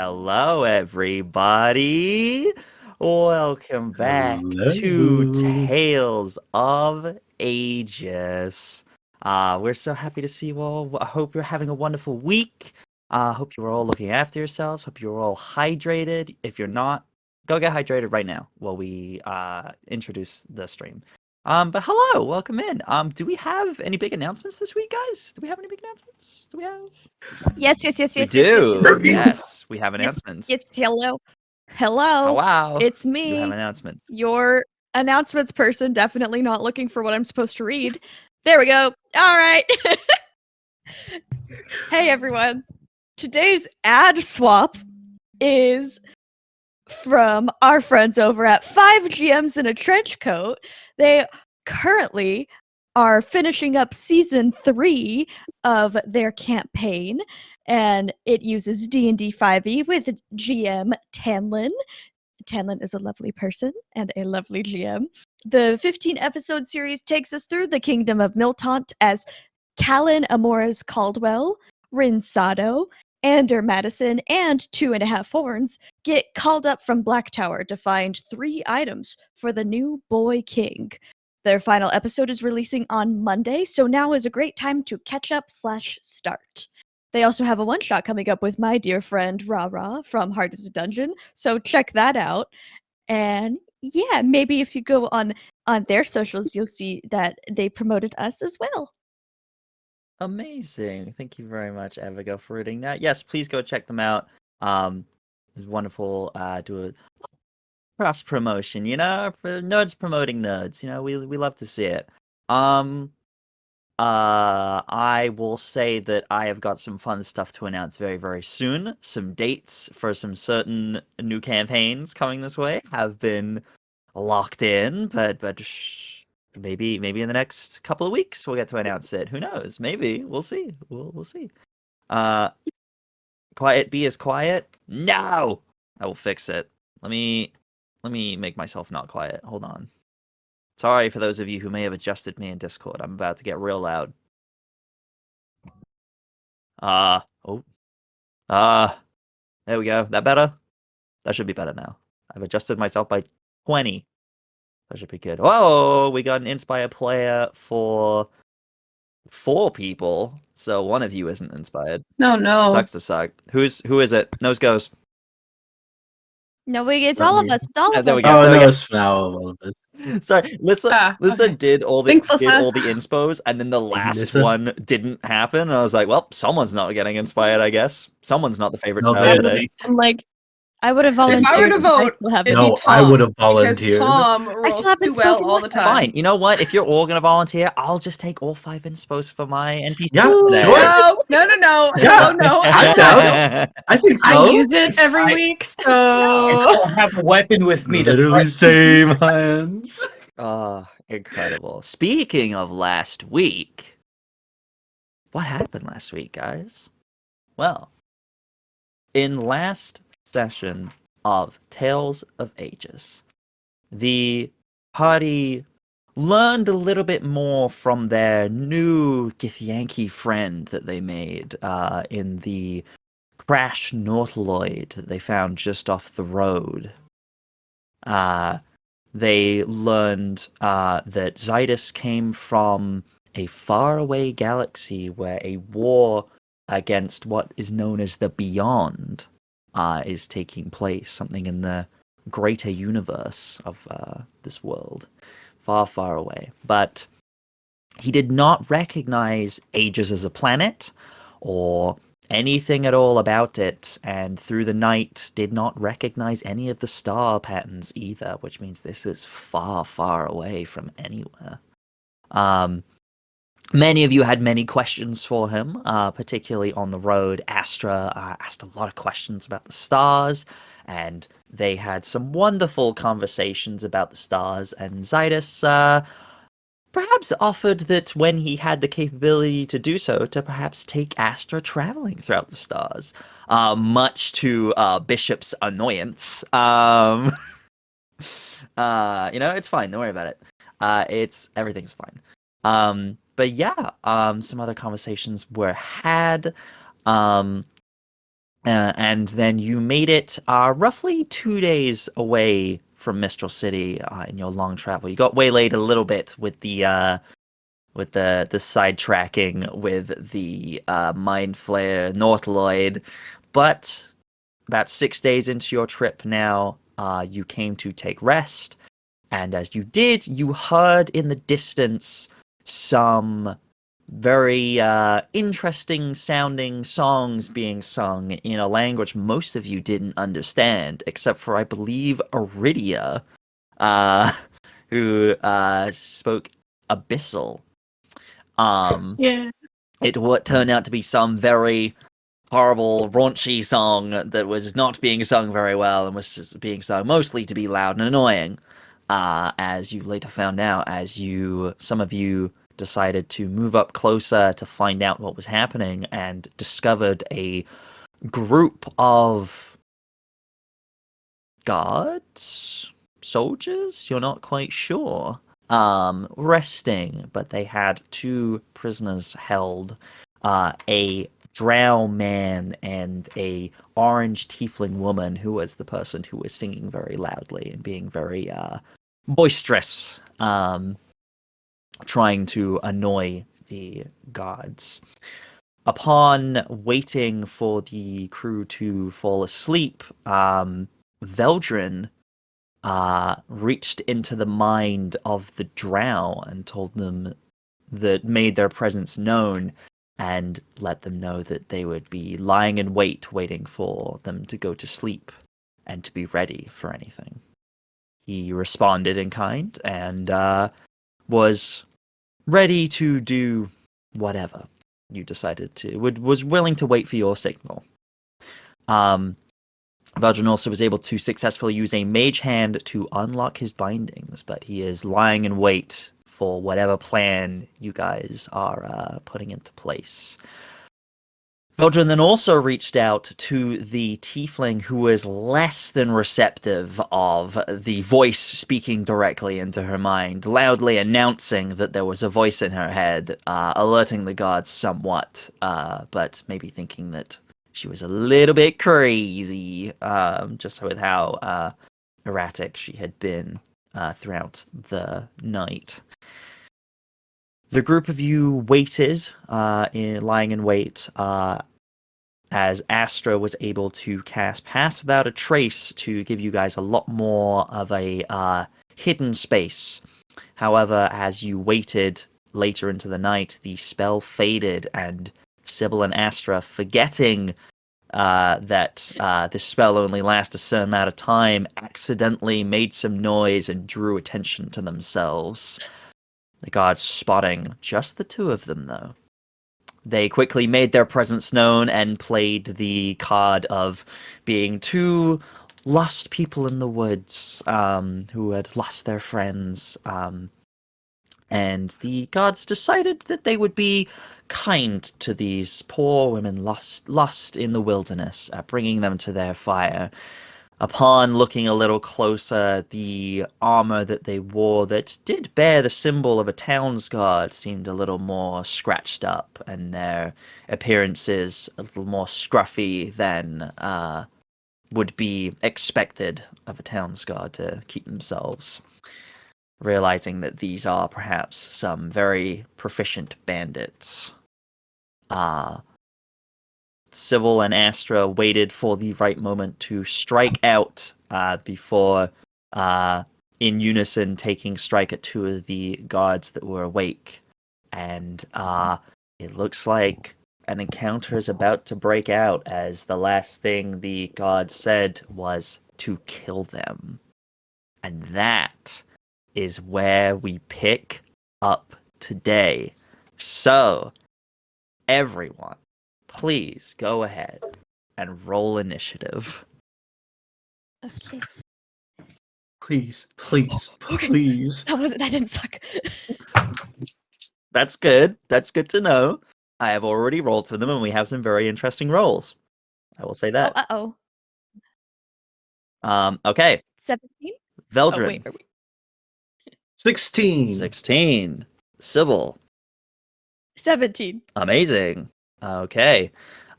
Hello, everybody. Welcome back to Hello. Tales of Agius. We're so happy to see you all. I hope you're having a wonderful week. Hope you're all looking after yourselves. Hope you're all hydrated. If you're not, go get hydrated right now while we introduce the stream. But hello, welcome in. Do we have any big announcements this week, guys? Do we have any big announcements? Do we have? Yes. We do. Yes, we have announcements. Yes. Hello. Oh, Hello. wow. It's You me. have announcements. Your announcements person, definitely not looking for what I'm supposed to read. There we go. All right. Hey, everyone. Today's ad swap is from our friends over at 5 GMs in a Trench Coat. They currently are finishing up season 3 of their campaign, and it uses D&D 5e with GM Tanlin. Tanlin is a lovely person and a lovely GM. The 15-episode series takes us through the kingdom of Miltaunt as Callan Amores Caldwell, Rinsado, Ander Madison, and 2.5 Horns get called up from Black Tower to find 3 items for the new Boy King. Their final episode is releasing on Monday, so now is a great time to catch up/start. They also have a one-shot coming up with my dear friend Ra from Hard as a Dungeon, so check that out. And yeah, maybe if you go on their socials, you'll see that they promoted us as well. Amazing. Thank you very much, Abigail, for reading that. Yes, please go check them out. It's wonderful. Do a cross promotion, nerds promoting nerds. We love to see it. I will say that I have got some fun stuff to announce very, very soon. Some dates for some certain new campaigns coming this way have been locked in, but maybe in the next couple of weeks we'll get to announce it. Who knows? Maybe we'll see. We'll see. Quiet B is quiet. No, I will fix it. Let me make myself not quiet. Hold on. Sorry for those of you who may have adjusted me in Discord. I'm about to get real loud. There we go. That better? That should be better now. I've adjusted myself by 20. That should be good. Whoa, we got an Inspire player for 4 people, so one of you isn't inspired. No. Sucks to suck. Who is it? Nose goes. No, it's all of us. It's all of There us. we go. Oh There we no, go. it's now all of it. Sorry, Lissa okay. did all the Thanks, Lissa. inspos, and then the last Lissa. one didn't happen. And I was like, well, someone's not getting inspired, I guess. Someone's not the favorite No, child today. I'm like, I would have volunteered. If I were to vote, still have it'd No, be Tom. I would have Because volunteered. Tom rolls still have too inspo well for all the most time. Fine. You know what? If you're all gonna volunteer, I'll just take all 5 inspos for my NPCs Yeah, today. sure. No. Yeah. No. I'm down. I think so. I use it every week, so I have a weapon with me. Literally same hands. Incredible. Speaking of last week, what happened last week, guys? Well, in last session of Tales of Agius, the party learned a little bit more from their new Githyanki friend that they made in the Crash Nautiloid that they found just off the road. They learned that Zydus came from a faraway galaxy where a war against what is known as the Beyond is taking place, something in the greater universe of this world, far, far away. But he did not recognize Aegis as a planet or anything at all about it, and through the night did not recognize any of the star patterns either, which means this is far, far away from anywhere. Many of you had many questions for him, particularly on the road. Astra asked a lot of questions about the stars, and they had some wonderful conversations about the stars, and Zydus perhaps offered that when he had the capability to do so, to perhaps take Astra traveling throughout the stars, much to Bishop's annoyance. It's fine. Don't worry about it. Everything's fine. But yeah, some other conversations were had. And then you made it roughly 2 days away from Mistral City in your long travel. You got waylaid a little bit with the sidetracking with the Mind Flayer Northloid, but about 6 days into your trip now, you came to take rest, and as you did, you heard in the distance some very interesting sounding songs being sung in a language most of you didn't understand, except for, I believe, Aridia, uh, who spoke Abyssal. Yeah. It what turned out to be some very horrible, raunchy song that was not being sung very well and was just being sung mostly to be loud and annoying. As you later found out, some of you decided to move up closer to find out what was happening and discovered a group of guards, soldiers, you're not quite sure, resting, but they had two prisoners held, a drow man and a orange tiefling woman who was the person who was singing very loudly and being very boisterous, trying to annoy the gods. Upon waiting for the crew to fall asleep, Veldren reached into the mind of the drow and told them that made their presence known and let them know that they would be lying in wait, waiting for them to go to sleep and to be ready for anything. He responded in kind and was ready to do whatever you decided to. Was willing to wait for your signal. Veldren also was able to successfully use a mage hand to unlock his bindings, but he is lying in wait for whatever plan you guys are putting into place. Veldren then also reached out to the tiefling who was less than receptive of the voice speaking directly into her mind, loudly announcing that there was a voice in her head, alerting the guards somewhat, but maybe thinking that she was a little bit crazy, just with how erratic she had been throughout the night. The group of you waited, lying in wait, as Astra was able to cast Pass Without a Trace to give you guys a lot more of a hidden space. However, as you waited later into the night, the spell faded, and Sybil and Astra, forgetting that this spell only lasts a certain amount of time, accidentally made some noise and drew attention to themselves. The guards spotting just the two of them, though. They quickly made their presence known and played the card of being two lost people in the woods who had lost their friends. And the guards decided that they would be kind to these poor women lost in the wilderness, bringing them to their fire. Upon looking a little closer, the armor that they wore that did bear the symbol of a town's guard seemed a little more scratched up, and their appearances a little more scruffy than would be expected of a town's guard to keep themselves. Realizing that these are perhaps some very proficient bandits. Sybil and Astra waited for the right moment to strike out before, in unison, taking strike at two of the guards that were awake. And it looks like an encounter is about to break out, as the last thing the guards said was to kill them. And that is where we pick up today. So, everyone, please go ahead and roll initiative. Okay. Please, please, Okay. please. That didn't suck. That's good. That's good to know. I have already rolled for them, and we have some very interesting rolls. I will say that. Oh, Okay, 17? Veldren, Oh, wait, are we... 16. 16. Sybil, 17. amazing. Okay.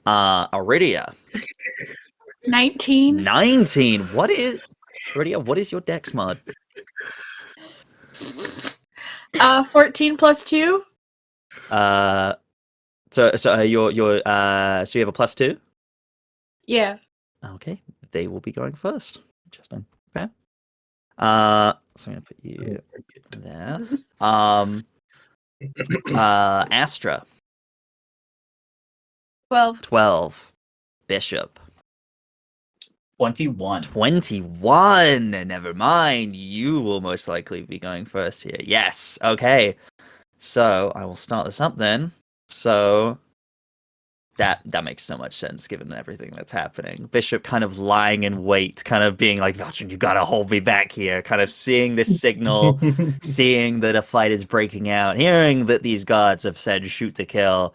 Aridia, 19. 19. Aridia, what is your dex mod? 14 plus 2. So you have a +2? Yeah. Okay, they will be going first. Interesting. Okay. So I'm gonna put you there. Astra, 12. 12. Bishop, 21. 21. Never mind. You will most likely be going first here. Yes. Okay. So I will start this up then. So that makes so much sense given everything that's happening. Bishop kind of lying in wait, kind of being like, Veldren, you gotta hold me back here. Kind of seeing this signal, seeing that a fight is breaking out, hearing that these gods have said shoot to kill.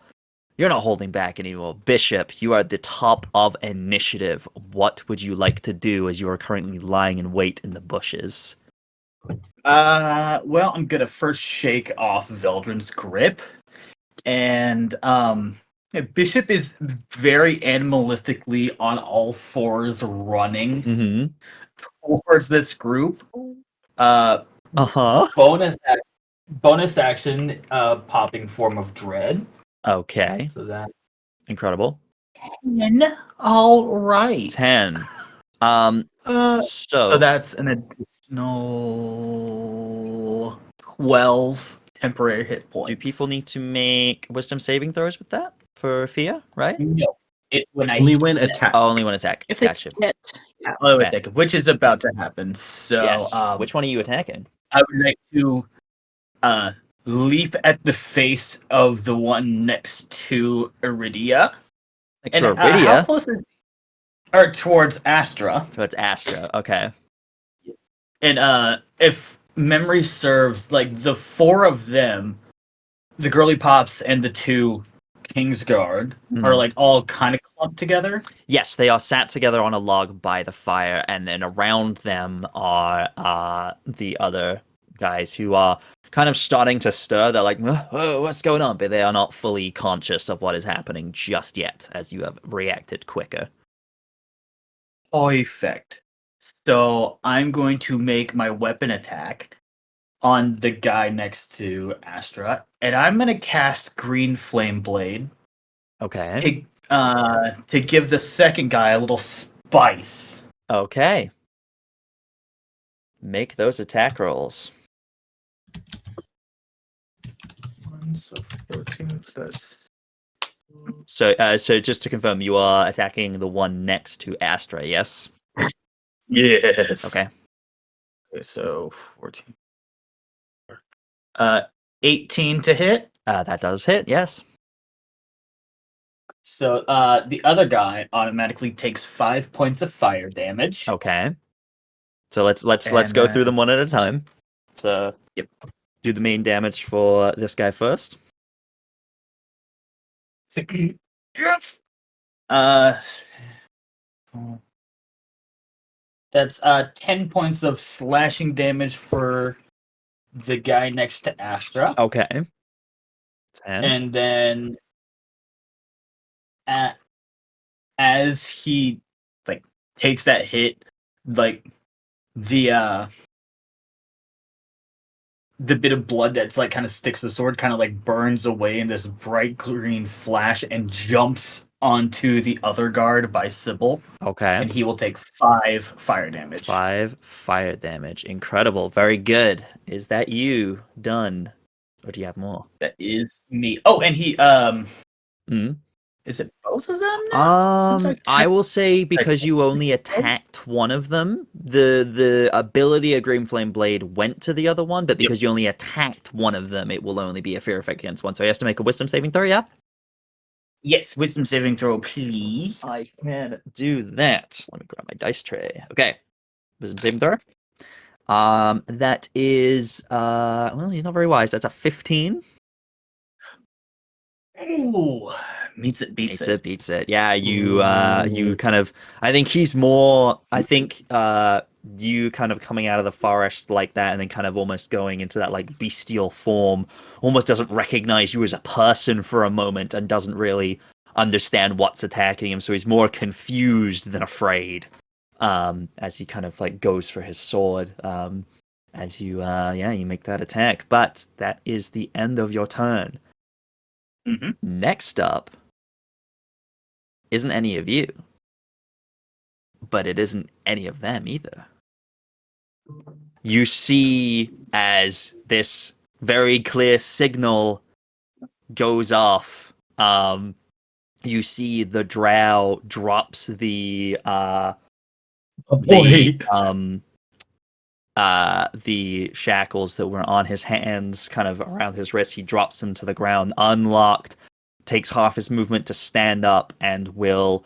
You're not holding back anymore. Bishop, you are at the top of initiative. What would you like to do as you are currently lying in wait in the bushes? Well, I'm gonna first shake off Veldren's grip, and Bishop is very animalistically on all fours running Mm-hmm. towards this group. Uh, Uh-huh. bonus action, popping Form of Dread. Okay. So that's Incredible. 10. All right. 10. So So that's an additional 12 temporary hit points. do people need to make wisdom saving throws with that for fear, right? No. It's when I Only when attack. Oh, only one attack. If they Gotcha. hit. Yeah. Oh, Okay. attack, which is about to happen. So, Yes. Which one are you attacking? I would like to leap at the face of the one next to Aridia. Next to How Aridia. close is? Or towards Astra. So it's Astra. Okay. And if memory serves, like the four of them, the girly pops and the two Kingsguard are like all kind of clumped together. Yes, they are sat together on a log by the fire, and then around them are the other guys who are kind of starting to stir. They're like, "Whoa, what's going on?" But they are not fully conscious of what is happening just yet, as you have reacted quicker. Perfect. So I'm going to make my weapon attack on the guy next to Astra, and I'm going to cast Green Flame Blade Okay. to give the second guy a little spice. Okay. Make those attack rolls. So 14 plus. So just to confirm, you are attacking the one next to Astra, yes? Yes. Okay. So 14. 18 to hit. That does hit, yes. So the other guy automatically takes 5 points of fire damage. Okay. So let's And, go through them one at a time. So Yep. do the main damage for this guy first. Yes. That's 10 points of slashing damage for the guy next to Astra. Okay. 10. And then as he like takes that hit, like the bit of blood that's like kind of sticks to the sword kind of like burns away in this bright green flash and jumps onto the other guard by Sybil, Okay. and he will take 5 fire damage. 5 fire damage. Incredible. Very good. Is that you done? Or do you have more? That is me. Oh, and he Mm. is it both of them now? Since I will say because you only attacked one of them, the ability of Green Flame Blade went to the other one, but because you only attacked one of them, it will only be a fear effect against one. So he has to make a wisdom saving throw, yeah? Yes, wisdom saving throw, please. I can do that. Let me grab my dice tray. Okay. Wisdom saving throw. That is well, he's not very wise. That's a 15. Ooh, beats it. Beats it. Yeah, you kind of I think he's more you kind of coming out of the forest like that and then kind of almost going into that like bestial form, almost doesn't recognize you as a person for a moment and doesn't really understand what's attacking him, so he's more confused than afraid as he kind of like goes for his sword as you you make that attack. But that is the end of your turn. Next up isn't any of you, but it isn't any of them either. You see as this very clear signal goes off, you see the drow drops the shackles that were on his hands, kind of around his wrist. He drops them to the ground, unlocked, takes half his movement to stand up, and will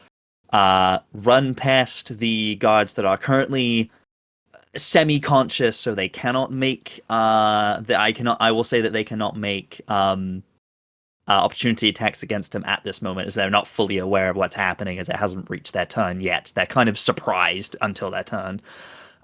run past the guards that are currently semi-conscious, so they cannot make I will say that they cannot make opportunity attacks against him at this moment, as they're not fully aware of what's happening, as it hasn't reached their turn yet. They're kind of surprised until their turn.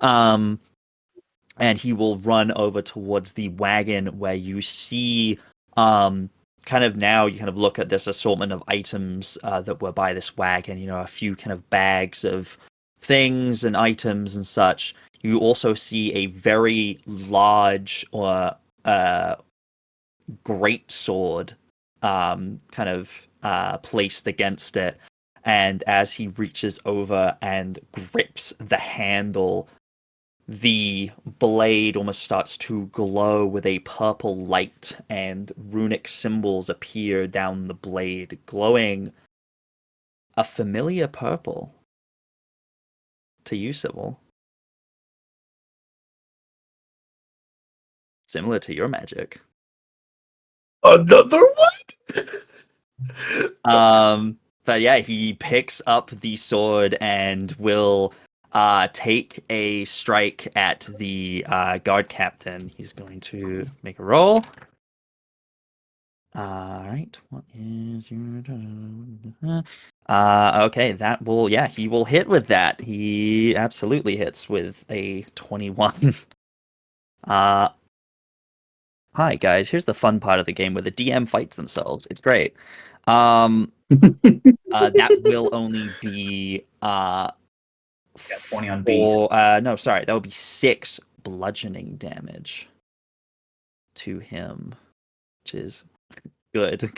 And he will run over towards the wagon where you see kind of now you kind of look at this assortment of items that were by this wagon, you know, a few kind of bags of things and items and such. You also see a very large great sword kind of placed against it. And as he reaches over and grips the handle, the blade almost starts to glow with a purple light, and runic symbols appear down the blade, glowing a familiar purple to you, Sybil. Similar to your magic. Another one? But yeah, he picks up the sword and will take a strike at the guard captain. He's going to make a roll. Alright, what is your... okay, that will... Yeah, he will hit with that. He absolutely hits with a 21. Hi, guys. Here's the fun part of the game where the DM fights themselves. It's great. That will only be 20 on B. No, sorry, that would be 6 bludgeoning damage to him, which is good.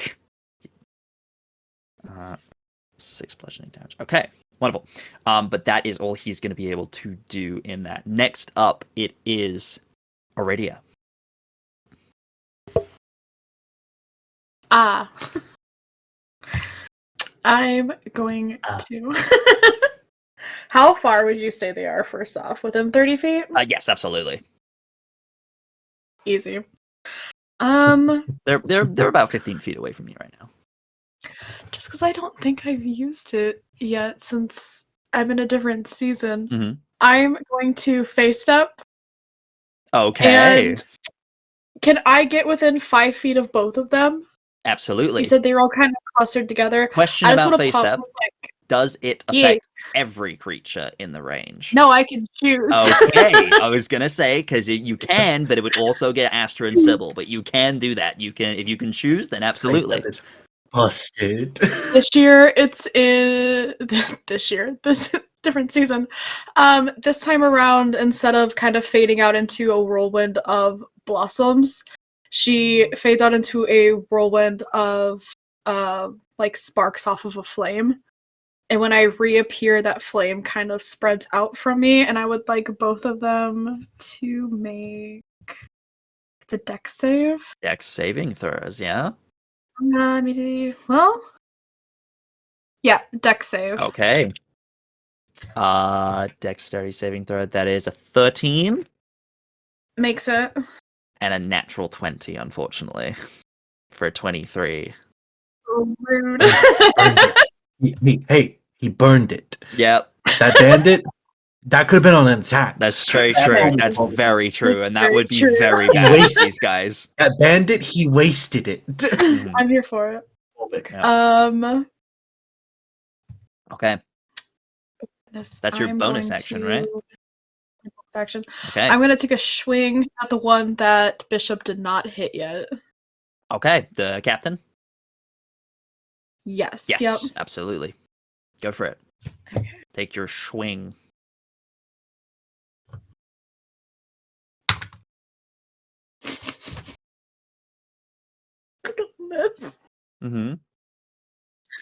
6 bludgeoning damage. Okay, wonderful. But that is all he's going to be able to do in that. Next up, it is Aridia. I'm going to... How far would you say they are, first off? Within 30 feet? Yes, absolutely. Easy. They're about 15 feet away from you right now. Just because I don't think I've used it yet since I'm in a different season, Mm-hmm. I'm going to face step. Okay. And can I get within 5 feet of both of them? Absolutely. You said they were all kind of clustered together. Question I just about wanna face pop step. up, like, Does it affect every creature in the range? no, I can choose. Okay, I was gonna say, because you can, but it would also get Astra and Sybil. But you can do that. You can, if you can choose, then absolutely. Is busted. This year, it's in this different season. This time around, instead of kind of fading out into a whirlwind of blossoms, she fades out into a whirlwind of like sparks off of a flame. And when I reappear, that flame kind of spreads out from me, and I would like both of them to make... It's a dex save? Dex saving throws, yeah? Well... Yeah, dex save. Okay. Dexterity saving throw, that is a 13. Makes it. And a natural 20, unfortunately. For a 23. Oh, rude. Hey, he burned it. Yep. That bandit, that could have been on an attack. That's very true. That's very true. And that would be True. very bad for these guys. That bandit, he wasted it. Mhm. I'm here for it. Yeah. Okay. That's your I'm bonus going action, to- right? Bonus action. Okay. I'm gonna take a swing at the one that Bishop did not hit yet. Okay. The captain? Yes. Yes, Yep. absolutely. Go for it. Okay. Take your swing. Miss. Mm-hmm.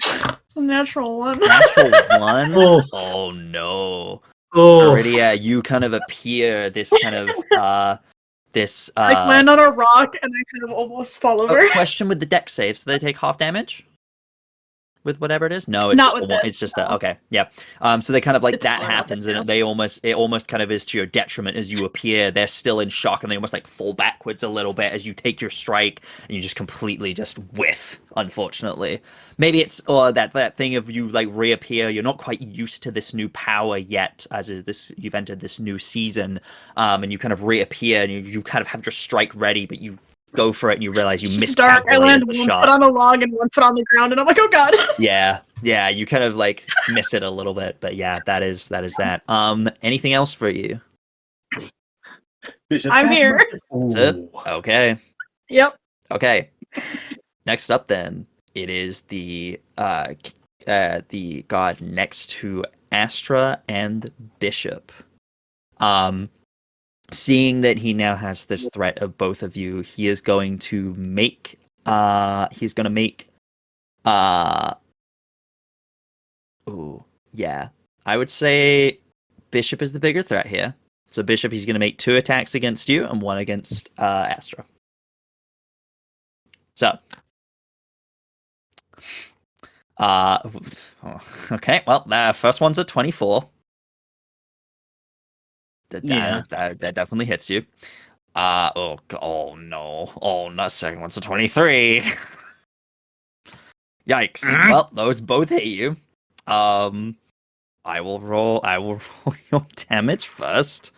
It's a natural one. Natural one. Oh. Oh no. Oh. Aridia, you kind of appear this kind of this I land on a rock and I kind of almost fall over. question with the deck save, so they take half damage with whatever it is. No, it's Not just with a one. this, It's just no. that. Okay, yeah. So they kind of like It's that auto, happens, yeah. and it almost kind of is to your detriment as you appear. They're still in shock, and they almost like fall backwards a little bit as you take your strike, and you just completely just whiff. Unfortunately, maybe it's that thing of you like reappear. You're not quite used to this new power yet, as is this. You've entered this new season, and you kind of reappear, and you kind of have your strike ready, but you go for it and you realize you It's dark. I miscalculated land the one shot. foot on a log and one foot on the ground, and I'm like, oh god. Yeah, you kind of like miss it a little bit, but yeah, that is that. Anything else for you? I'm here. That's it. Okay. Yep. Okay. Next up, then it is the god next to Astra and Bishop. Seeing that he now has this threat of both of you, he is going to make he's going to make ooh, yeah. I would say Bishop is the bigger threat here. So Bishop, he's going to make 2 attacks against you and 1 against Astra. So, okay. Well, the first one's a 24. That definitely hits you. Oh no, second one's a 23. Yikes. Well, those both hit you. I will roll your damage first.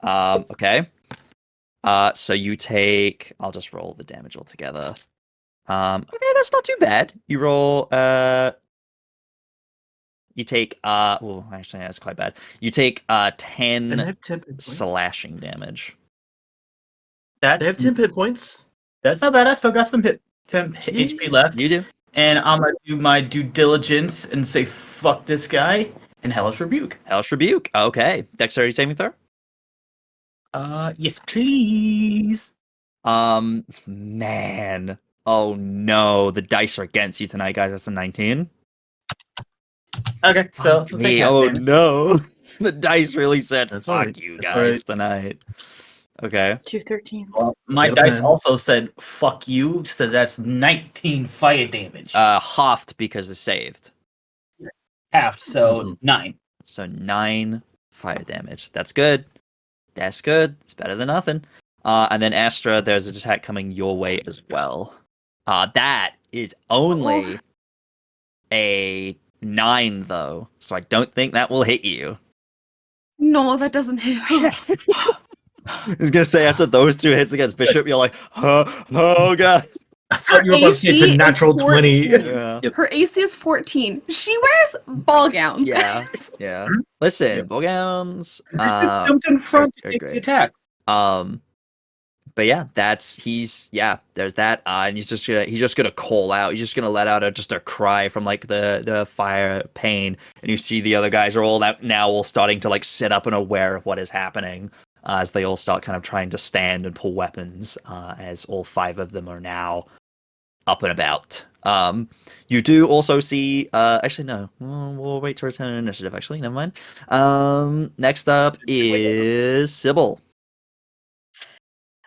Okay. So you take, I'll just roll the damage altogether. Okay, that's not too bad. You roll you take well, actually that's quite bad. You take And they 10 have 10 hit points. slashing damage. They have That's 10 hit points. that's not bad. I still got some HP left. You do. And I'm gonna do my due diligence and say fuck this guy and Hellish Rebuke. Hellish Rebuke. Okay. Dexterity saving throw? Yes, please. Man. Oh no, the dice are against you tonight, guys. That's a 19. Okay, so we'll take half Oh damage. no. The dice really said That's fuck alright. you That's guys alright. tonight. Okay. 2 13s. Well, my Get a dice pen. also said fuck you, so that's 19 fire damage. Halved because it's saved. Halved, so Mhm. 9. So 9 fire damage. That's good. That's good. It's better than nothing. And then Astra, there's an attack coming your way as well. That is only a 9 though, so I don't think that will hit you. No, that doesn't hit. I was gonna say after those 2 hits against Bishop, you're like, oh god. I thought you were about to say it's AC a is natural 20. 14. Yeah. Her AC is 14. She wears ball gowns. Yeah. Yeah. Listen, ball gowns. Jumped in front to take great. the attack. But yeah, there's that. And he's just gonna call out. He's just gonna let out just a cry from like the fire pain. And you see the other guys are all starting to like sit up and aware of what is happening. As they all start kind of trying to stand and pull weapons, as all 5 of them are now up and about. You do also see, actually no, we'll wait to return an initiative, actually, never mind. Next up is Sybil.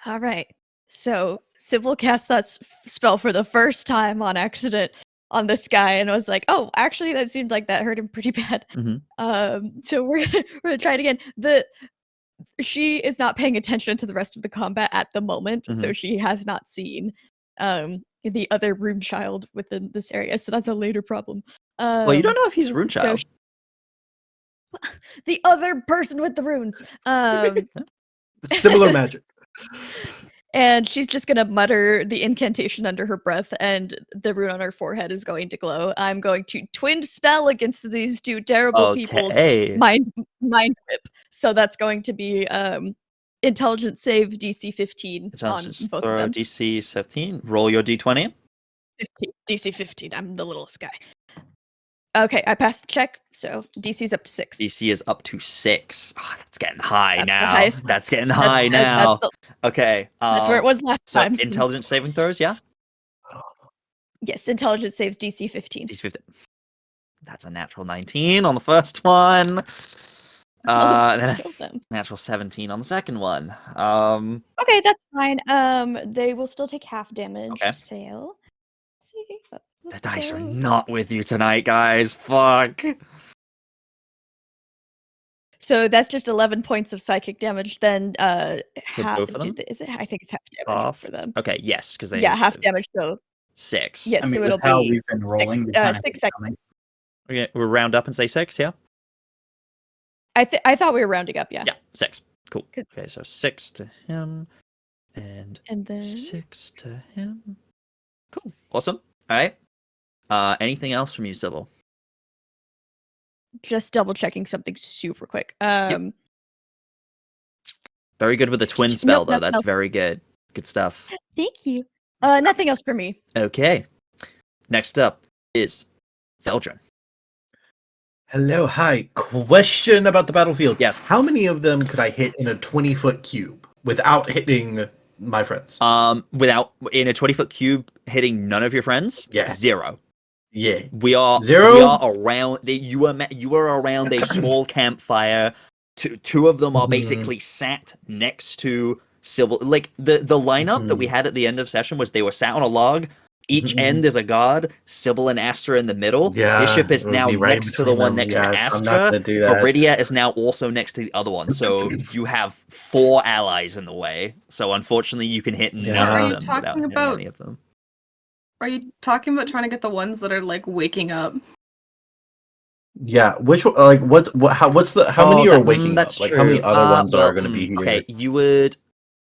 All right. So Sybil cast that spell for the first time on accident on this guy and was like, oh, actually, that seemed like that hurt him pretty bad. So we're gonna try it again. She is not paying attention to the rest of the combat at the moment, so she has not seen the other rune child within this area. So that's a later problem. Well, you don't know if he's a rune so child. the other person with the runes. Similar magic. And she's just gonna mutter the incantation under her breath, and the rune on her forehead is going to glow. I'm going to twin spell against these 2 terrible people. Mind whip. So that's going to be intelligence save DC 15 Intelligence on both throw of them. DC 17. Roll your d20. 15. DC 15. I'm the littlest guy. Okay, I passed the check, so DC's up to 6. DC is up to 6. Oh, that's getting high That's the now. highest. That's getting high That's- now. that's Okay. That's where it was last So time. intelligence saving throws, yeah? Yes, intelligence saves DC 15. DC 15. That's a natural 19 on the first one. Kill them. Natural 17 on the second one. Okay, that's fine. They will still take half damage. Okay. Sale. Let's see. The dice are not with you tonight, guys. Fuck. So that's just 11 points of psychic damage. Then half. both of them? Is it? I think it's half damage Half. for them. Okay, yes, because they. Yeah, half damage. So 6. yes, I mean, so with it'll how be we've been rolling, we 6, kinda 6 had it coming. Okay, we'll round up and say 6, yeah? I thought we were rounding up. Yeah. Yeah, 6. Cool. Good. Okay, so 6 to him and then 6 to him. Cool. Awesome. All right. Anything else from you, Sybil? just double checking something super quick. Very good with the twin spell, though. nothing That's else. very good. Good stuff. Thank you. Nothing else for me. Okay. Next up is Veldren. Hello, hi. Question about the battlefield. Yes. How many of them could I hit in a 20-foot cube without hitting my friends? Without in a 20-foot cube hitting none of your friends? Yeah. 0. Yeah. We are 0? We are around. You are around a small campfire. Two of them are basically sat next to Sybil. Like the lineup that we had at the end of session was they were sat on a log. Each end is a god. Sybil and Astra in the middle. Yeah, Bishop is it would now be right next to the between one them. next Yeah, to so I'm not Astra. gonna do that. Aridia is now also next to the other one. So you have 4 allies in the way. So unfortunately, you can hit Yeah. none Are of you them talking without hitting about- any of them. Are you talking about trying to get the ones that are like waking up? Yeah. Which like what's how many are waking up? Like how many other ones are going to be here? Okay, you would.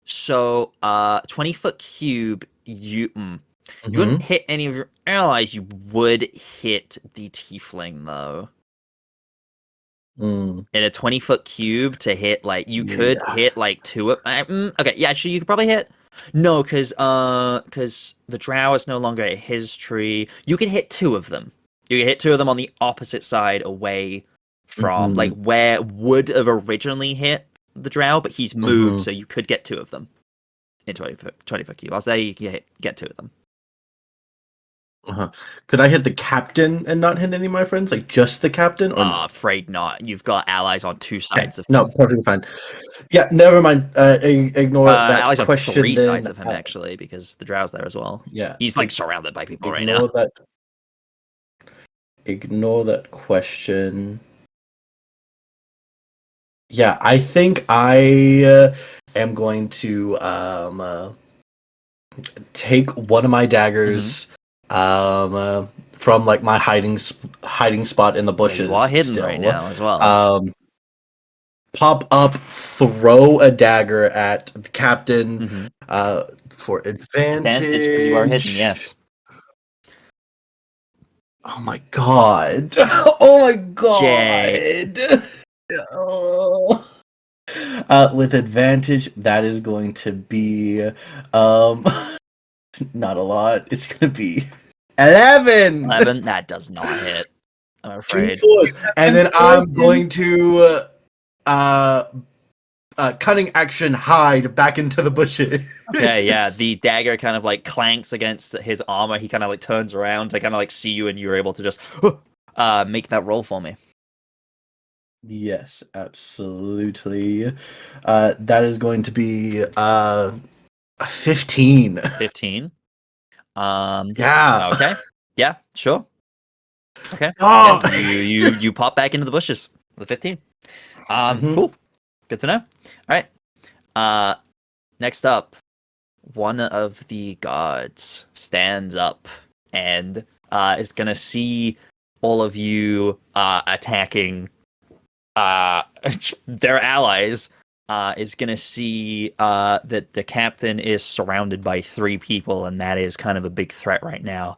So, 20-foot cube. You wouldn't hit any of your allies. You would hit the tiefling though. In a 20-foot cube to hit like you could hit like 2 of. Okay, yeah, actually you could probably hit. No, because the drow is no longer at his tree. You can hit 2 of them. You can hit 2 of them on the opposite side away from like where would have originally hit the drow, but he's moved, so you could get 2 of them in 20-foot cube. I'll say you can get 2 of them. Could I hit the captain and not hit any of my friends? Like just the captain? Or no? Afraid not. You've got allies on 2 sides of him. No, perfectly fine. Yeah, never mind. Ignore that allies question. on 3 then. sides of him actually, because the drow's there as well. Yeah, He's like surrounded by people right now. Ignore that question. Yeah, I think I am going to take one of my daggers from like my hiding spot in the bushes. You are hidden still. right now as well. Pop up, throw a dagger at the captain for advantage. Because you are hidden, yes. Oh my god! Oh my god! Jay. Oh. With advantage, that is going to be not a lot. It's going to be 11. 11? That does not hit. I'm afraid. 2 4s. And then I'm going to cutting action hide back into the bushes. Okay, yeah. The dagger kind of like clanks against his armor. He kind of like turns around to kind of like see you, and you're able to just make that roll for me. Yes, absolutely. That is going to be 15. 15. Yeah. Okay. Yeah. Sure. Okay. Oh, Yeah, you pop back into the bushes with 15. Cool. Good to know. All right. Next up, one of the guards stands up and is gonna see all of you attacking their allies. Is gonna see that the captain is surrounded by 3 people, and that is kind of a big threat right now.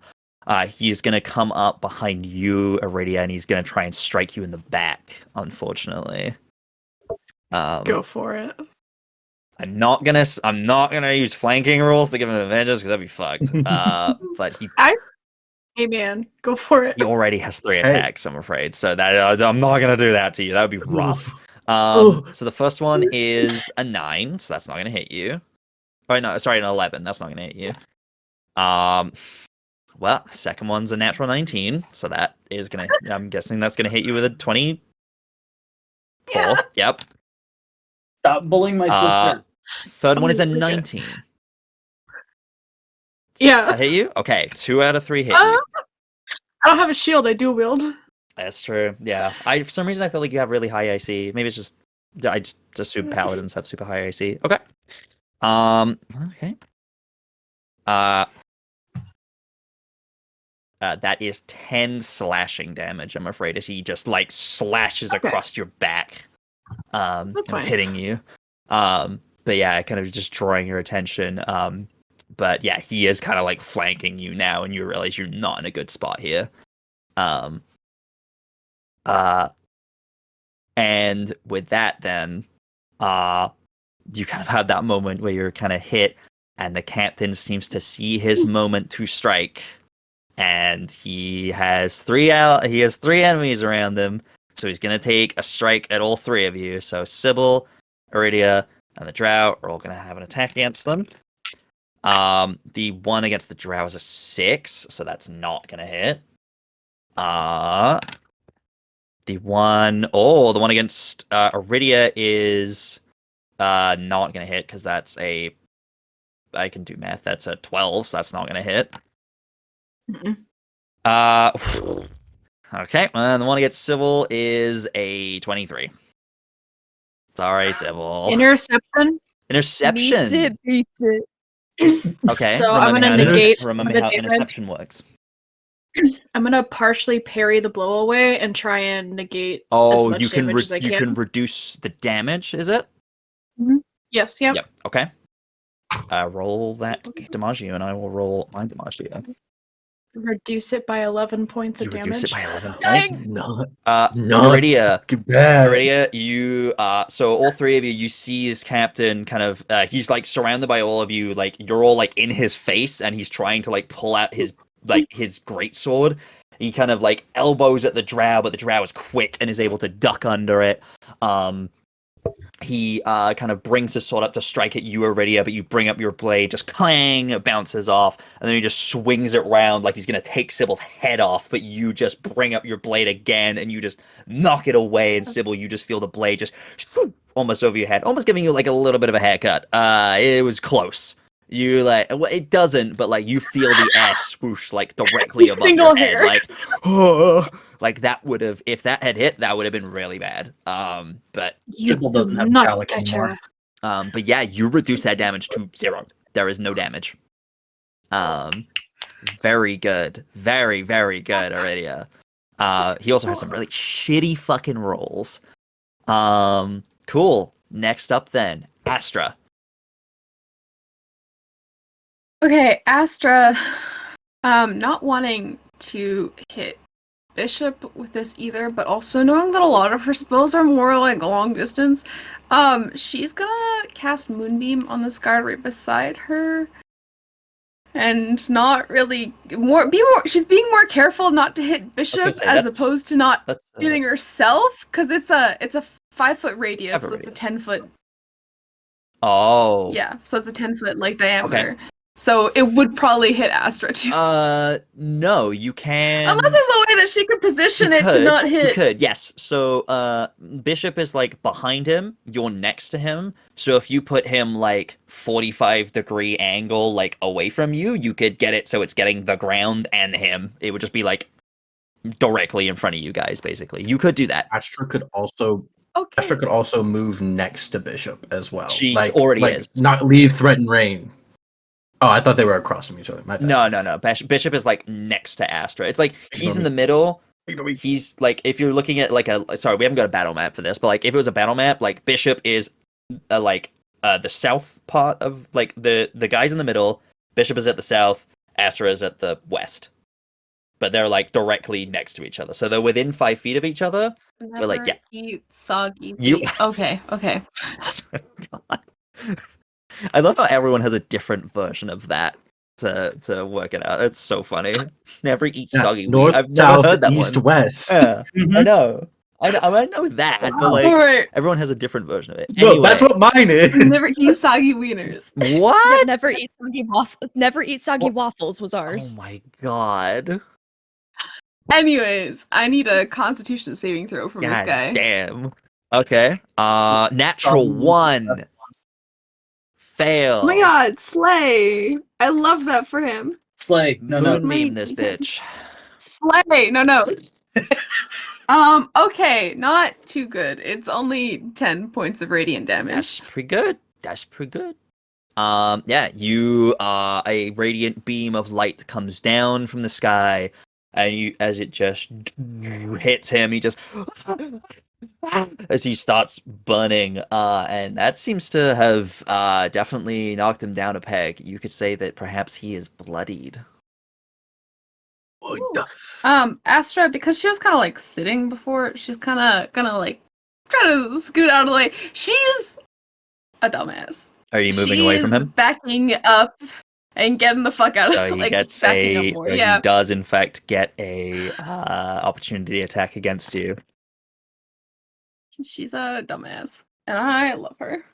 He's gonna come up behind you, Aridia, and he's gonna try and strike you in the back, unfortunately. Go for it. I'm not gonna use flanking rules to give him advantages because that'd be fucked. But Hey man, go for it. he already has 3 Hey. attacks, I'm afraid. So that I'm not gonna do that to you. That would be rough. So the first one is a 9, so that's not gonna hit you. Oh no, sorry, an 11. That's not gonna hit you. Well, second one's a natural 19, so that is gonna. I'm guessing that's gonna hit you with a 24. Yeah. Yep. Stop bullying my sister. Third one is a Someone look at it. 19. Yeah. That hit you? Okay, 2 out of 3 hit you. I don't have a shield. I do wield. That's true. Yeah. For some reason I feel like you have really high AC. Maybe it's just I just assume paladins have super high AC. Okay. Okay. That is 10 slashing damage, I'm afraid, as he just like slashes across your back. That's fine. Hitting you. But yeah, kind of just drawing your attention. But yeah, he is kind of like flanking you now, and you realize you're not in a good spot here. And with that, then, you kind of have that moment where you're kind of hit, and the captain seems to see his moment to strike, and he has 3 enemies around him, so he's gonna take a strike at all 3 of you. So Sybil, Aridia, and the Drow are all gonna have an attack against them. The one against the Drow is a 6, so that's not gonna hit. The one against Aridia is not gonna hit because that's I can do math. That's a 12, so that's not gonna hit. Mm-mm. Okay, and the one against Sybil is a 23. Sorry, Sybil. Interception. Interception. Beats it. Okay, So I'm gonna remember the how damage. interception works. I'm gonna partially parry the blow away and try and negate as Oh, much you can damage as I you can. can reduce the damage, is it? Yes. Yep. Yep. Okay. Roll that DiMaggio, and I will roll my DiMaggio. Reduce it by 11 points You of reduce it damage. by 11 Nice. points. Not Aridia, bad. Aridia, you so all 3 of you see his captain kind of he's like surrounded by all of you, like you're all like in his face, and he's trying to like pull out his greatsword. He kind of like elbows at the Drow, but the Drow is quick and is able to duck under it. He kind of brings his sword up to strike at you, Aridia, but you bring up your blade, just clang, it bounces off, and then he just swings it round like he's gonna take Sybil's head off, but you just bring up your blade again, and you just knock it away, and Sybil, you just feel the blade just almost over your head, almost giving you like a little bit of a haircut. It was close. You like it doesn't, but like you feel the air swoosh like directly above Single your head, hair. like oh, like that would have, if that had hit, that would have been really bad. But Sybil doesn't have not Gallic touch anymore. her. but yeah, you reduce that damage to 0. There is no damage. Very good, very very good, Aridia. He also has some really shitty fucking rolls. Cool. Next up, then Astra. Okay, Astra, not wanting to hit Bishop with this either, but also knowing that a lot of her spells are more like long distance, she's gonna cast Moonbeam on this guard right beside her. And not really she's being more careful not to hit Bishop say, as that's- opposed to not That's hitting herself, because it's a 5-foot radius, so Five-foot it's a radius. 10-foot. Oh. Yeah, so it's a 10-foot like diameter. So it would probably hit Astra too. No, you can. Unless there's a way that she could position You it to could, not You hit. could, yes. So, Bishop is like behind him. You're next to him. So if you put him like 45-degree angle, like away from you, you could get it so it's getting the ground and him. It would just be like directly in front of you guys, basically. You could do that. Astra could also move next to Bishop as well. She already is. Not leave threatened rain. Oh, I thought they were across from each other. My bad. No. Bishop is like next to Astra. It's like he's in the middle. He's like, if you're looking at like sorry, we haven't got a battle map for this, but like if it was a battle map, like Bishop is the south part of like the guys in the middle. Bishop is at the south. Astra is at the west. But they're like directly next to each other, so they're within 5 feet of each other. Never like, yeah. eat soggy You- meat. Okay. God. I love how everyone has a different version of that to work it out. It's so funny. Never eat Yeah, soggy wheat. north, I've never south, heard that east, one. west. Yeah, I Mhm. know. I know that, but Wow. like Alright. everyone has a different version of it. No, Anyway, that's what mine is. Never eat soggy wieners. what? Never eat soggy waffles. Never eat soggy waffles was Oh ours. my god. Anyways, I need a Constitution saving throw from this God guy. damn. Okay. Natural one. Fail. Oh my god, slay! I love that for him. Slay. No, no. Moonbeam Many this times. bitch. Slay! No. Okay, not too good. It's only 10 points of radiant damage. That's pretty good. That's pretty good. Yeah, you a radiant beam of light comes down from the sky, and you as it just hits him, he just as he starts burning, and that seems to have definitely knocked him down a peg. You could say that perhaps he is bloodied. Astra, because she was kind of like sitting before, she's kind of gonna like try to scoot out of the way. She's a dumbass. Are you moving away from She's him? backing up and getting the fuck out So of he like gets backing a up more. so Yeah, he does in fact get a opportunity attack against you. she's a dumbass, and I love her.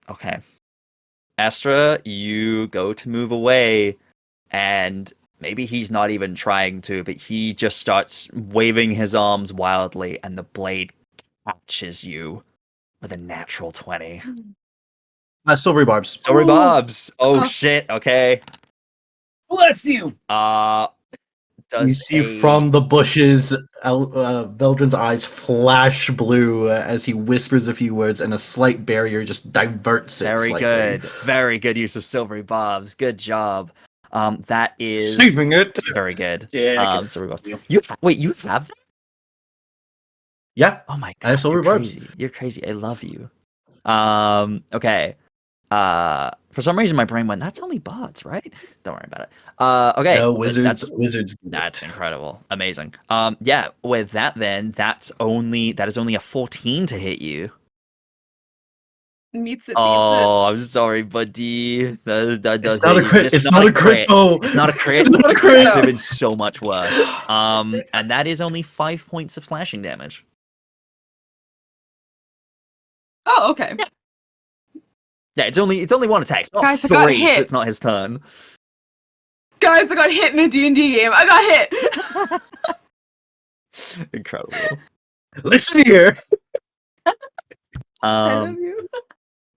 Okay. Astra, you go to move away, and maybe he's not even trying to, but he just starts waving his arms wildly, and the blade catches you with a natural 20. Silvery barbs. Sorry, Ooh. Bobs. Oh Oh. shit. Okay. Bless you. Does You see a- from the bushes, Veldren's eyes flash blue as he whispers a few words, and a slight barrier just diverts it very slightly. good, very good use of silvery bobs. Good job. That is Saving it. very good. Yeah. Silvery bobs. you. Wait, you have that? Yeah. Oh my I god, have silvery you're barbs. crazy. You're crazy. I love you. Okay. For some reason my brain went, that's only bots, right? Don't worry about it. Okay. No, wizards. That's Wizards. incredible. Amazing. Yeah, with that then, that is only a 14 to hit you. Meets it, beats Oh, I'm sorry, buddy. That does It's not a hit you. crit. It's not a crit. though. It's not a crit. It's not a It crit. could have been so much worse. And that is only 5 points of slashing damage. it. Oh, okay. Yeah, it's only one attack. It's not Guys, I got 3, so hit. it's not his turn. Guys, I got hit in a D&D game. I got hit. Incredible. Listen here. I love you.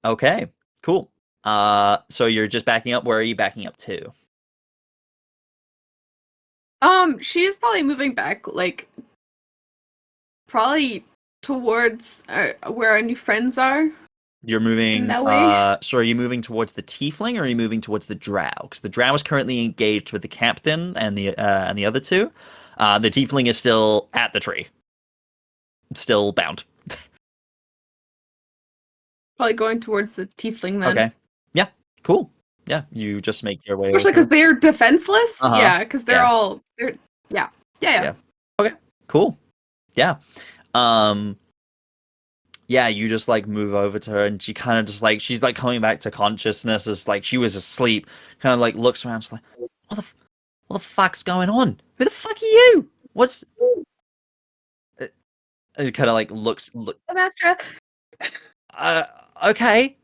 Okay, cool. So you're just backing up. Where are you backing up to? She's probably moving back, like, probably towards where our new friends are. You're moving. that way? So are you moving towards the tiefling, or are you moving towards the drow? Because the drow is currently engaged with the captain and the other two. The tiefling is still at the tree, still bound. Probably going towards the tiefling then. Okay. Yeah. Cool. Yeah. You just make your way. Especially over. because they're defenseless. Uh-huh. Yeah, because they're Yeah. all. Yeah. Cool. Yeah. Yeah, you just like move over to her, and she kind of just like she's like coming back to consciousness, as like she was asleep. Kind of like looks around, just like, what the fuck's going on? Who the fuck are you? What's? It kind of like looks. Astra. Okay.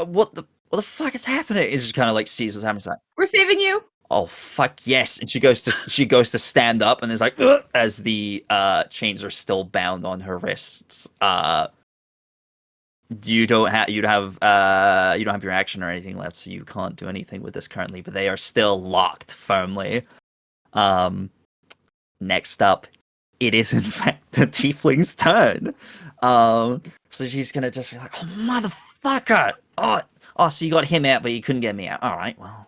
What the fuck is happening? It just kind of like sees what's happening. It's like, We're saving you. oh fuck yes, and she goes to stand up, and there's like "Ugh," as the chains are still bound on her wrists. You don't have your action or anything left, so you can't do anything with this currently, but they are still locked firmly. Next up, it is in fact the tiefling's turn. So she's gonna just be like, oh motherfucker, oh so you got him out but you couldn't get me out. Alright, well.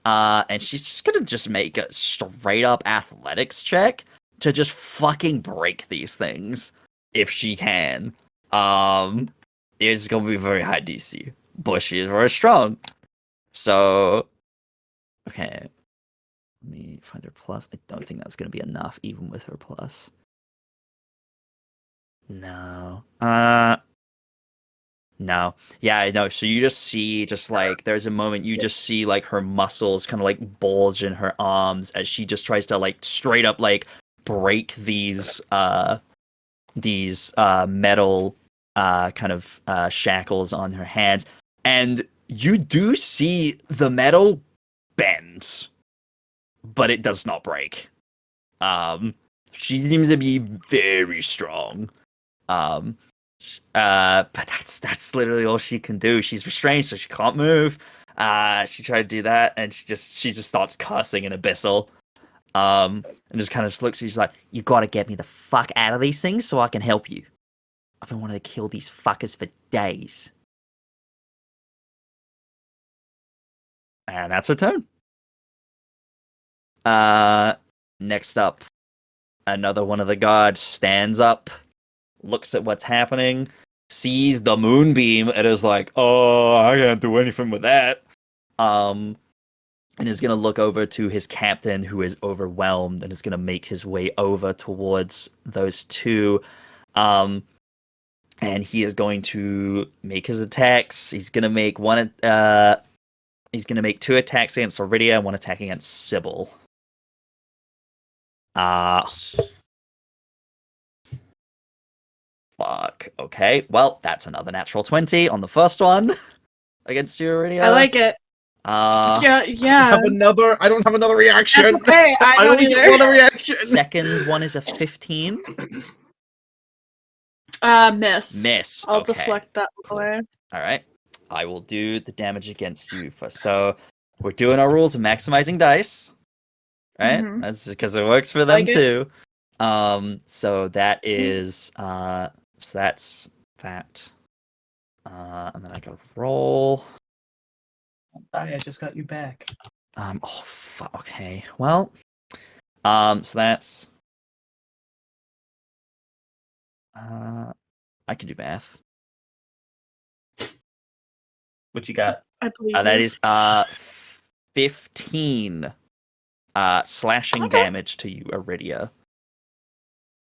And she's just gonna just make a straight up athletics check to just fucking break these things if she can. It's gonna be very high DC, but she is very strong. So, okay, let me find her plus. I don't think that's gonna be enough, even with her plus. No, No. Yeah, I know. So you just see, there's a moment you just see like her muscles kind of like bulge in her arms as she just tries to like straight up like break these metal kind of shackles on her hands, and you do see the metal bend, but it does not break. She seems to be very strong. But that's literally all she can do. She's restrained, so she can't move. She tried to do that, and she just starts cursing in Abyssal. And just kind of looks. She's like, "You gotta get me the fuck out of these things so I can help you. I've been wanting to kill these fuckers for days." And that's her turn. Next up, another one of the guards stands up, looks at what's happening, sees the moonbeam, and is like, "Oh, I can't do anything with that." And is gonna look over to his captain, who is overwhelmed, and is gonna make his way over towards those two. And he is going to make his attacks. He's gonna make He's gonna make 2 attacks against Aridia and 1 attack against Sybil. Fuck. Okay. Well, that's another natural 20 on the first one against you, Aridia. I like it. Yeah. I don't have another reaction. That's okay. I I don't only get either. one reaction. Second one is a 15. Miss. Miss. I'll Okay. deflect that away. All right. I will do the damage against you first. So we're doing our rules of maximizing dice, right? Mhm. That's because it works for them Like it. too. So that is so that's that. And then I gotta roll. I just got you back. Oh fuck. Okay. Well. So that's. I can do math. What you got? I believe That you. is 15 slashing Okay. damage to you, Aridia.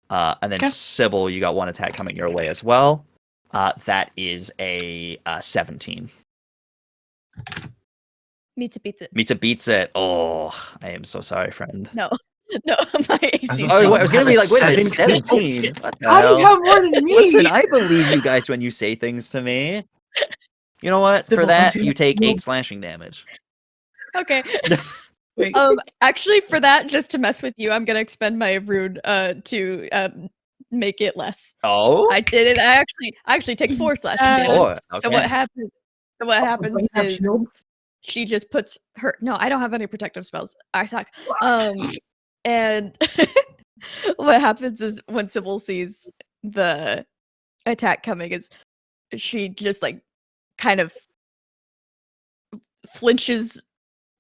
And then Okay. Sybil, you got 1 attack coming your way as well. That is a 17. Meets it, beats it. Mita beats it. Oh, I am so sorry, friend. No, no, my AC. Oh, wait, I was gonna be like, wait a minute, 17. 17. What the How do you hell? have more than me? Listen, I believe you guys when you say things to me. You know what? For Sybil, that, don't you take 8 you- slashing damage. Okay. Wait. Actually, for that, just to mess with you, I'm gonna expend my rune to make it less. Oh, I did it. I actually take 4 slashing Yes. damage. 4. So Okay. what happens Don't you have is shield? she just puts her. No, I don't have any protective spells. I suck. And what happens is when Sybil sees the attack coming, is she just like kind of flinches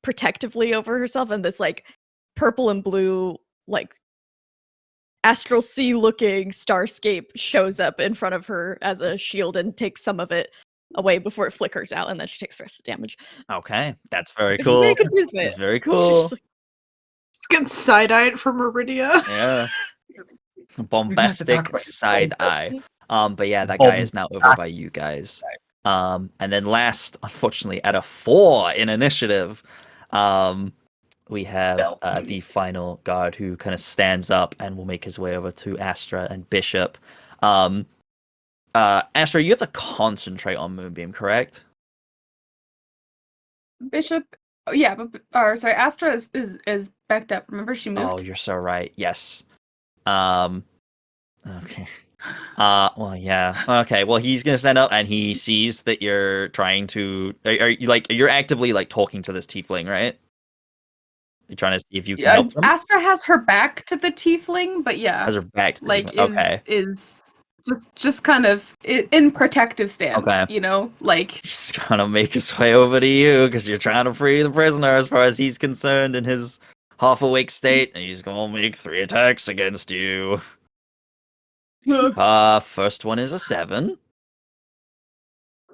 protectively over herself, and this like purple and blue like astral sea looking starscape shows up in front of her as a shield and takes some of it away before it flickers out, and then she takes the rest of the damage. Okay, that's very She's very cool. confused by That's it. very She's cool. just like, It's getting side-eyed from Aridia. Yeah. talk Bombastic about your side phone. eye. But yeah, that guy is now over by you guys. And then last, unfortunately, at a 4 in initiative, we have the final guard who kind of stands up and will make his way over to Astra and Bishop. Astra, you have to concentrate on Moonbeam, correct? Bishop. Oh, yeah, sorry, Astra is backed up. Remember, she moved. Oh, you're so right. Yes. Okay. Well, yeah. Okay. Well, he's gonna stand up and he sees that you're trying to. Are you like you're actively like talking to this tiefling, right? You're trying to see if you can help them. Astra has her back to the tiefling, but yeah, Has her back to the like tiefling. Okay. is just kind of in protective stance. Okay. You know, like He's gonna make his way over to you because you're trying to free the prisoner, as far as he's concerned, in his half-awake state, and he's gonna make 3 attacks against you. First one is a 7.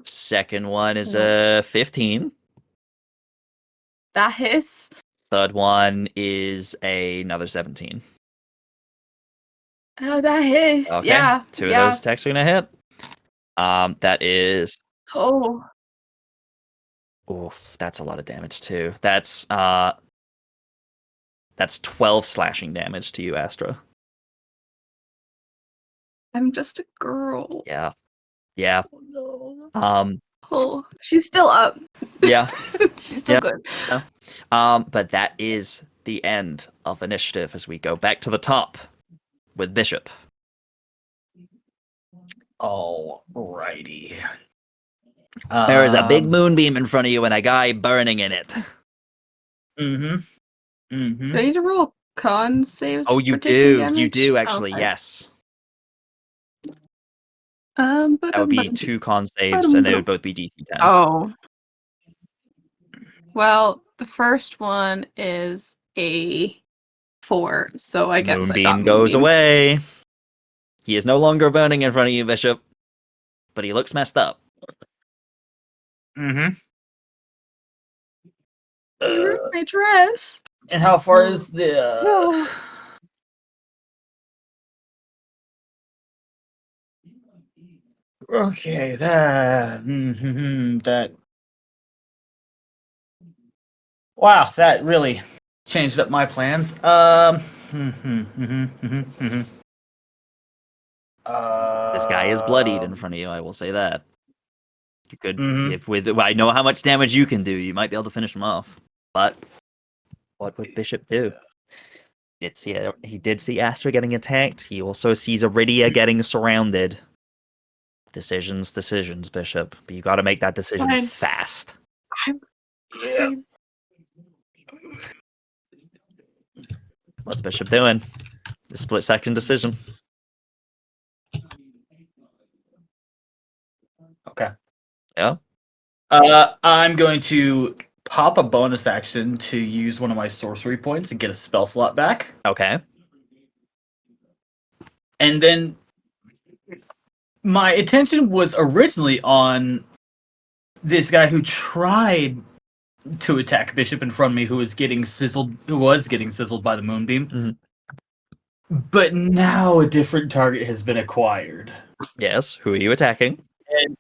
Second one is a 15. that hiss. Third one is another 17. Oh, that hiss. Okay. Yeah. 2 of yeah. those attacks are gonna hit. That is Oh, Oof, that's a lot of damage too. That's 12 slashing damage to you, Astra. I'm just a girl. Yeah. Yeah. Oh, no. Um Oh, she's still up. yeah. She's still Yeah. good. But that is the end of initiative as we go back to the top with Bishop. Alrighty. There is a big moonbeam in front of you and a guy burning in it. Mm-hmm. Mm-hmm. Do I need to roll con saves? Oh, you for taking do. damage? You do actually, Okay. yes. That That would be 2 con saves and they would both be DC 10. Oh. Well, the first one is a 4, so I guess I got Moonbeam goes Moonbeam. away. He is no longer burning in front of you, Bishop, but he looks messed up. Mm-hmm. You ruined my dress. And how far is the? No. Okay, that. Wow, that really changed up my plans. This guy is bloodied in front of you, I will say that. You could, Mhm. if with, I know how much damage you can do, you might be able to finish him off. But what would Bishop do? He did see Astra getting attacked. He also sees Aridia getting surrounded. Decisions, Bishop. But you got to make that decision Fine. fast. Yeah. What's Bishop doing? The split-second decision. Okay. Yeah. I'm going to pop a bonus action to use one of my sorcery points and get a spell slot back. Okay. And then my attention was originally on this guy who tried to attack Bishop in front of me, who was getting sizzled by the moonbeam. Mhm. But now a different target has been acquired. Yes. Who are you attacking? And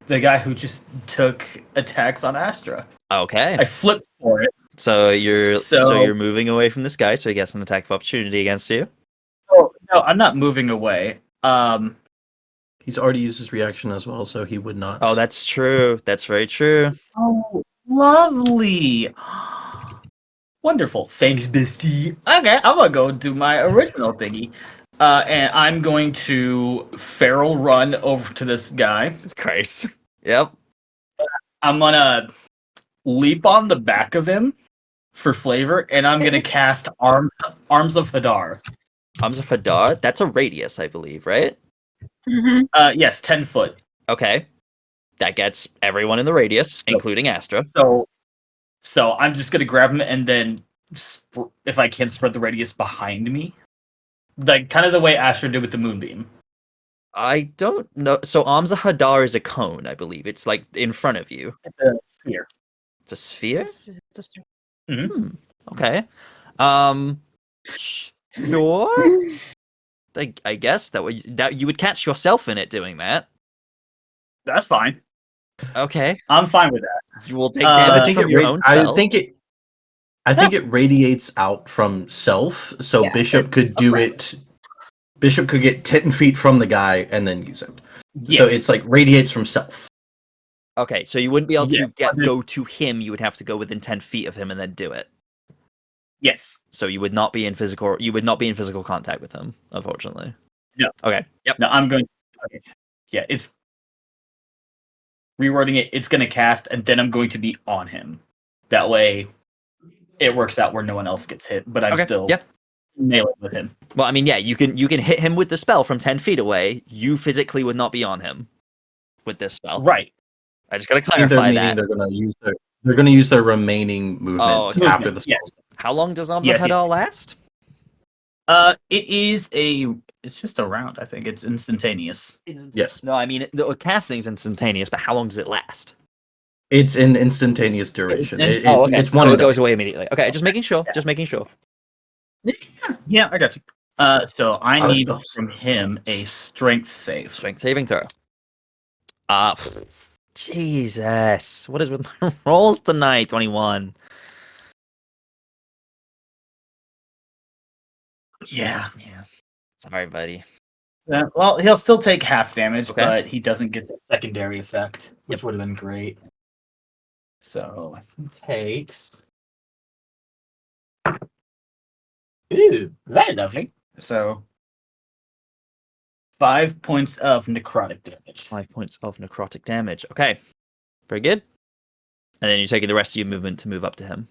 the guy who just took attacks on Astra. Okay. I flipped for it. So you're So- you're moving away from this guy, so he gets an attack of opportunity against you. Oh, no, I'm not moving away. He's already used his reaction as well, so he would not. Oh, that's true. That's very true. Oh, lovely. Wonderful. Thanks, Bisty. Okay, I'm gonna go do my original thingy. And I'm going to feral run over to this guy. Jesus Christ. Yep. I'm gonna leap on the back of him for flavor, and I'm gonna cast Arms of Hadar. Arms of Hadar? That's a radius, I believe, right? Mm-hmm. Yes, 10 foot. Okay. That gets everyone in the radius, So- including Astra. So I'm just gonna grab him and then, if I can, spread the radius behind me, like kind of the way Astra did with the moonbeam. I don't know. So Arms of Hadar is a cone, I believe. It's like in front of you. It's a sphere. It's a sphere? It's a string. Okay. Sure. I guess that you would catch yourself in it doing that. That's fine. Okay. I'm fine with that. You will take I damage I think from it. your ra- own spell. I think it radiates out from self, so Yeah, Bishop could do it. Bishop could get 10 feet from the guy and then use it. Yeah. So it's like radiates from self. Okay, so you wouldn't be able Yeah, to go to him. You would have to go within 10 feet of him and then do it. Yes. So you would not be in physical. You would not be in physical contact with him, unfortunately. No. Okay. Yep. No, I'm going. Okay. Yeah, it's rewording it. It's going to cast, and then I'm going to be on him. That way, it works out where no one else gets hit, but I'm Okay. still Yep. nailing with him. Well, I mean, yeah, you can hit him with the spell from 10 feet away. You physically would not be on him with this spell. Right. I just gotta I think clarify they're meaning that. they're gonna use their remaining movement okay. after the spell. Yes. How long does Arms Yes, of Hadar last? It is it's just a round. I think it's instantaneous. Yes. No, I mean the casting is instantaneous, but how long does it last? It's an instantaneous duration. Okay. It's one so and it goes away immediately. Okay, just making sure. Just making sure. Yeah, I got you. So I Our need spells. from him a strength save. Strength saving throw. Jesus. What is with my rolls tonight? 21. Yeah. Yeah. Sorry, buddy. Well, he'll still take half damage, Okay. but he doesn't get the secondary effect, which would have been great. So he takes. Ooh, very lovely. So 5 points of necrotic damage. 5 points of necrotic damage. Okay. Very good. And then you're taking the rest of your movement to move up to him.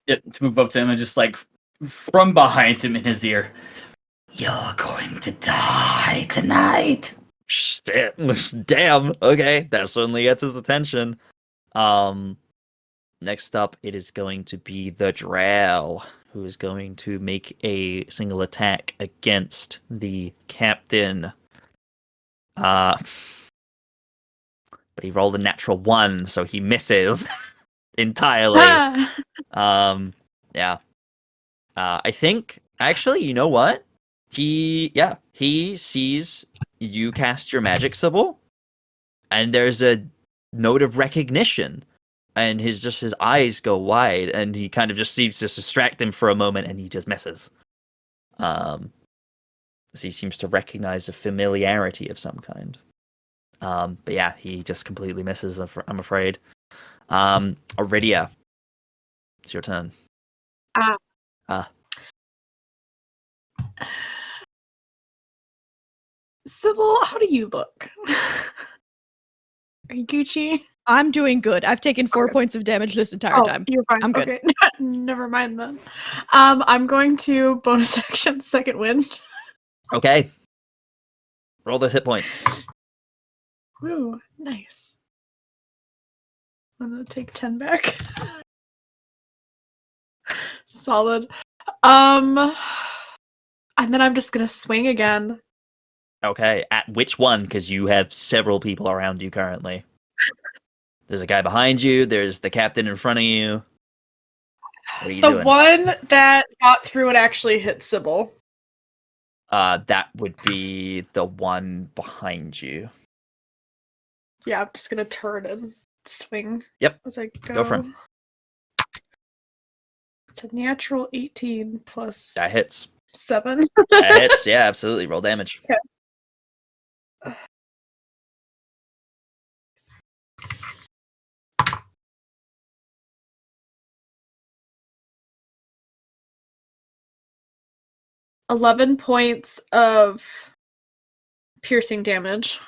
Yeah, to move up to him and just like from behind him in his ear. You're going to die tonight. Shit. Damn. Okay. That certainly gets his attention. Next up, it is going to be the Drow, who is going to make a single attack against the captain. But he rolled a natural 1, so he misses entirely. Yeah. I think actually, you know what? He sees you cast your magic, Sybil, and there's a note of recognition, and his eyes go wide, and he kind of just seems to distract him for a moment, and he just misses. So he seems to recognize a familiarity of some kind. But yeah, he just completely misses, I'm afraid. Aridia, it's your turn. Sybil, how do you look? Are you Gucci? I'm doing good. I've taken 4 points of damage this entire time. You're fine. I'm good. Okay. Never mind then. I'm going to bonus action second wind. Okay. Roll those hit points. Ooh, nice. I'm gonna take 10 back. Solid. And then I'm just gonna swing again. Okay. At which one? Because you have several people around you currently. There's a guy behind you. There's the captain in front of you. What are you The doing? one that got through and actually hit Sybil. That would be the one behind you. Yeah, I'm just gonna turn and swing. Yep. As I go. Go for him. It's a natural 18 plus That hits. 7. That hits. Yeah, absolutely. Roll damage. Okay. 11 points of piercing damage.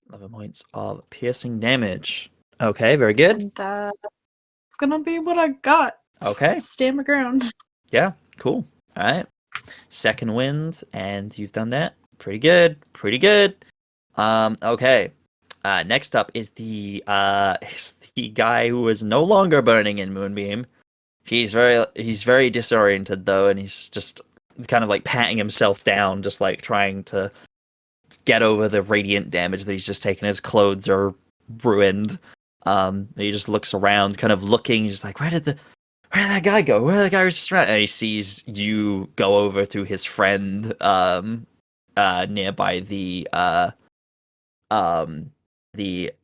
11 points of piercing damage. Okay, very good. And that's gonna be what I got. Okay. Stand my ground. Yeah, cool. All right. Second wind, and you've done that. Pretty good. Pretty good. Okay. Next up is the guy who is no longer burning in Moonbeam. He's very disoriented though, and he's just kind of like patting himself down, just like trying to get over the radiant damage that he's just taken. His clothes are ruined. He just looks around, kind of looking. He's just like, where did that guy go? Where did that guy was just around? And he sees you go over to his friend, nearby the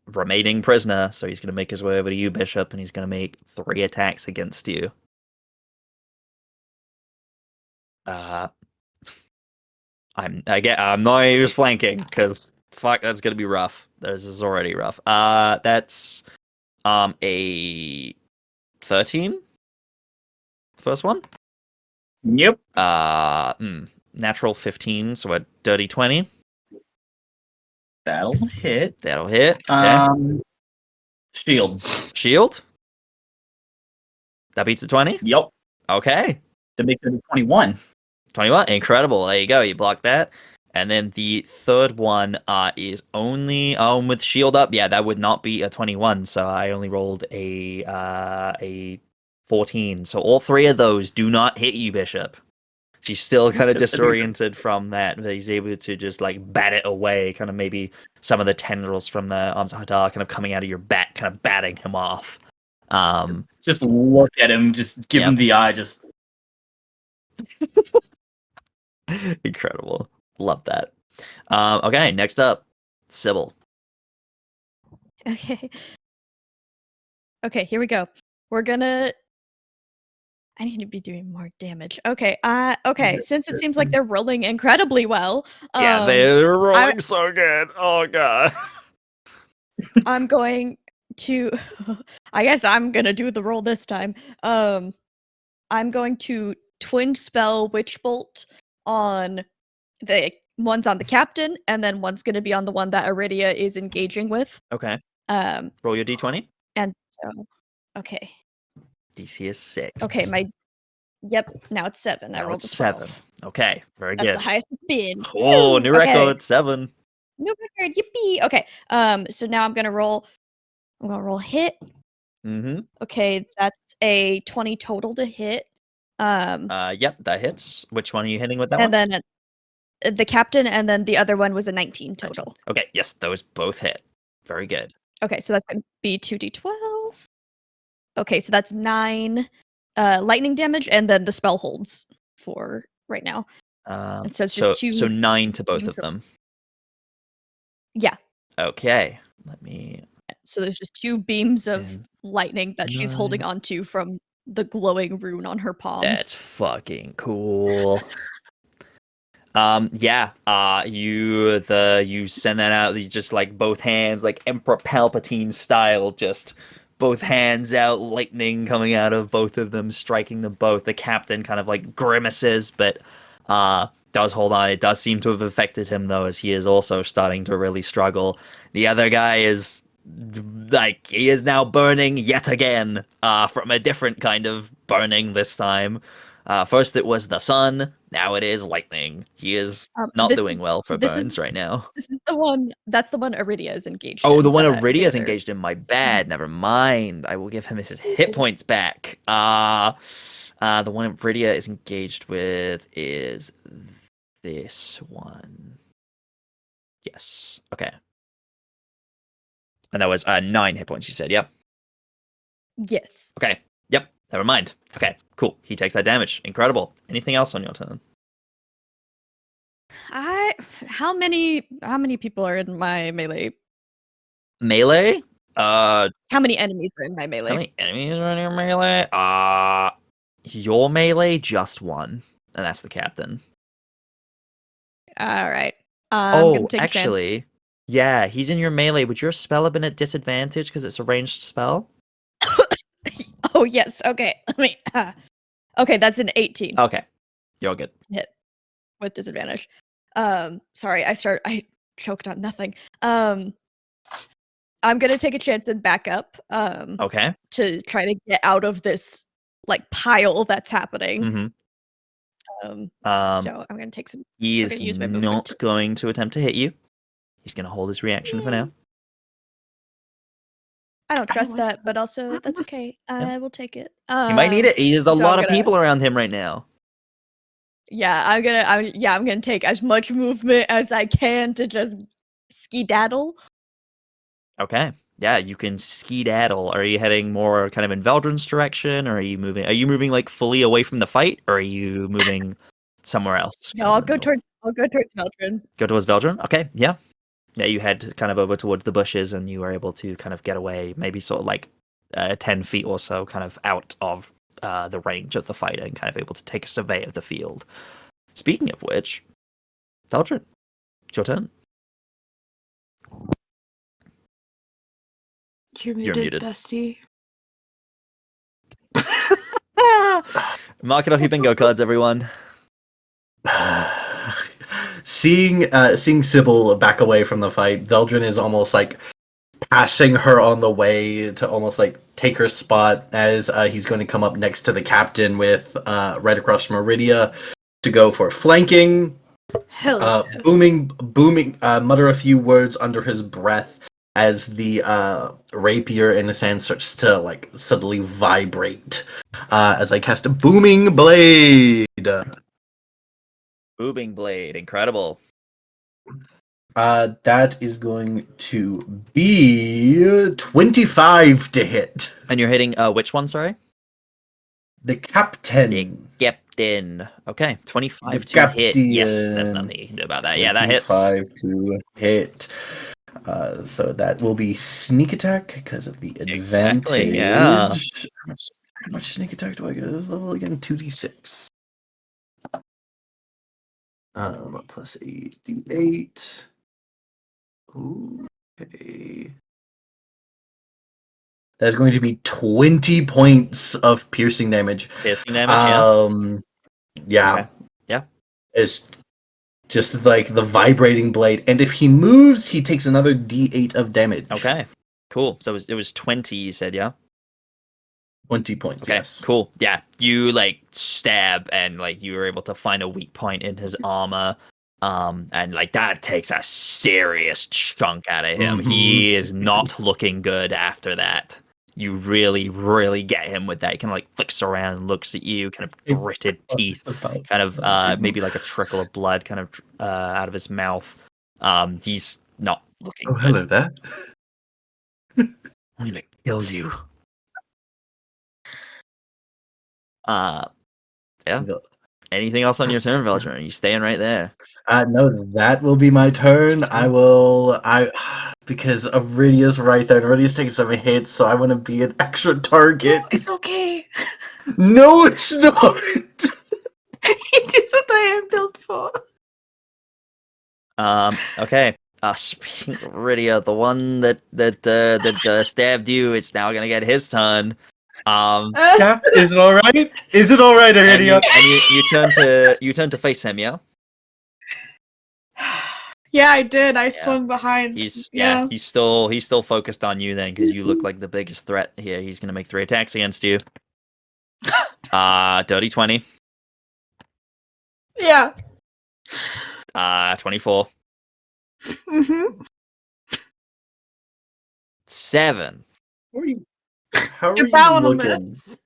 remaining prisoner. So he's gonna make his way over to you, Bishop, and he's gonna make 3 attacks against you. I'm not even flanking because fuck, that's gonna be rough. This is already rough. That's a 13. First one. Yep. Natural 15, so a dirty 20. That'll hit. That'll hit. Okay. Shield. Shield. That beats the 20. Yep. Okay. That makes it a 21. 21. Incredible. There you go. You blocked that. And then the third one is only with shield up. Yeah, that would not be a 21. So I only rolled a 14. So all 3 of those do not hit you, Bishop. She's still kind of disoriented from that. He's able to just like bat it away. Kind of maybe some of the tendrils from the arms of Hadar kind of coming out of your back, kind of batting him off. Just look at him. Just give him the eye. Just incredible. Love that. Okay, next up, Sybil. Okay. Okay, here we go. We're gonna. I need to be doing more damage. Okay. Okay. Since it seems like they're rolling incredibly well, Yeah, they're rolling so good. Oh god. I'm going to. I guess I'm gonna do the roll this time. I'm going to twin spell Witch Bolt on the one's on the captain, and then one's gonna be on the one that Aridia is engaging with. Okay. Um, Roll your d20. and so, okay, DC is 6. okay, yep. Now it's 7. I Now rolled it's a 12. 7. Okay, very That's good. the highest it's been. Oh, Woo! new Okay. record, 7. New record, yippee! Okay, so now I'm gonna roll hit. Mm-hmm. Okay, that's a 20 total to hit. Yep, that hits. Which one are you hitting with that and one? then the captain, and then the other one was a 19 total. Okay, yes, those both hit. Very good. Okay, so that's gonna be 2d12. Okay, so that's 9 lightning damage, and then the spell holds for right now. And so it's just 2. So 9 to both of beams of- them. Yeah. Okay, let me. So there's just 2 beams of 10, lightning that she's holding 9. onto from the glowing rune on her palm. That's fucking cool. Yeah. You send that out. You just like both hands, like Emperor Palpatine style, just both hands out, lightning coming out of both of them, striking them both. The captain kind of like grimaces, but does hold on. It does seem to have affected him though, as he is also starting to really struggle. The other guy is like, he is now burning yet again, from a different kind of burning this time. First it was the sun, now it is lightning. He is not doing well for burns right now. This is the one. That's the one Aridia is engaged. Oh, in, the one that Aridia is other- engaged in. My bad. Never mind. I will give him his hit points back. The one Aridia is engaged with is this one. Yes. Okay. And that was 9 hit points. You said, yep. Yes. Okay. Yep. Never mind. Okay. Cool. He takes that damage. Incredible. Anything else on your turn? How many people are in my melee? Melee? How many enemies are in my melee? How many enemies are in your melee? Your melee, just 1, and that's the captain. All right. I'm gonna take a chance. Actually, yeah, he's in your melee. Would your spell have been at disadvantage because it's a ranged spell? Oh yes. Okay. Let me. Okay, that's an 18 Okay, you're good. with disadvantage. Sorry, I choked on nothing. I'm gonna take a chance and back up. Okay. To try to get out of this like pile that's happening. Mm-hmm. So I'm gonna take some. He I'm is gonna use my movement not to- going to attempt to hit you. He's going to hold his reaction for now. I don't trust like that, that. but also that's okay. I will take it. He might need it. There's a so lot I'm of gonna- people around him right now. Yeah, I'm gonna take as much movement as I can to just skedaddle. Okay. Yeah, you can skedaddle. Are you heading more kind of in Veldren's direction, or are you moving like fully away from the fight, or are you moving somewhere else? No, I'll go towards Veldren. Go towards Veldren? Okay, yeah. Yeah, you head kind of over towards the bushes, and you are able to kind of get away, maybe sort of like 10 feet or so, kind of out of the range of the fight, and kind of able to take a survey of the field. Speaking of which, Veldren, it's your turn. You're You're muted, muted. bestie. Mark it off your bingo cards, everyone. Seeing Sybil back away from the fight, Veldren is almost like passing her on the way to almost like take her spot as he's going to come up next to the captain with right across from Aridia to go for flanking. Hell yeah. Booming, mutter a few words under his breath as the rapier in his hand starts to like suddenly vibrate as I cast a booming blade. Booming blade, incredible. That is going to be 25 to hit. And you're hitting which one? Sorry, The captain. the captain. Okay, 25 The to hit. Yes, there's captain. nothing you can do about that. Yeah, that hits. 25 to hit. So that will be sneak attack because of the advantage. Exactly, yeah. How much sneak attack do I get at this level again? 2d6. Plus a d8. Okay. That's going to be 20 points of piercing damage. Piercing damage, Yeah. Okay. Yeah. It's just like the vibrating blade. And if he moves, he takes another d8 of damage. Okay. Cool. So it was 20, you said, yeah? 20 points, Okay, yes. cool. Yeah, you like stab and like you were able to find a weak point in his armor. And like that takes a serious chunk out of him. He is not looking good after that. You really, really get him with that. He kind of like flicks around and looks at you, kind of gritted teeth, kind of maybe like a trickle of blood kind of out of his mouth. He's not looking Oh, good. hello there. I'm gonna kill you. Yeah. Anything else on your turn, Veldren? Are you staying right there? No, that will be my turn. Because Aridia's right there, and Aridia's taking some hits, so I want to be an extra target. It's okay. No, it's not. It is what I am built for. Okay. Speaking of Aridia, the one that stabbed you, it's now gonna get his turn. Yeah, is it all right? Is it all right, And Aridia? you turn to face him, yeah? Yeah, I did. I swung behind. He's still focused on you then because you look like the biggest threat here. He's gonna make 3 attacks against you. Dirty 20. Yeah. 24. Mm-hmm. 7. How are you That one will looking? miss.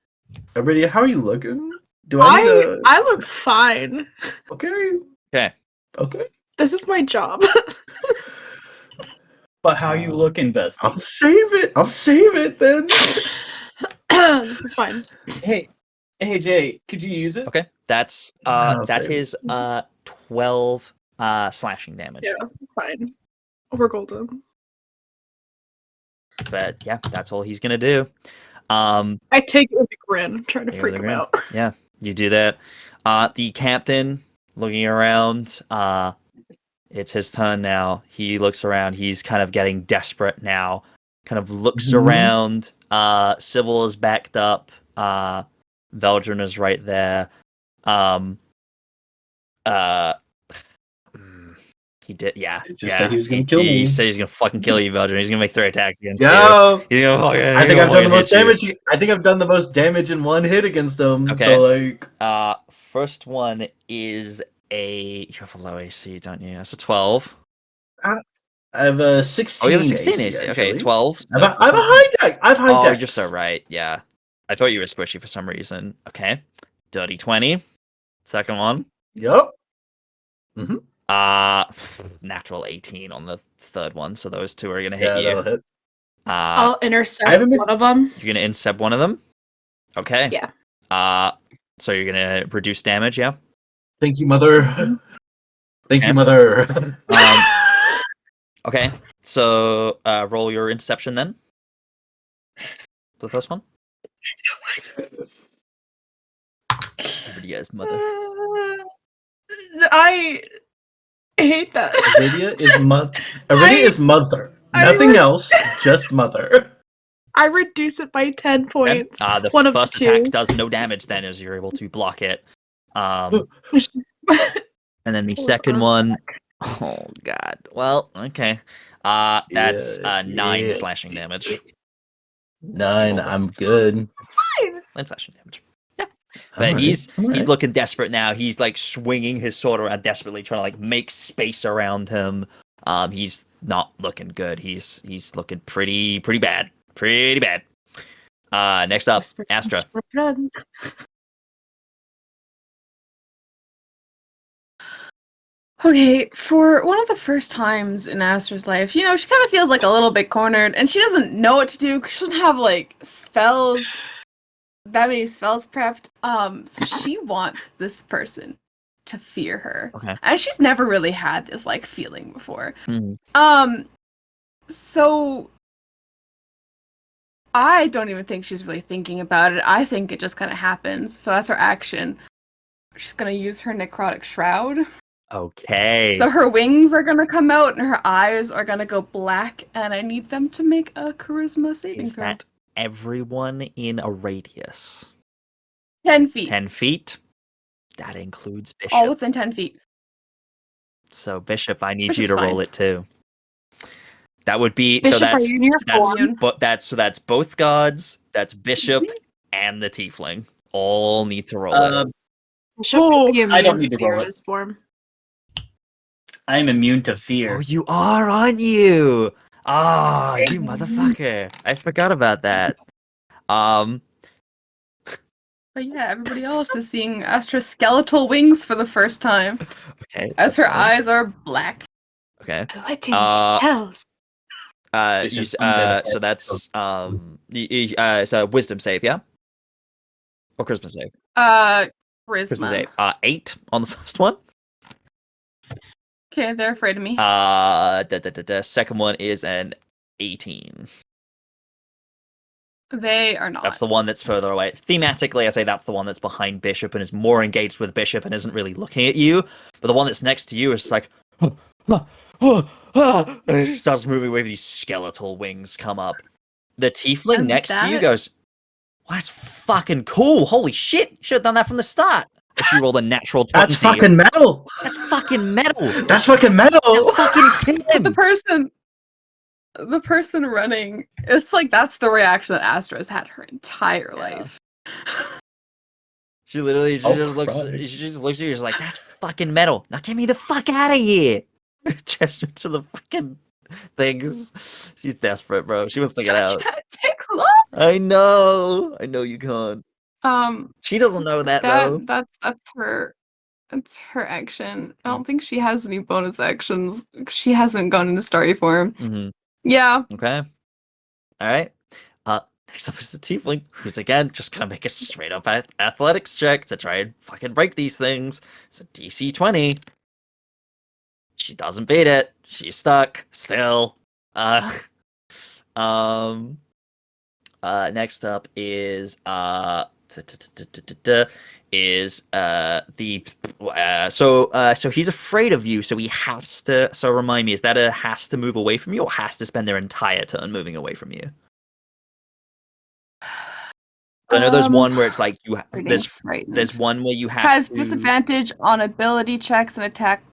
Aridia, how are you looking? Do I need a... I look fine. Okay. Okay. Okay. This is my job. But how you looking, bestie? I'll save it then. This is fine. Hey, Jay, could you use it? Okay. That's I'll that save is 12 slashing damage. Yeah, fine. We're golden. But yeah, that's all he's gonna do. I take it with a grin, trying to Take it freak with a him grin. out. Yeah, you do that. The captain looking around, it's his turn now. He looks around, he's kind of getting desperate now. Kind of looks around. Sybil is backed up. Veldren is right there. He did, yeah. Just said he was gonna kill me. He said he's gonna fucking kill you, Veldren. He's gonna make 3 attacks against you. Yeah. He's gonna fucking, I think I've done the most damage. I think I've done the most damage in one hit against him. Okay. So like, first one is you have a low AC, don't you? That's a 12. I have a 16. Oh, you have a 16 AC. Okay, actually. 12. I have a high deck. I have high Oh, decks. you're so right. Yeah, I thought you were squishy for some reason. Okay, dirty 20. Second one. Yep. Natural 18 on the third one. So those 2 are gonna hit you. That'll hit. I'll intercept haven't been- one of them. You're gonna intercept one of them. Okay. Yeah. So you're gonna reduce damage. Yeah. Thank you, mother. Thank you, mother. Okay. So roll your interception then. For the first one. Aridia's mother. I hate that. Aridia is mother. Nothing else, just mother. I reduce it by 10 points. The one of the first 2. attack does no damage then as you're able to block it. And then the second one, oh god. Well, okay. That's 9 slashing damage. 9, I'm good. It's fine. 9 slashing damage. Yeah. But he's looking desperate now. He's like swinging his sword around desperately, trying to like make space around him. He's not looking good. He's looking pretty bad. Pretty bad. Next up, Astra. Okay, for one of the first times in Astra's life, she kind of feels like a little bit cornered, and she doesn't know what to do because she doesn't have like spells, that many spells prepped. So she wants this person to fear her, Okay. and she's never really had this like feeling before. Mhm. So I don't even think she's really thinking about it. I think it just kind of happens. So as her action, she's gonna use her necrotic shroud. Okay. So her wings are gonna come out and her eyes are gonna go black, and I need them to make a charisma saving Is throw. that everyone in a radius? 10 feet. 10 feet? That includes Bishop. All within 10 feet. So Bishop, I need you Bishop's to roll fine. it too. That would be Bishop, so that's are you near that's form? but that's both gods, that's Bishop and the Tiefling. All need to roll it. Bishop Oh, could be I don't immune need to to fear roll in it. his form. I am immune to Oh, fear. you are, aren't you? Ah, you motherfucker. I forgot about that. But yeah, everybody else is seeing Astra's skeletal wings for the first time, Okay. as her that's fine. eyes are black. Okay. Poetins Uh, tells. So that's so wisdom save, yeah? Or charisma save? Charisma. Charisma save. 8 on the first one. Okay, they're afraid of me. The second one is an 18. They are not. That's the one that's further away. Thematically, I say that's the one that's behind Bishop and is more engaged with Bishop and isn't really looking at you. But the one that's next to you is like, and he starts moving away with these skeletal wings come up. The tiefling And next to you that- goes, well, that's fucking cool. Holy shit. Should have done that from the start. And she rolled a natural 20. That's fucking metal. That's fucking metal. That's fucking metal. That fucking killed But him. the person running, it's like that's the reaction that Astra has had her entire life. She literally Oh, just looks. Christ. She just looks at you. She's like, "That's fucking metal. Now get me the fuck out of here!" Gesture to the fucking things. She's desperate, bro. She wants to get out. Take look. I know. I know you can't. She doesn't know that though. That's her. That's her action. I don't think she has any bonus actions. She hasn't gone into starry form. Mm-hmm. Yeah. Okay. All right. Next up is the tiefling, who's again just gonna make a straight up athletics check to try and fucking break these things. It's a DC 20. She doesn't beat it. She's stuck still. Next up is so he's afraid of you, so he has to. So remind me, is that a has to move away from you, or has to spend their entire turn moving away from you? I know there's one where it's like you. There's one where you have has to... disadvantage on ability checks and attack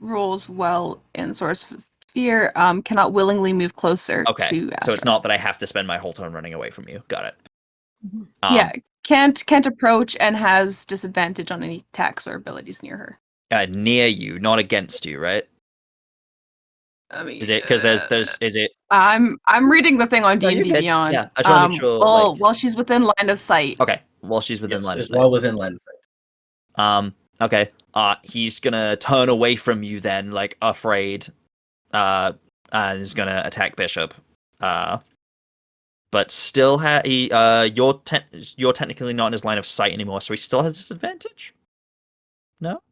rolls while in source sphere. Cannot willingly move closer to Astra. So it's not that I have to spend my whole turn running away from you. Got it. Yeah, can't approach and has disadvantage on any attacks or abilities near her. Near you, not against you, right? I mean, Is it because there's is it? I'm reading the thing on D&D Beyond. Yeah, I just want to make sure. While she's within line of sight. Okay, while she's within line of sight. Well within line of sight. Okay. He's gonna turn away from you then, like afraid. And is gonna attack Bishop. But still you're technically not in his line of sight anymore, so he still has disadvantage. No.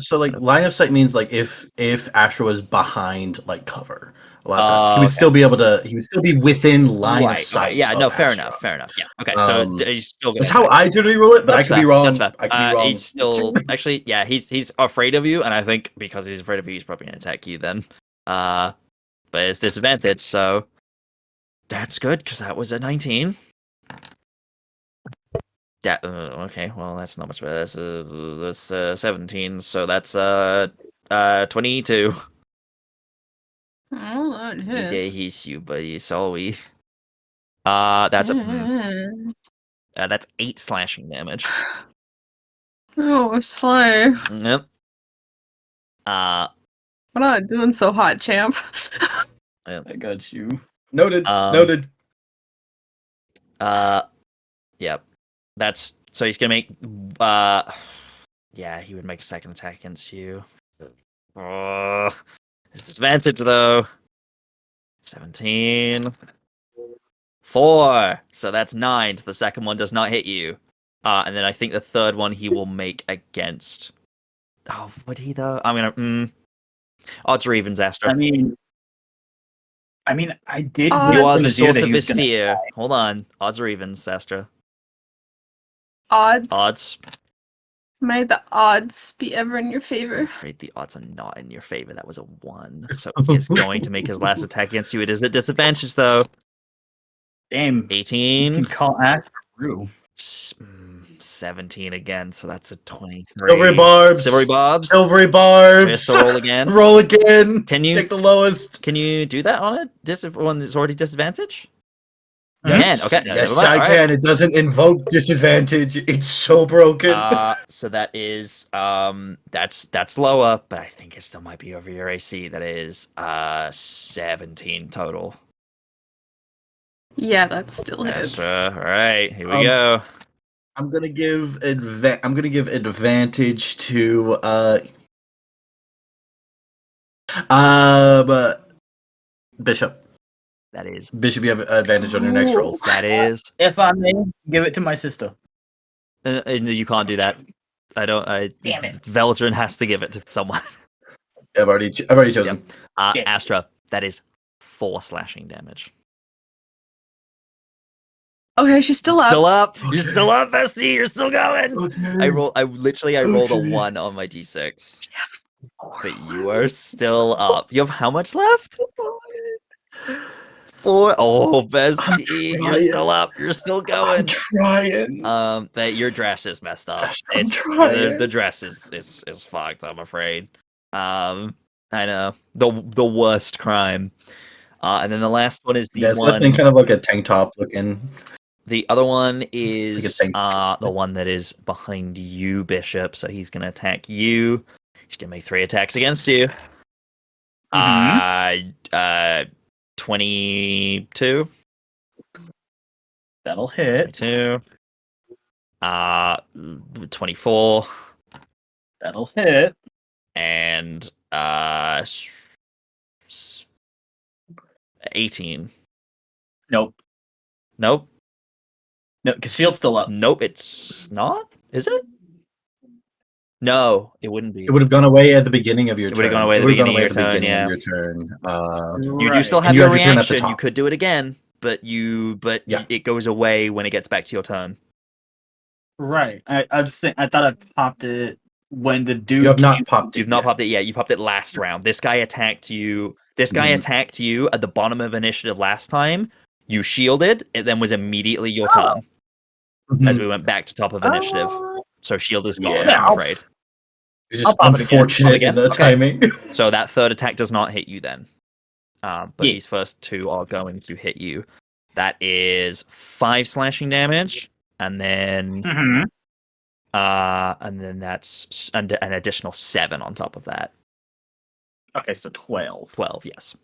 So like line of sight means like if Astra was behind like cover, a lot of times he would still be able to. He would still be within line of sight. Okay. Yeah. of No. Fair Astra. enough. Fair enough. Yeah. Okay. So he's still gonna. That's how I generally roll it, but That's I could fair. be wrong. That's fair. I could be wrong. He's still actually. Yeah. He's afraid of you, and I think because he's afraid of you, he's probably gonna attack you then. But it's disadvantage, so that's good because that was a 19. Okay, well that's not much better. That's 17, so that's 22. Oh, that hits. He's you, buddy. Sorry. That's 8 slashing damage. Oh, slay. Yep. We're not doing so hot, champ. I got you. Noted. Noted. Yep. That's so he's gonna make. Yeah, he would make a second attack against you. It's disadvantage though. 17. 4. So that's 9. So the second one does not hit you. And then I think the third one he will make against. Oh, would he though? I'm gonna. Odds or evens, Astra. I mean, I mean, I did. You You hear are from the Azir source that of he was his gonna- fear. Hold on. Odds or evens, Astra? Odds. Odds. May the odds be ever in your favor. I'm afraid the odds are not in your favor. That was a 1. So he is going to make his last attack against you. It is at disadvantage, though. Damn. You 18. can call Astra through. 17 again, so that's a 23. Silvery barbs. Silvery barbs. Silvery barbs. Just to roll again. Roll again. Can you- take the lowest? Can you do that on it? One that's already disadvantage? Yes, Okay, yes, never mind. I All right. can. It doesn't invoke disadvantage. It's so broken. So that is that's lower, but I think it still might be over your AC. That is 17 total. Yeah, that still hits. Astra. All right, here we go. I'm gonna give advantage to Bishop. That is Bishop, you have advantage on your next roll. that is. If I may, give it to my sister. You can't do that. Damn it. Veldren has to give it to someone. I've already chosen. Yeah. Astra. That is 4 slashing damage. Okay, she's still up. Still up. You're Okay. still up, Bestie. You're still going. Okay. I rolled a Okay. 1 on my d6. Yes. But you are still up. You have how much left? 4. Oh, Bestie, you're trying. still up. You're still I'm going. trying. That your dress is messed up. I'm It's trying. the dress is fucked. I'm afraid. I know the worst crime. And then the last one is the Yeah, it's one. that thing kind of like a tank top looking. The other one like a is tank. the one that is behind you, Bishop. So he's gonna attack you. He's gonna make 3 attacks against you. 22. That'll hit. 22. 24. That'll hit. And 18. Nope. Nope. No, because shield's still up. Nope, it's not? Is it? No, it wouldn't be. It would have gone away at the beginning of your It turn. would have gone away at the It would have beginning of your gone away turn, at the yeah. beginning of your turn. You do still Right. have And you your have your turn at the reaction. You top. could do it again, but Yeah. it goes away when it gets back to your turn. Right. I just think I thought I popped it when the dude. You have came- not popped it. You've not yet. popped it yet. You popped it last round. This guy attacked you. This guy Mhm. attacked you at the bottom of initiative last time. You shielded. It then was immediately your turn Mhm. as we went back to top of initiative. So shield is gone, Yeah. I'm afraid. It's I'll just pop it again. unfortunate Again? in the Okay. timing. So that third attack does not hit you then. But Yeah. these first 2 are going to hit you. That is 5 slashing damage, and then Mhm. that's an additional 7 on top of that. Okay, so 12. 12, yes.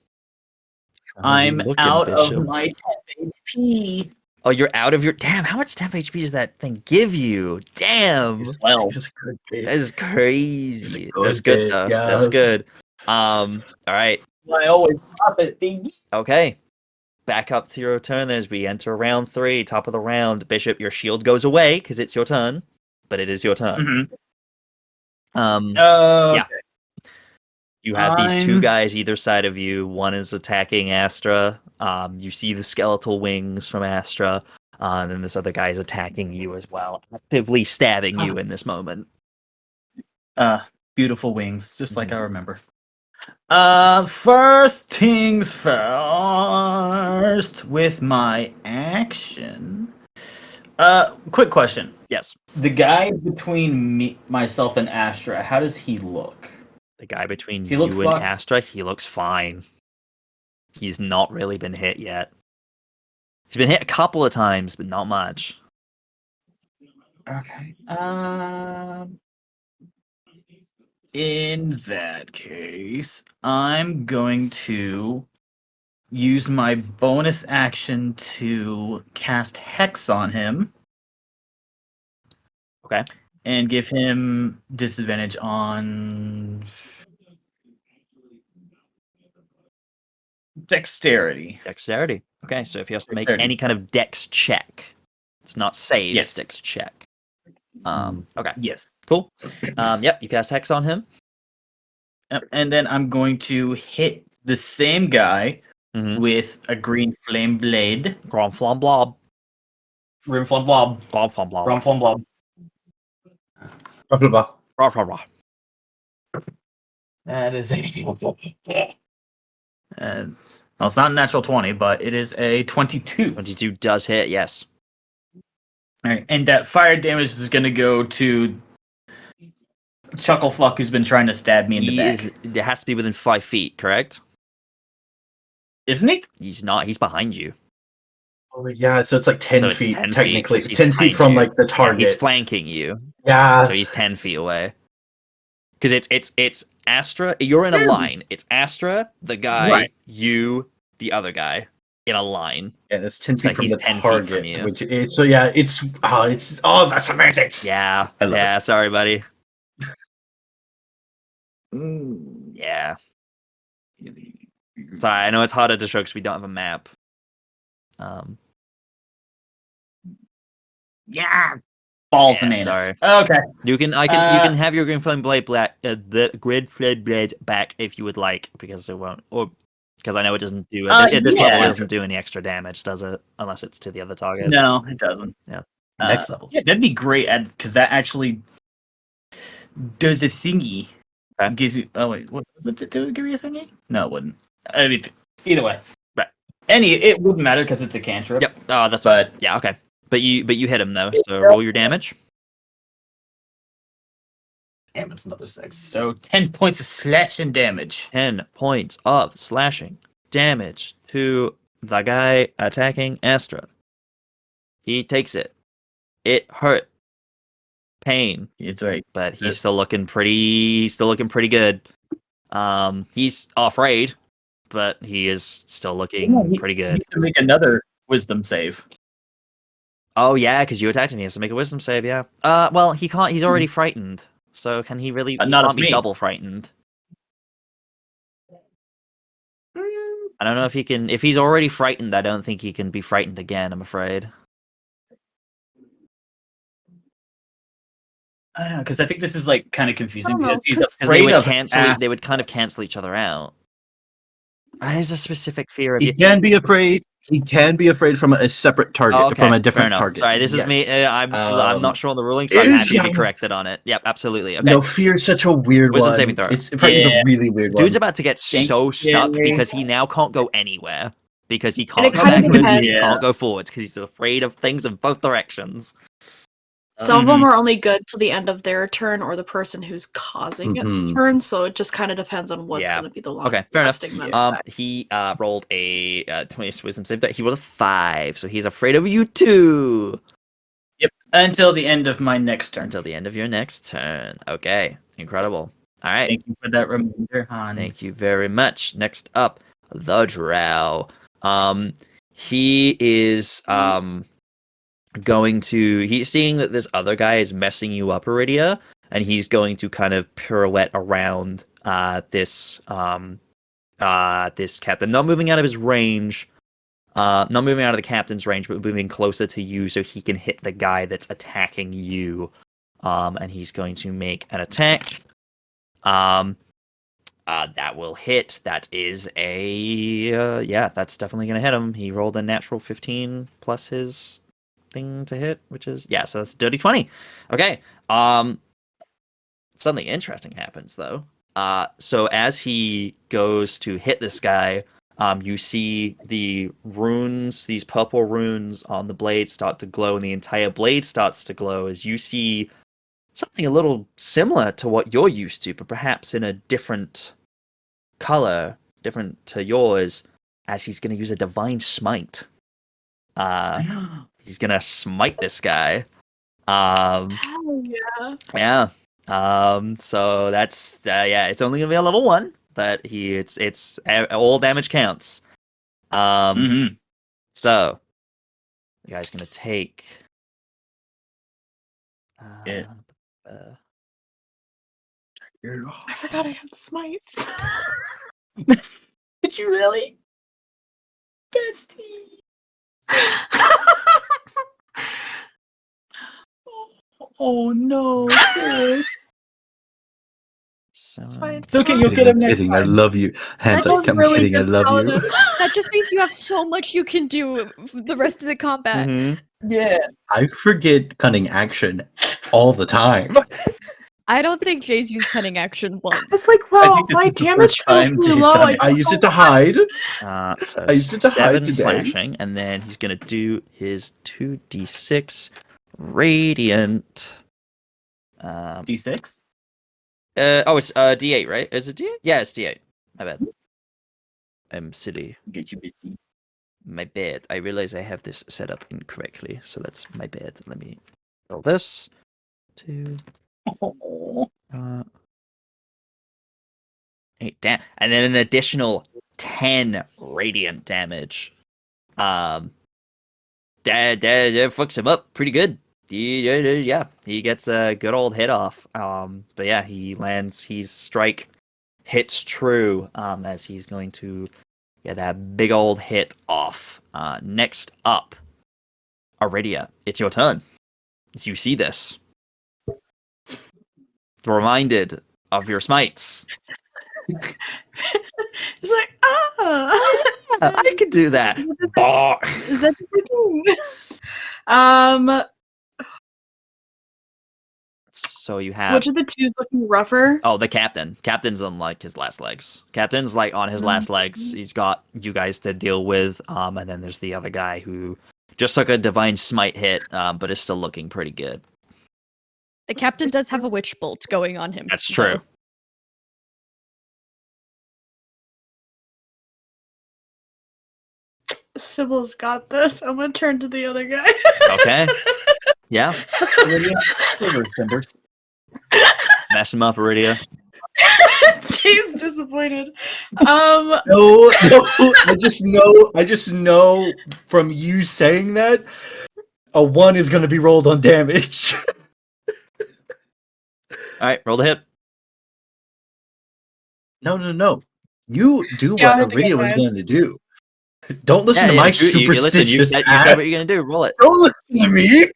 I'm Looking, out Bishop. of my temp HP. Oh, you're out of your. Damn, how much temp HP does that thing give you? Damn. It's 12. just a good bit. That is crazy. good That's good bit, though. yeah. That's good. All right. I always pop it, baby. Okay. Back up to your turn as we enter round 3, top of the round. Bishop, your shield goes away because it's your turn, but it is your turn. Mm-hmm. Yeah. You have these 2 I'm- guys either side of you. One is attacking Astra. You see the skeletal wings from Astra. And then this other guy is attacking you as well, actively stabbing you in this moment. Beautiful wings, just like I Mhm. remember. First things first with my action. Quick question. Yes. The guy between myself and Astra, how does he look? The guy between Does he look you and fine? Astra, he looks fine. He's not really been hit yet. He's been hit a couple of times, but not much. Okay. In that case, I'm going to use my bonus action to cast Hex on him. Okay. And give him disadvantage on dexterity. Dexterity. Okay, so if he has to make Dexterity. any kind of dex check, it's not save, Yes. dex check. Okay, Yes. cool. Yep, you cast Hex on him. And then I'm going to hit the same guy with a green flame blade. Grand flam blob. Green flame blob. Grand flam blob. Green flame blob. Blah, blah, blah. Rah, rah, rah. That is a. Well, it's not a natural 20, but it is a 22. 22 does hit, yes. All right, and that fire damage is going to go to Chucklefuck, who's been trying to stab me in the back. It has to be within 5 feet, correct? Isn't he? He's not. He's behind you. Oh, yeah, so it's like 10 So it's feet, 10 feet, technically. 'cause he's 10 feet behind from you. like the Yeah, target. he's flanking you. Yeah. So he's 10 feet away. Because it's Astra. You're in a line. It's Astra, the guy, Right. you, the other guy, in a line. Yeah, that's 10 So feet from he's the 10 feet from target. you. Which it's so yeah, it's the semantics. Yeah. I love Yeah. Sorry, buddy. Yeah. Sorry, I know it's harder to show because we don't have a map. Yeah. Balls Yeah, and anus. sorry. Okay. You can have your green flame blade back if you would like, because it won't, or because I know it doesn't do at this level. It yeah. doesn't do any extra damage, does it? Unless it's to the other target. No, it doesn't. Yeah. Next level. Yeah, that'd be great, because that actually does a thingy. Okay. Gives you. Oh wait, what does it do? Give you a thingy? No, it wouldn't. I mean, either way. Right. It wouldn't matter because it's a cantrip. Yep. Oh, that's But yeah. Okay. But you hit him though. So roll your damage. damn, it's another 6. So 10 points of slashing damage. 10 points of slashing damage to the guy attacking Astra. He takes it. It hurt. Pain. It's right. But he's still looking pretty good. He's afraid, but he is still looking pretty He good. needs to make another wisdom save. Oh yeah, because you attacked him. He has to make a wisdom save. Yeah. Well, he can't. He's already frightened. So can he really? He Not of can't be me. double frightened. I don't know if he can. If he's already frightened, I don't think he can be frightened again. I'm afraid. I don't know, because I think this is like kind of confusing I don't know, because he's 'cause Because they afraid would of cancel. They would kind of cancel each other out. There's a specific fear of He you. can be afraid. He can be afraid from a separate target, Oh, okay. from a Fair different enough. target. Sorry, this is me. Yes. I'm not sure on the ruling, so I'm It is- happy to be yeah. corrected on it. Yep, absolutely. Okay. No, fear is such a weird Wisdom one. saving throw. Frightened's Yeah. a really weird one. Dude's about to get Thank so stuck you. because he now can't go anywhere. Because he it can't go kinda backwards and he depends. can't go forwards because he's afraid of things in both directions. Some of them are only good till the end of their turn or the person who's causing it Mhm. turn, so it just kind of depends on what's Yeah. going to be the long Okay, fair enough. lasting them. He rolled a 20 wisdom save. He rolled a 5, so he's afraid of you too. Yep. Until the end of my next turn. Until the end of your next turn. Okay, incredible. All right. Thank you for that reminder, Hans. Thank you very much. Next up, the Drow. He is he's seeing that this other guy is messing you up, Aridia, and he's going to kind of pirouette around this captain, not moving out of his range, not moving out of the captain's range, but moving closer to you so he can hit the guy that's attacking you. And he's going to make an attack. That will hit. That is that's definitely gonna hit him. He rolled a natural 15 plus his thing to hit, which is so that's a dirty 20. Okay. Something interesting happens though. So as he goes to hit this guy, you see the runes, these purple runes on the blade start to glow, and the entire blade starts to glow as you see something a little similar to what you're used to, but perhaps in a different color, different to yours, as he's going to use a divine smite. He's going to smite this guy. Hell yeah. Yeah. So that's, it's only going to be a level 1, but it's all damage counts. So, the guy's going to take... I forgot I had smites. Did you really? Bestie. Oh no, sis. fine. It's okay, you'll get him next kidding. I time. love you. Hands That up. was I'm really kidding. I good love you. paladin. That just means you have so much you can do the rest of the combat. Mm-hmm. Yeah. I forget cunning action all the time. I don't think Jay's used cunning action once. It's like, I wow, think this my is the damage first feels time really Jay's low. done it. I used it to hide. So I used it to hide 7 today. slashing, and then he's gonna do his 2d6 radiant. D6? It's d8, right? Is it d8? Yeah, it's d8. My bad. I'm silly. Get you busy. My bad. I realize I have this set up incorrectly, so that's my bad. Let me roll this. 2. Oh. 8 and then an additional 10 radiant damage. That fucks him up pretty good. Yeah, he gets a good old hit off. But yeah, he lands. His strike hits true. As he's going to get that big old hit off. Next up, Aridia, it's your turn. As you see this, reminded of your smites. It's like, I could do that. Is that the So you have which of the two is looking rougher? the captain. Captain's on like his last legs. Captain's like on his last legs. He's got you guys to deal with. And then there's the other guy who just took a divine smite hit, but is still looking pretty good. The captain does have a witch bolt going on him. That's though. true. Sybil's got this. I'm gonna turn to the other guy. Okay. Yeah. Aridia, flavor timbers. Mess him up, Aridia. Jay's disappointed. No, I just know from you saying that a 1 is gonna be rolled on damage. All right, roll the hit. No. You do Yeah, I what think I Aridia was can. going to do. Don't listen to my listen, superstitious you said ass. what you're gonna do. Roll it. Don't listen to me.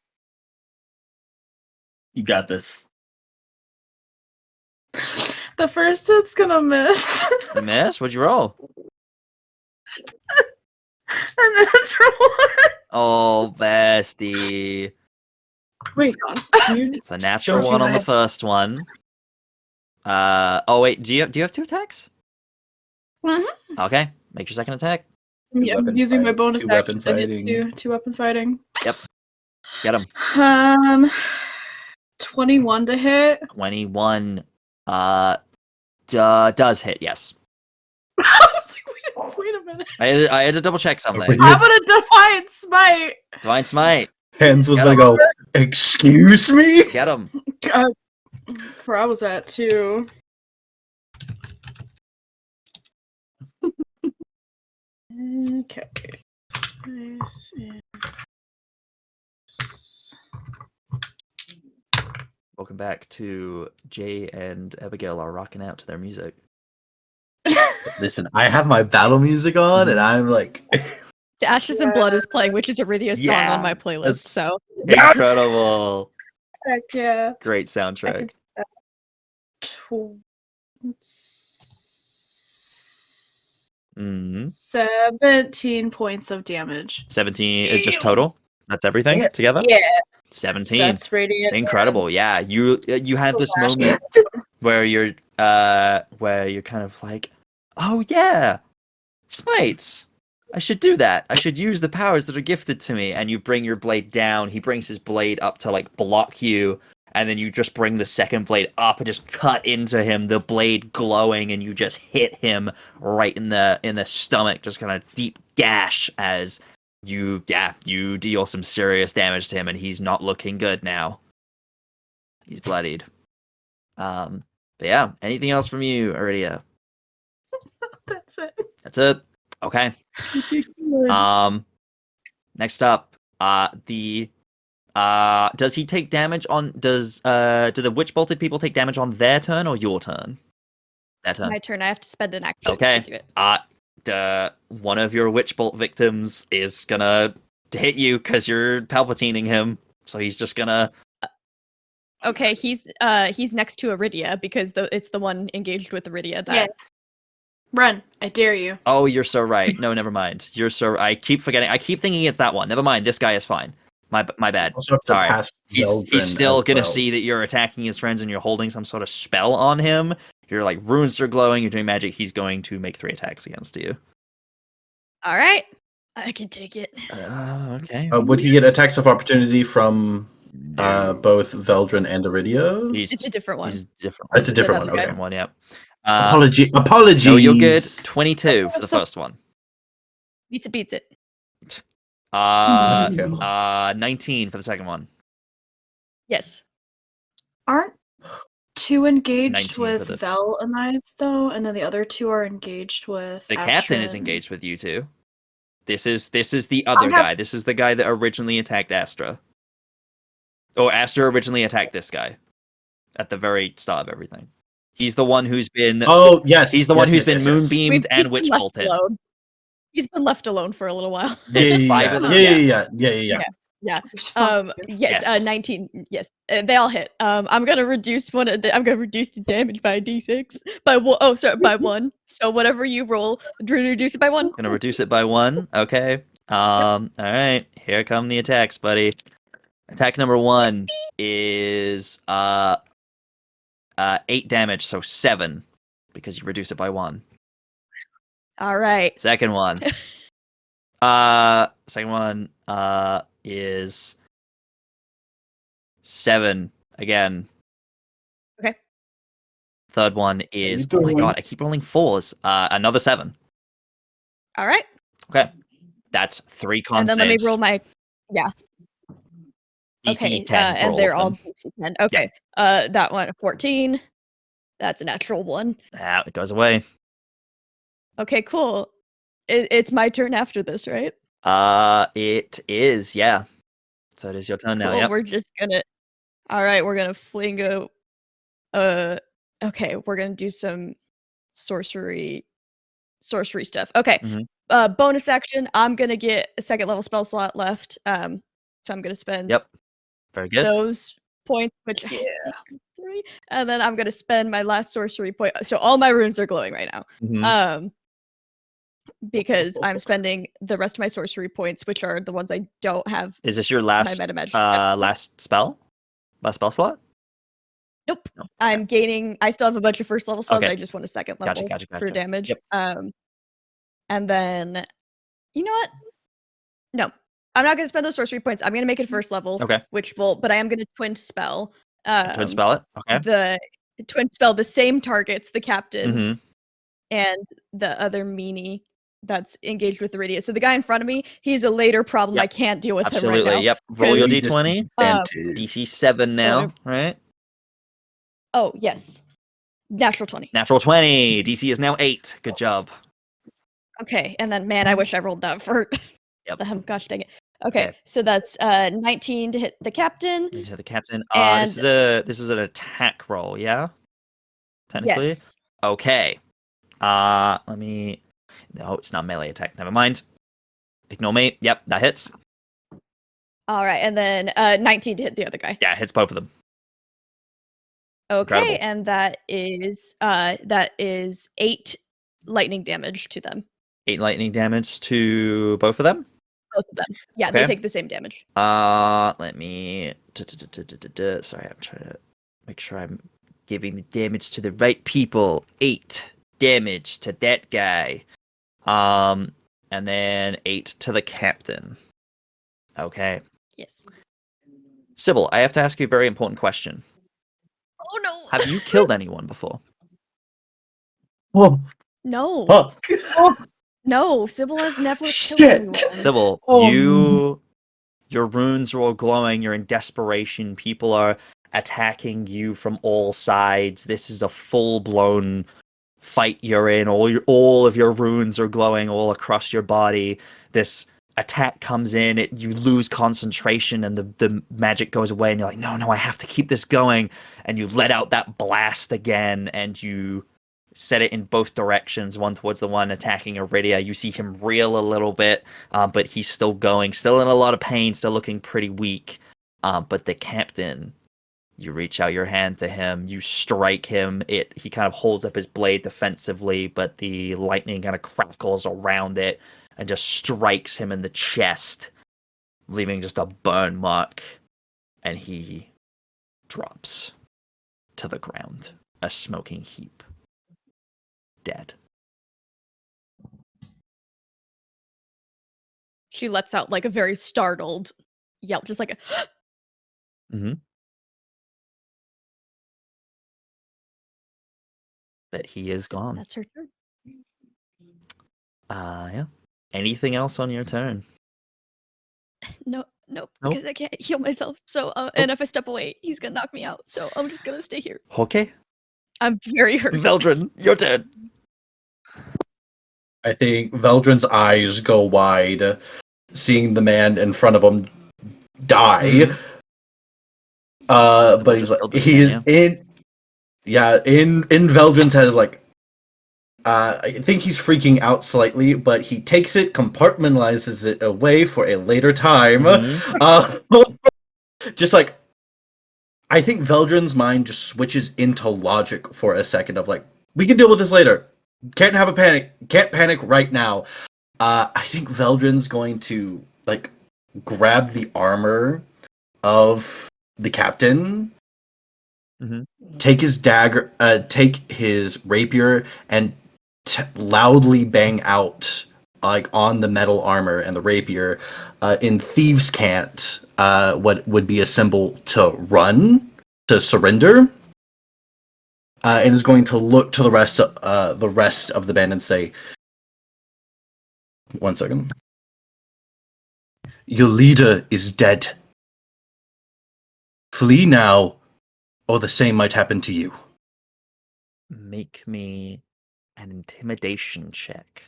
You got this. The first hit's gonna miss. You miss? What'd you roll? And then it's one. Oh, bestie. Wait, It's a natural Don't you one on the have- first one. Oh wait, do you have 2 attacks? Mhm. Okay, make your second attack. yeah, I'm Weapon using my fighting. bonus Two weapon action to hit fighting. two weapon fighting. Get him. 21 to hit. 21 does hit, yes. I was like, wait a minute. I had to double check something. Aridia- I'm gonna define smite. Divine smite. Hands was Get gonna him. go, excuse me? Get him. God, that's where I was at too. Okay. Space and- Welcome back to Jay and Abigail are rocking out to their music. Listen, I have my battle music on and I'm like, The Ashes and Blood is playing, which is Aridia's song Yeah, on my playlist. that's- So Yes! Incredible. Heck yeah. Great I soundtrack. can do that. Mm-hmm. 17 points of damage. 17 is just total. That's everything together. Yeah. 17. That's radiant. Incredible. Yeah, you have this Slash. moment where you're kind of like, oh yeah, smites. I should do that. I should use the powers that are gifted to me. And you bring your blade down. He brings his blade up to like block you, and then you just bring the second blade up and just cut into him. The blade glowing, and you just hit him right in the stomach, just kind of deep gash as you deal some serious damage to him, and he's not looking good now. He's bloodied. But yeah, anything else from you, Aridia? That's it. That's it. Okay. Next up, does he take damage on? Do the witch bolted people take damage on their turn or your turn? Their turn. my turn. I have to spend an action Okay. to do it. One of your witch bolt victims is gonna hit you because you're palpatining him. So he's just gonna Okay, he's next to Aridia because it's the one engaged with Aridia that Yeah. Run! I dare you. Oh, you're so right. No, never mind. I keep forgetting. I keep thinking it's that one. Never mind. This guy is fine. My bad. Also have to Sorry. pass He's Veldren still as gonna well. see that you're attacking his friends and you're holding some sort of spell on him. Your like runes are glowing. You're doing magic. He's going to make 3 attacks against you. All right, I can take it. Okay. Would he get attacks of opportunity from No. both Veldren and Aridia? It's a different one. He's different. It's a different another one. guy. Okay. Different one. Yep. Apologies. No, you're good. 22 for the What's the- first one. Beats it. 19 for the second one. Yes. Aren't 2 engaged 19 for with the- Vel and I though, and then the other 2 are engaged with The Astra captain is and- engaged with you two. This is the other have- guy. This is the guy that originally attacked Astra. Or Astra originally attacked this guy at the very start of everything. He's the one who's been Oh yes, he's the one yes, who's yes, been yes, yes. moonbeamed and been witch left bolted. alone. He's been left alone for a little while. There's five of them. Yeah. There's 5. Yes, Yes. 19. Yes, they all hit. I'm gonna reduce I'm gonna reduce the damage by d6 by by 1. So whatever you roll, reduce it by 1. Gonna reduce it by 1. Okay. All right. Here come the attacks, buddy. Attack number 1 is 8 damage, so 7 because you reduce it by 1. All right. Second one. Second one is 7 again. Okay. Third one is you oh my doing? god, I keep rolling 4s. Another 7. All right. Okay. That's 3 con And then let me saves. roll my DC okay. 10 for And all they're of all them. DC 10. Okay. That one 14. That's a natural 1. It goes away. Okay, cool. It's my turn after this, right? It is, yeah. So it is your turn now, Cool. yep. We're just gonna. All right, we're gonna fling a. Okay, we're gonna do some sorcery stuff. Okay. Mhm. Bonus action. I'm gonna get a 2nd level spell slot left. So I'm gonna spend Yep. Very good. those points, which I think are 3, and then I'm gonna spend my last sorcery point. So all my runes are glowing right now. Mhm. Because I'm spending the rest of my sorcery points, which are the ones I don't have. Is this your My last meta magic. last spell? Last spell slot? Nope. No. I'm gaining. I still have a bunch of 1st level spells. Okay. I just want a 2nd level Gotcha. for damage. Yep. And then, you know what? No, I'm not gonna spend those sorcery points. I'm gonna make it 1st level. Okay. But I am gonna twin spell. Twin spell it. Okay. The twin spell the same targets, the captain Mm-hmm. and the other meanie that's engaged with Aridia. So the guy in front of me, he's a later problem. Yep. I can't deal with Absolutely. him right now. Yep. Roll your This d20. advantage. DC 7 now, right? Oh yes, natural 20. Natural 20. DC is now 8. Good job. Okay, and then man, I wish I rolled that for. Yep. Gosh dang it. Okay, Okay. so that's 19 to hit the captain. Into the captain. And- This is an attack roll, yeah? Technically? Yes. Okay. Let me. No, it's not melee attack. Never mind. Ignore me. Yep, that hits. All right, and then 19 to hit the other guy. Yeah, it hits both of them. Okay, Incredible. and that is 8 lightning damage to them. 8 lightning damage to both of them. Both of them. Yeah, Okay. they take the same damage. Let me. Sorry, I'm trying to make sure I'm giving the damage to the right people. 8 damage to that guy. And then 8 to the captain. Okay. Yes. Sybil, I have to ask you a very important question. Oh no. Have you killed anyone before? Oh, No. fuck. No, Sybil has never killed Shit. anyone. Sybil, Oh, your runes are all glowing. You're in desperation. People are attacking you from all sides. This is a full-blown fight you're in. All of your runes are glowing all across your body. This attack comes in. You lose concentration, and the magic goes away. And you're like, no, I have to keep this going. And you let out that blast again, and you set it in both directions, one towards the one attacking Aridia. You see him reel a little bit, but he's still going, still in a lot of pain, still looking pretty weak. But the captain You reach out your hand to him. You strike him. He kind of holds up his blade defensively, but the lightning kind of crackles around it and just strikes him in the chest, leaving just a burn mark. And he drops to the ground, a smoking heap, dead. She lets out like a very startled yell, just like a Mm-hmm. But he is gone. That's her turn. Yeah. Anything else on your turn? No, Nope. because I can't heal myself. So, and if I step away, he's gonna knock me out. So I'm just gonna stay here. Okay. I'm very hurt. Veldren, your turn. I think Veldren's eyes go wide, seeing the man in front of him die. But he's like, he's in Veldren's head, like, I think he's freaking out slightly, but he takes it, compartmentalizes it away for a later time. Just like, I think Veldren's mind just switches into logic for a second of like, we can deal with this later. Can't panic right now. I think Veldren's going to like grab the armor of the captain, take his dagger, take his rapier, and loudly bang out like on the metal armor and the rapier in thieves' cant, what would be a symbol to run, to surrender. And is going to look to the rest of the band and say, "One second. Your leader is dead. Flee now, or the same might happen to you." Make me an intimidation check.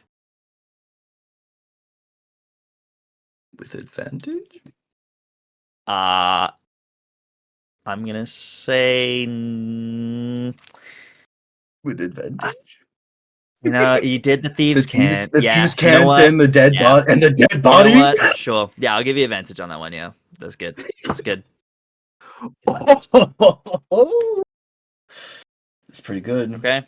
With advantage? I'm gonna say With advantage? You know, you did the thieves' cant. The Yeah, thieves' you know cant what? and the dead Yeah. body and the dead You body. know what? Sure. Yeah, I'll give you advantage on that one. Yeah, that's good. That's good. It's pretty good. Okay.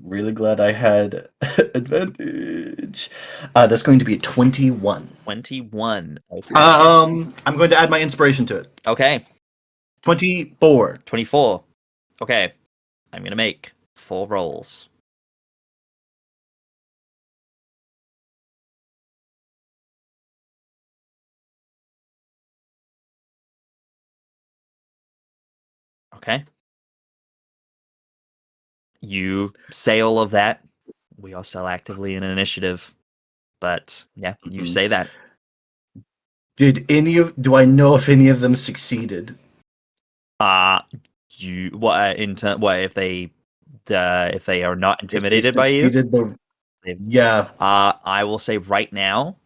Really glad I had advantage. That's going to be a 21. 21. Okay. I'm going to add my inspiration to it. Okay. 24. 24. Okay. I'm gonna make 4 rolls. Okay. You say all of that. We are still actively in an initiative. But yeah, you say that. Do I know if any of them succeeded? What if they are not intimidated by you? Yeah. I will say right now,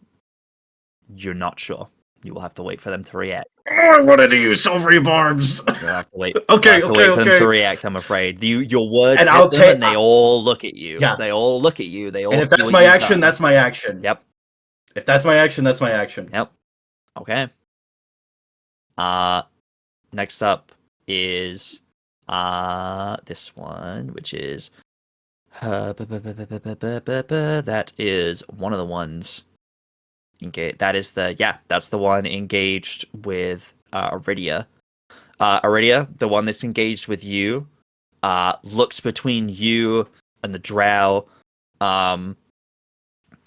you're not sure. You will have to wait for them to react. Oh, I wanted to use silvery barbs. You'll have to wait. Okay, for them to react. I'm afraid. Your words and hit I'll them, and they all look at you. Yeah. They all look at you. They all. And if see that's what my you've action, done. that's my action. Yep. If that's my action, that's my action. Yep. Okay. Next up is this one, which is that is one of the ones engaged. That's the one engaged with Aridia. Aridia, the one that's engaged with you, looks between you and the drow, and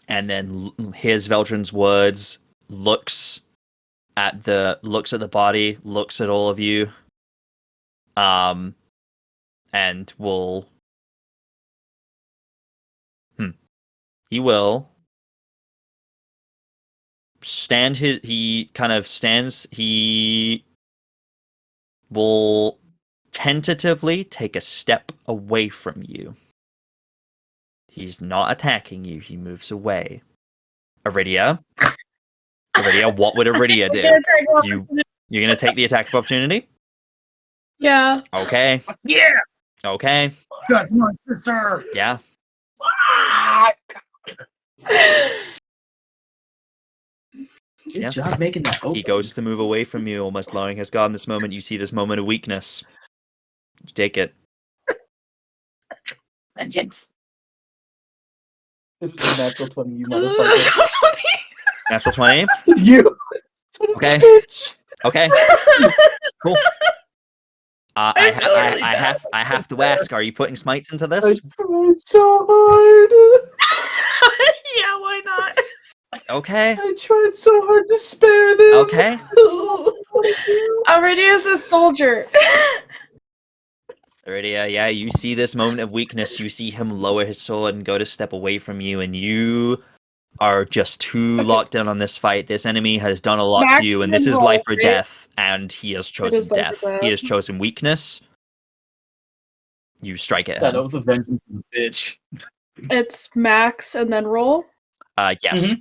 then hears Veldren's words, looks at the body, looks at all of you, and will he will stand he will tentatively take a step away from you. He's not attacking you, he moves away. Aridia, what would Aridia do? You're gonna take the attack of opportunity? Yeah. Okay. Yeah. Okay. That's my sister. Yeah. Good job making that open. He goes to move away from you, almost lowering his guard in this moment. You see this moment of weakness. You take it. Vengeance. This is a natural 20, you motherfucker. Natural 20. You. Okay. Okay. Cool. I have to ask, are you putting smites into I this? tried so hard. Yeah, why not? Okay. I tried so hard to spare them. Okay. Aridia's a soldier. Aridia, yeah, you see this moment of weakness. You see him lower his sword and go to step away from you, and you are just too locked in on this fight. This enemy has done a lot to you, and this is Maximum life or roll, right? death, and he has chosen is life or death. death. He has chosen weakness. You strike at That him. was a vengeance, bitch. It's max and then roll. Yes.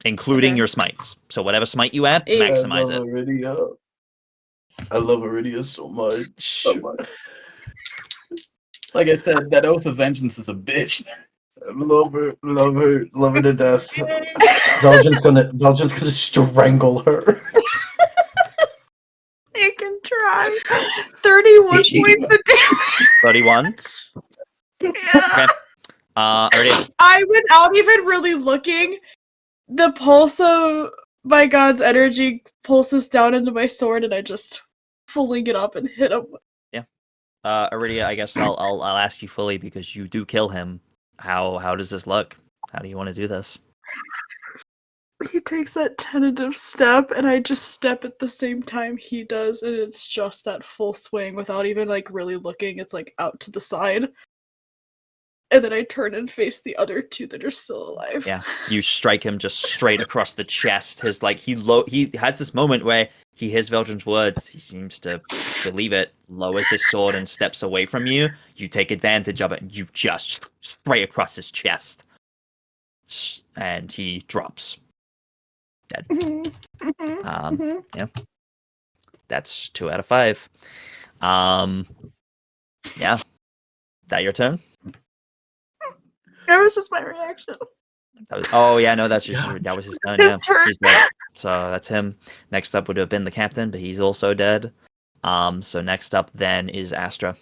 Including Okay. your smites. So whatever smite you add, 8. maximize it. Aridia. I love Aridia so much. Like I said, that oath of vengeance is a bitch. I love her to death. Veldren's gonna strangle her. You can try. 31 points of damage. 31. Yeah. Aridia. I, without even really looking, the pulse of my god's energy pulses down into my sword, and I just fully get up and hit him. Aridia, I guess I'll ask you fully because you do kill him. How does this look? How do you want to do this? He takes that tentative step, and I just step at the same time he does, and it's just that full swing without even like really looking. It's like out to the side. And then I turn and face the other two that are still alive. Yeah, you strike him just straight across the chest. His he has this moment where he hears Veldren's words. He seems to believe it. Lowers his sword and steps away from you. You take advantage of it, and you just straight across his chest, and he drops dead. Yeah, that's 2 out of 5. Yeah, that your turn. That was just my reaction. Oh yeah, no, that was his turn. Yeah, His turn. he's dead. So that's him. Next up would have been the captain, but he's also dead. So next up then is Astra.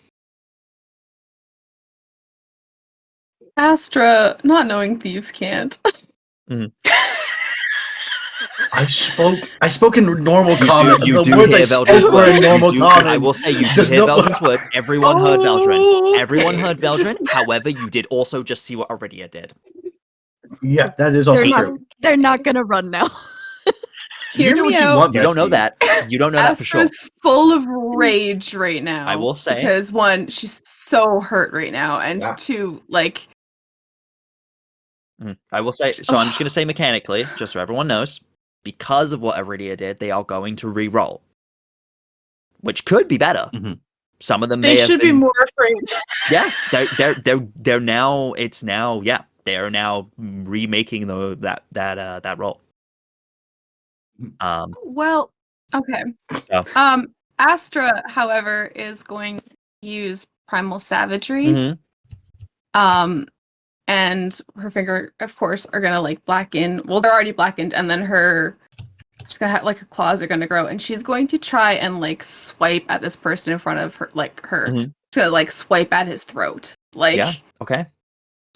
Astra, not knowing thieves can't. I spoke in normal common. You The do words hear I Veldren's spoke were words. in normal common. I will say you do Just hear no- Veldren's words. Everyone heard Veldren. Oh, Everyone heard Veldren. just- However, you did also just see what Aridia did. Yeah, that is also They're not, true. they're not gonna run now. Hear You do me what you out. want, You don't know bestie. that. You don't know that for sure. Astra's full of rage right now. I will say. because 1, she's so hurt right now, and Yeah. 2, like I will say. So I'm just going to say mechanically, just so everyone knows, because of what Aridia did, they are going to re-roll, which could be better. Mhm. Some of them They may have should be been- more afraid. Yeah, they're now. It's now. Yeah, they are now remaking that role. well, okay. Oh. Astra, however, is going to use primal savagery. Mhm. And her finger, of course, are gonna like blacken. Well, they're already blackened, and then she's gonna have like her claws are gonna grow, and she's going to try and like swipe at this person in front of her, to like swipe at his throat. Like, Yeah. Okay.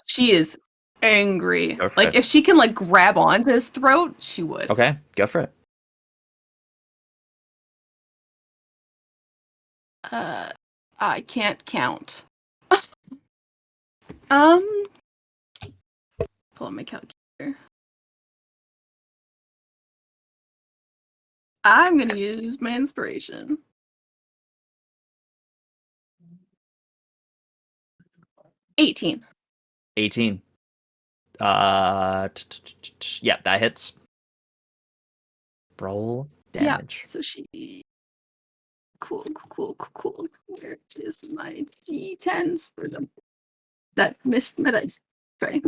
she is angry. Go for Like, it. if she can like grab onto his throat, she would. Okay. Go for it. I can't count. Pull up my calculator. I'm gonna use my inspiration. $18. 18. Yeah, that hits. Roll damage. Yeah, so she. Cool. Where is my D10s for them? That missed my dice. Right.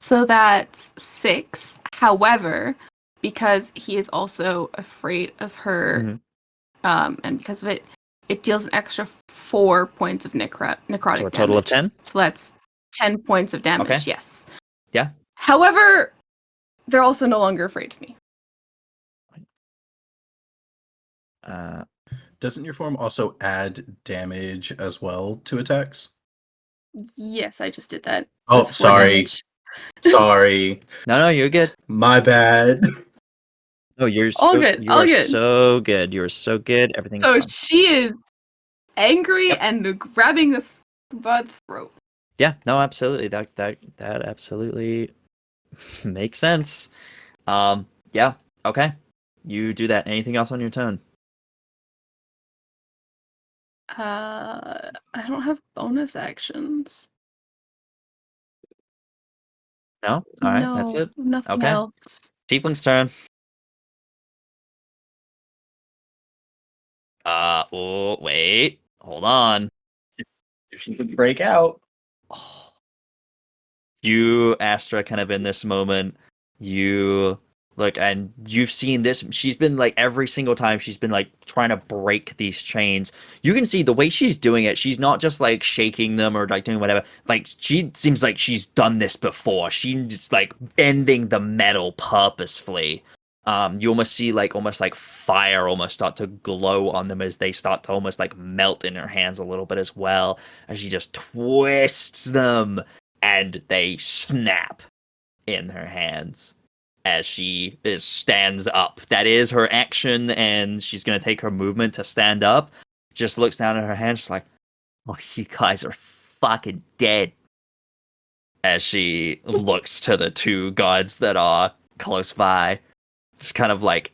So that's 6. However, because he is also afraid of her, and because of it, it deals an extra 4 points of necrotic So a total of damage. 10. So that's 10 points of damage. Okay. Yes. Yeah. However, they're also no longer afraid of me. Doesn't your form also add damage as well to attacks? Yes, I just did that. It Oh, was 4 sorry. damage. Sorry. No, you're good. My bad. No, you're All so, good, You all are good. so good. You are so good. Everything's So fine. she is angry Yep. and grabbing this by the throat. Yeah, no, absolutely. That absolutely makes sense. Yeah, okay. You do that. Anything else on your turn? I don't have bonus actions. No? Alright, that's No, it. nothing Okay. else. Tiefling's turn. Oh, wait. Hold on. If she could break out. Oh. You, Astra, kind of in this moment, you look and you've seen this. She's been like every single time she's been like trying to break these chains. You can see the way she's doing it. She's not just like shaking them or like doing whatever. Like she seems like she's done this before. She's like bending the metal purposefully. You almost see like almost like fire almost start to glow on them as they start to almost like melt in her hands a little bit as well as she just twists them and they snap in her hands as she stands up. That is her action, and she's gonna take her movement to stand up. Just looks down at her hands, just like, "Oh, you guys are fucking dead." As she looks to the two gods that are close by, just kind of like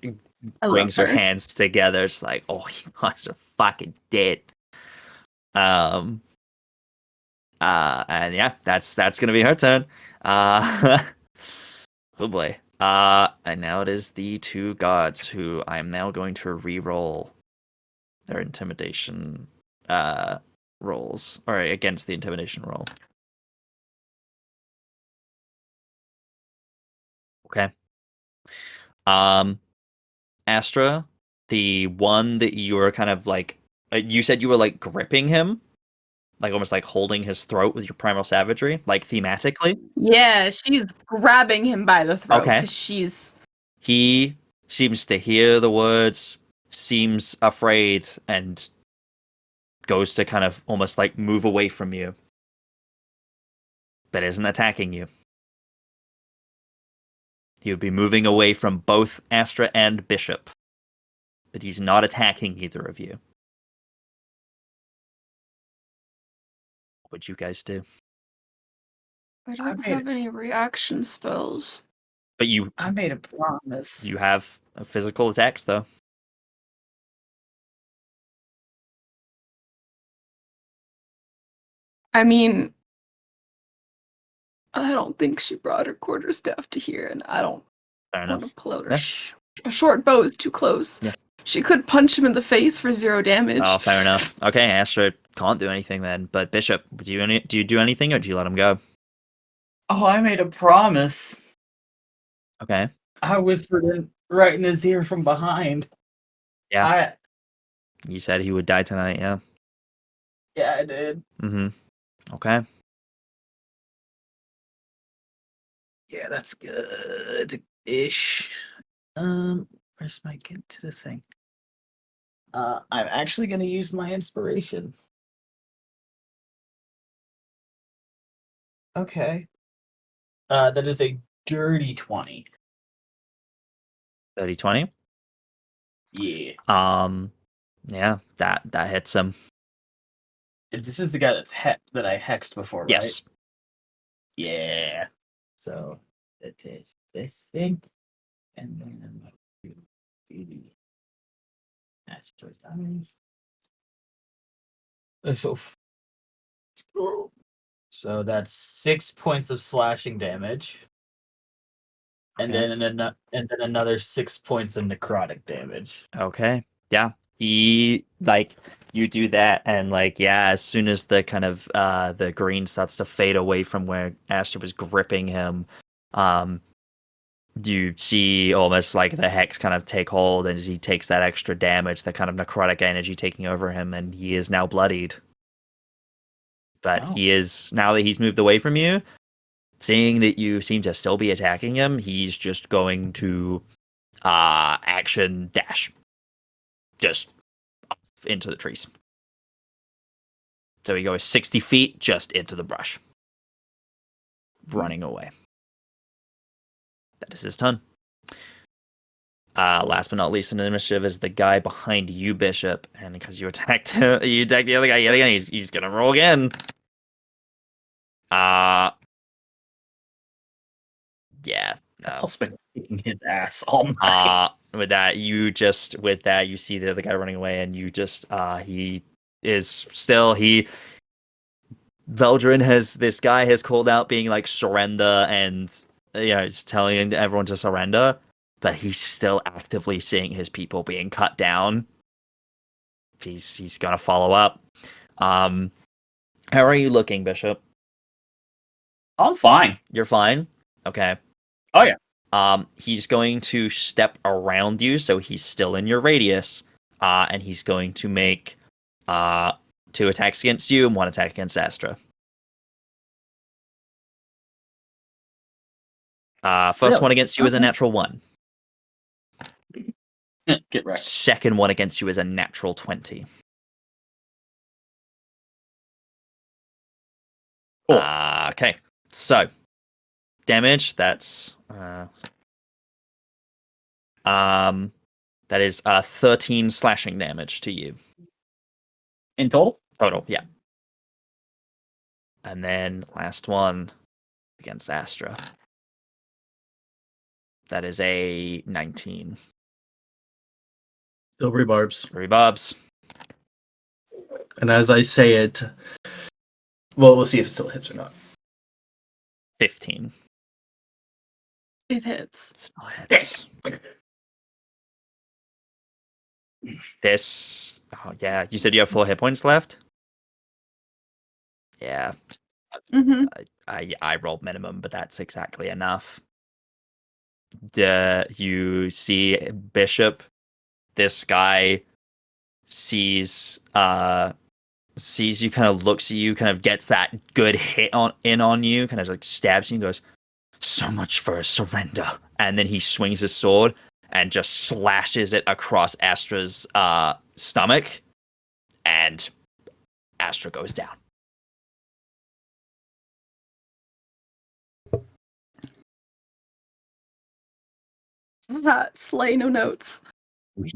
I love brings her her. hands together. It's like, "Oh, you guys are fucking dead." And yeah, that's gonna be her turn. Oh boy. And now it is the two gods who I'm now going to re-roll their intimidation rolls, or against the intimidation roll. Okay. Astra, the one that you were kind of like, you said you were like gripping him, like almost like holding his throat with your primal savagery, like thematically. Yeah, she's grabbing him by the throat Okay. because she's. He seems to hear the words, seems afraid, and goes to kind of almost like move away from you, but isn't attacking you. He would be moving away from both Astra and Bishop, but he's not attacking either of you. What would you guys do? I don't made have any reaction spells. But you I made a promise. have physical attacks though. I mean, I don't think she brought her quarterstaff to here, and I don't Fair want enough. to pull out her. Yeah. A short bow is too close. Yeah. She could punch him in the face for 0 damage. Oh, fair enough. Okay, Astra can't do anything then. But Bishop, do you do anything or do you let him go? Oh, I made a promise. Okay. I whispered right in his ear from behind. Yeah. He said he would die tonight. Yeah. Yeah, I did. Mm-hmm. Okay. Yeah, that's good-ish. Where's my get to the thing? I'm actually gonna use my inspiration. Okay. That is a dirty 20. 30-20. Yeah. Yeah, that hits him. This is the guy that I hexed before, right? Yes. Yeah. So it is this thing, and then I'm going to do the Astra dice. So that's 6 points of slashing damage, and Okay. then another 6 points of necrotic damage. Okay. Yeah. He like you do that and like yeah, as soon as the kind of the green starts to fade away from where Astra was gripping him, you see almost like the hex kind of take hold and as he takes that extra damage, the kind of necrotic energy taking over him, and he is now bloodied. But Oh. he is, now that he's moved away from you, seeing that you seem to still be attacking him, he's just going to action dash. Just off into the trees. So he goes 60 feet just into the brush. Running away. That is his turn. Last but not least in the initiative is the guy behind you, Bishop. And because you attacked him, you attacked the other guy yet again, he's gonna roll again. Yeah. No. I've been kicking his ass all night. With that, you see the other guy running away, and you just he is still Veldren has called out being like surrender and just telling everyone to surrender, but he's still actively seeing his people being cut down. He's gonna follow up. How are you looking, Bishop? I'm fine. You're fine? Okay. Oh yeah. He's going to step around you, so he's still in your radius, and he's going to make 2 attacks against you and 1 attack against Astra. First Really? one against you is a natural 1. Get wrecked. Second one against you is a natural 20. Cool. Okay, so damage. That's that is 13 slashing damage to you In total? total. Yeah, and then last one against Astra. That is a 19. Still rebarbs. Rebobs. And as I say it, well, we'll see if it still hits or not. 15. It hits. Still hits. This. Oh yeah, you said you have 4 hit points left. Yeah, Mm-hmm. I rolled minimum, but that's exactly enough. You see Bishop. This guy sees you, kind of looks at you, kind of gets that good hit on you, kind of like stabs you and goes, "So much for a surrender." And then he swings his sword and just slashes it across Astra's stomach, and Astra goes down. Slay, no notes. We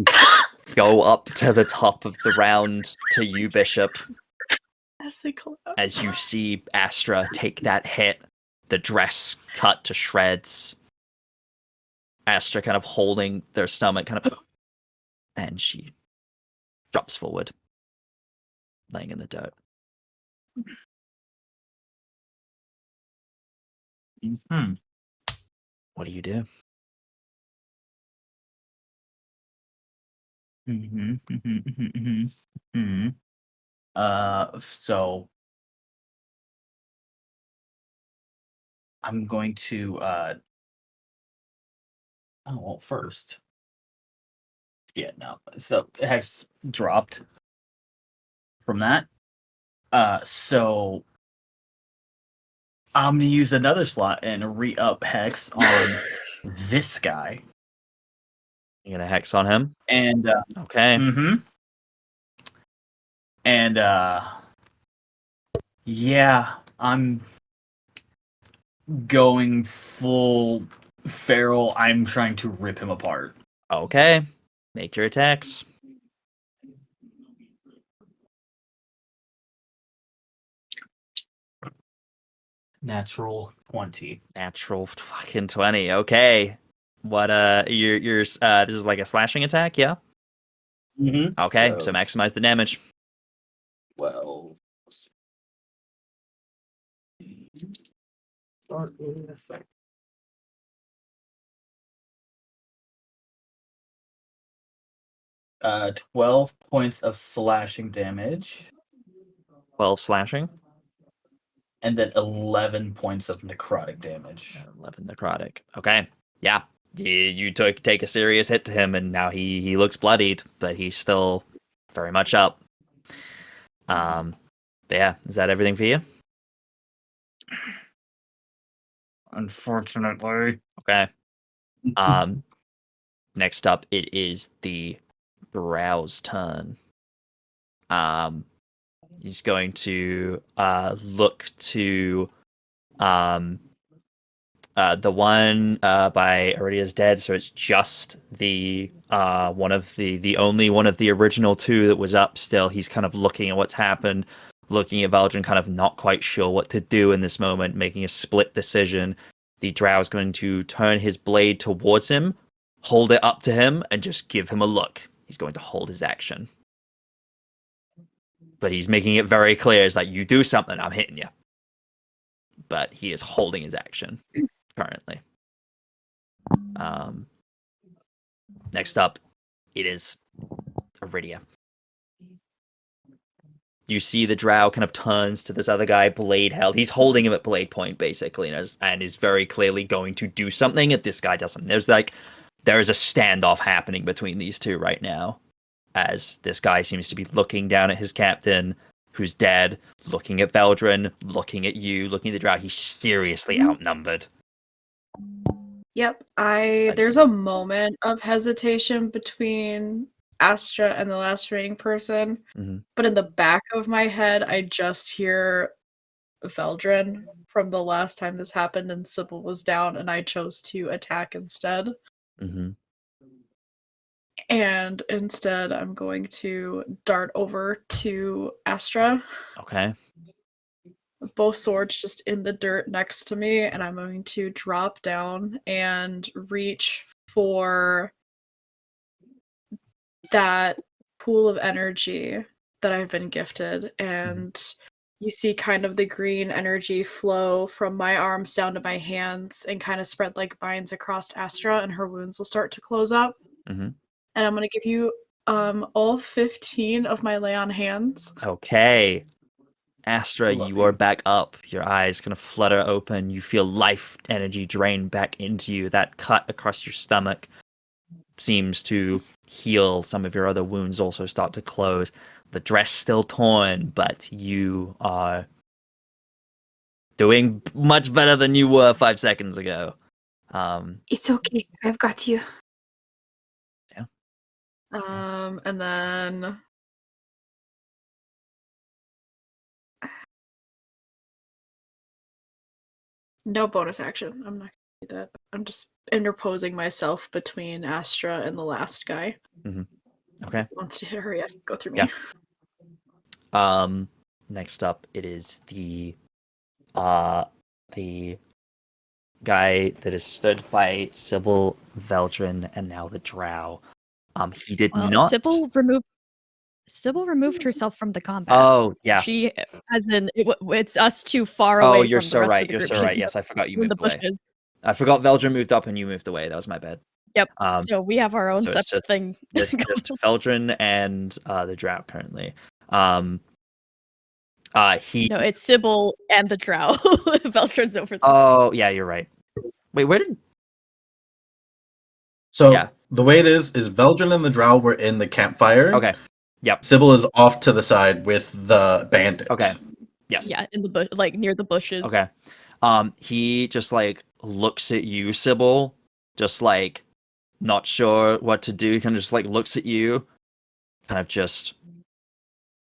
go up to the top of the round to you, Bishop, As they collapse. as you see Astra take that hit, the dress cut to shreds. Astra kind of holding their stomach, kind of, and she drops forward, laying in the dirt. Mm-hmm. What do you do? So I'm going to first. Yeah, no. So Hex dropped from that. So I'm gonna use another slot and re-up Hex on this guy. You're gonna hex on him? And Okay. And yeah, I'm going full feral. I'm trying to rip him apart. Okay. Make your attacks. Natural 20. Natural fucking 20. Okay. What your this is like a slashing attack, yeah? Mm-hmm. Okay, so maximize the damage. 12. Start with effect. 12 points of slashing damage. 12 slashing. And then 11 points of necrotic damage. 11 necrotic. Okay. Yeah. You take a serious hit to him, and now he looks bloodied, but he's still very much up. But yeah, is that everything for you? Unfortunately. Okay. Next up, it is the Brow's turn. He's going to look to the one by Aridia's dead, so it's just the only one of the original two that was up still. He's kind of looking at what's happened, looking at Veldren, kind of not quite sure what to do in this moment, making a split decision. The drow is going to turn his blade towards him, hold it up to him, and just give him a look. He's going to hold his action. But he's making it very clear, it's like, you do something, I'm hitting you. But he is holding his action currently. Next up, it is Aridia. You see the drow kind of turns to this other guy, blade held. He's holding him at blade point, basically, and is very clearly going to do something if this guy doesn't. There is a standoff happening between these two right now, as this guy seems to be looking down at his captain, who's dead, looking at Veldren, looking at you, looking at the drow. He's seriously outnumbered. Yep. There's a moment of hesitation between Astra and the last remaining person, but in the back of my head, I just hear Veldren from the last time this happened and Sybil was down and I chose to attack instead. And instead, I'm going to dart over to Astra. Okay. Both swords just in the dirt next to me, and I'm going to drop down and reach for that pool of energy that I've been gifted. And you see kind of the green energy flow from my arms down to my hands and kind of spread like vines across Astra, and her wounds will start to close up. And I'm going to give you all 15 of my lay on hands. Okay. Astra, you are back up. Your eyes kind of flutter open. You feel life energy drain back into you. That cut across your stomach seems to heal. Some of your other wounds also start to close. The dress still torn, but you are doing much better than you were 5 seconds ago. It's okay. I've got you. Yeah. And then no bonus action. I'm not gonna do that. I'm just interposing myself between Astra and the last guy. Okay. If he wants to hit her, he has to go through me. Yeah. Next up, it is the guy that is stood by Sybil, Veldren, and now the drow. He did not. Sybil removed herself from the combat. Oh, yeah. She, as in, it's us too far away from the rest of the group. You're so right. Yes, I forgot you in moved the away. bushes. I forgot Veldren moved up and you moved away. That was my bad. Yep. So we have our own so it's separate thing. Just Veldren and the drow currently. No, it's Sybil and the drow. Veldren's over there. Oh, yeah, you're right. Wait, where did... So the way it is Veldren and the drow were in the campfire. Okay. Yep. Sybil is off to the side with the bandit. Okay. Yes. Yeah, in the bush, like near the bushes. Okay. He just like looks at you, Sybil, just like not sure what to do. He kind of just like looks at you, kind of just.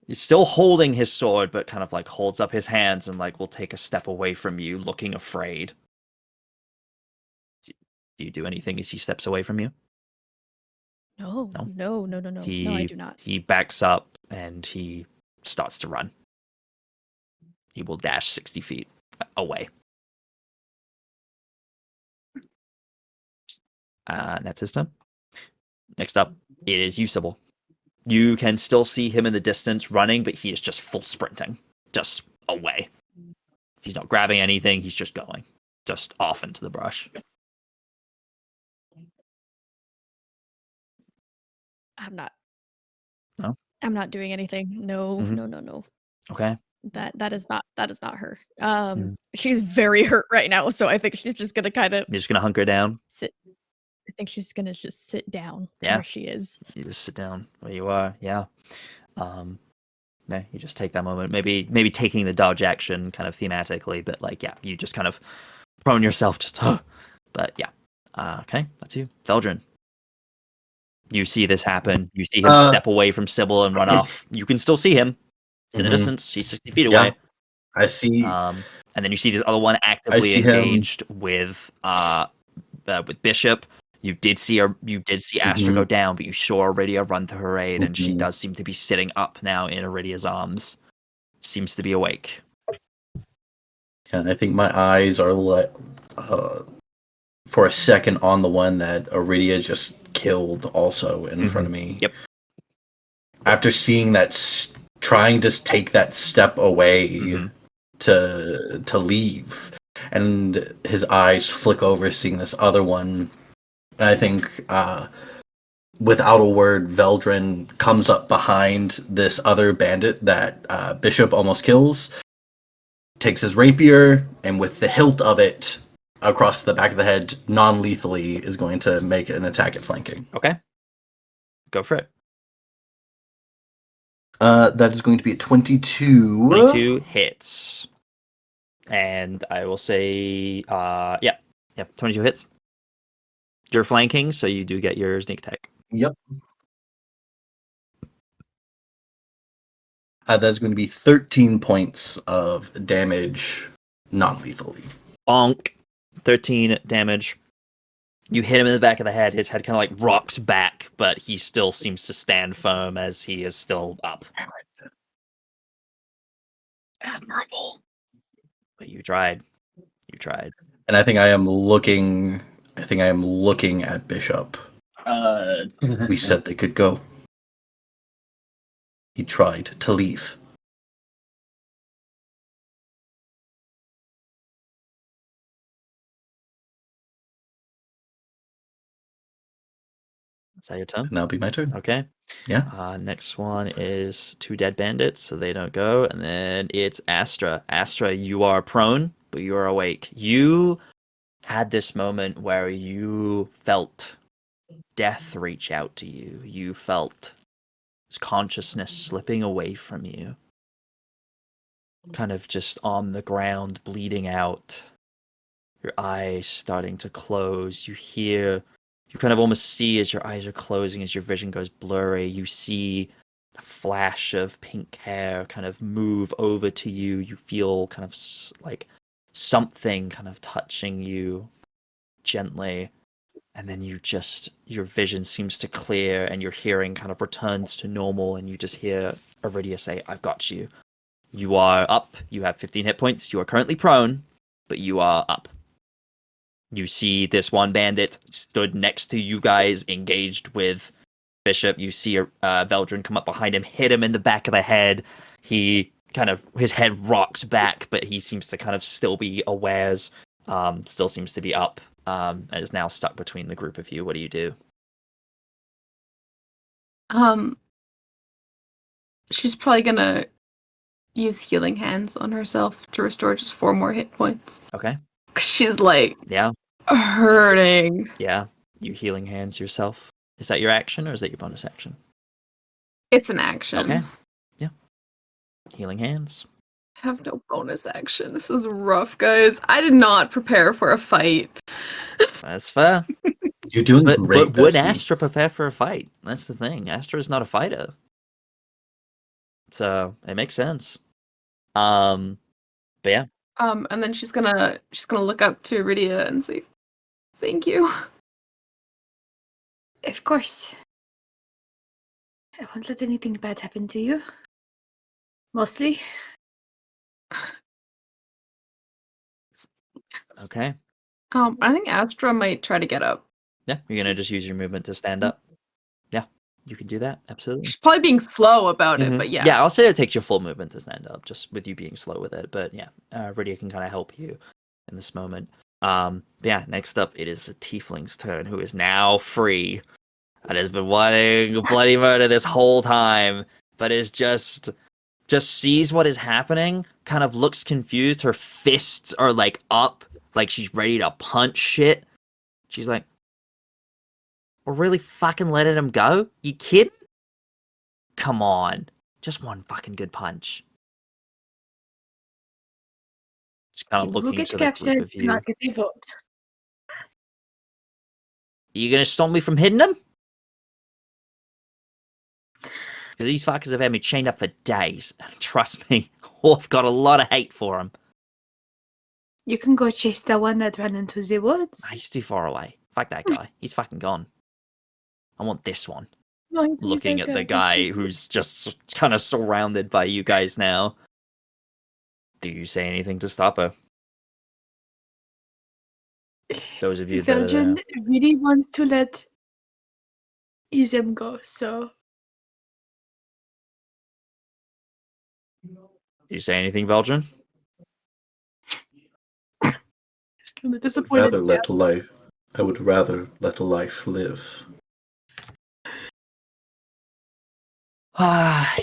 He's still holding his sword, but kind of like holds up his hands and like will take a step away from you, looking afraid. Do you do anything as he steps away from you? No, I do not. He backs up and he starts to run. He will dash 60 feet away. That's his turn. Next up, it is you, Sybil. You can still see him in the distance running, but he is just full sprinting, just away. He's not grabbing anything, he's just going, just off into the brush. I'm not. No? I'm not doing anything. No, no. Okay. That is not her. She's very hurt right now, so I think she's just gonna kind of. You're just gonna hunker down. Sit. I think she's gonna just sit down where she is. You just sit down where you are. Yeah. Yeah, you just take that moment. Maybe taking the dodge action kind of thematically, but like, yeah, you just kind of prone yourself, just but yeah. Okay, that's you. Veldren. You see this happen. You see him step away from Sybil and run off. You can still see him in the distance. He's 60 feet away. Yeah, I see. And then you see this other one I actively see him. engaged with Bishop. You did see Astra go down, but you saw Aridia run to her aid, and she does seem to be sitting up now in Aridia's arms. Seems to be awake. And I think my eyes are for a second on the one that Aridia just killed also in front of me. Yep. After seeing that, trying to take that step away to leave, and his eyes flick over seeing this other one. And I think without a word, Veldren comes up behind this other bandit that Bishop almost kills, takes his rapier, and with the hilt of it across the back of the head, non-lethally, is going to make an attack at flanking. Okay. Go for it. That is going to be a 22. 22 hits. And I will say, 22 hits. You're flanking, so you do get your sneak attack. Yep. That's going to be 13 points of damage non-lethally. Bonk. 13 damage. You hit him in the back of the head. His head kind of like rocks back, but he still seems to stand firm as he is still up. Admirable. But you tried. You tried. And I think I am looking at Bishop. We said they could go. He tried to leave. Is that your turn? And that'll be my turn. Okay. Yeah. Next one is 2 dead bandits, so they don't go. And then it's Astra. Astra, you are prone, but you are awake. You had this moment where you felt death reach out to you. You felt consciousness slipping away from you. Kind of just on the ground, bleeding out. Your eyes starting to close. You kind of almost see as your eyes are closing, as your vision goes blurry, you see a flash of pink hair kind of move over to you. You feel kind of like something kind of touching you gently. And then your vision seems to clear and your hearing kind of returns to normal. And you just hear Aridia say, "I've got you. You are up. You have 15 hit points. You are currently prone, but you are up." You see this one bandit stood next to you guys, engaged with Bishop. You see Veldren come up behind him, hit him in the back of the head. His head rocks back, but he seems to kind of still be aware, still seems to be up, and is now stuck between the group of you. What do you do? She's probably gonna use healing hands on herself to restore just 4 more hit points. Okay. She's like, Yeah. hurting. Yeah. You healing hands yourself. Is that your action or is that your bonus action? It's an action. Okay. Yeah. Healing hands. I have no bonus action. This is rough, guys. I did not prepare for a fight. That's fair. You're doing But great. would bestie. Astra prepare for a fight? That's the thing. Astra is not a fighter. So it makes sense. But yeah. And then she's gonna look up to Aridia and say, "Thank you." Of course. I won't let anything bad happen to you. Mostly. Okay. I think Astra might try to get up. Yeah. You're gonna just use your movement to stand up. Yeah. You can do that. Absolutely. She's probably being slow about it, but yeah. Yeah, I'll say it takes your full movement to stand up, just with you being slow with it. But yeah, Aridia can kind of help you in this moment. But yeah, next up it is the Tiefling's turn, who is now free and has been wanting bloody murder this whole time, but is just sees what is happening, kind of looks confused. Her fists are like up, like she's ready to punch shit. She's like, "We're really fucking letting him go? You kidding? Come on. Just one fucking good punch." Just kind of People who looking get to the group captured of do you. not get a vote. Are you gonna stop me from hitting them? Because these fuckers have had me chained up for days. Trust me, I've got a lot of hate for them. You can go chase the one that ran into the woods. He's too far away. Fuck that guy. He's fucking gone. I want this one. Like, he's Looking like at the that, guy that's- who's just kind of surrounded by you guys now. Do you say anything to stop her? Those of you that are there. Veldren really wants to let Ism go, so You say anything, Veldren? he's kind of I disappointed. would rather let a life live.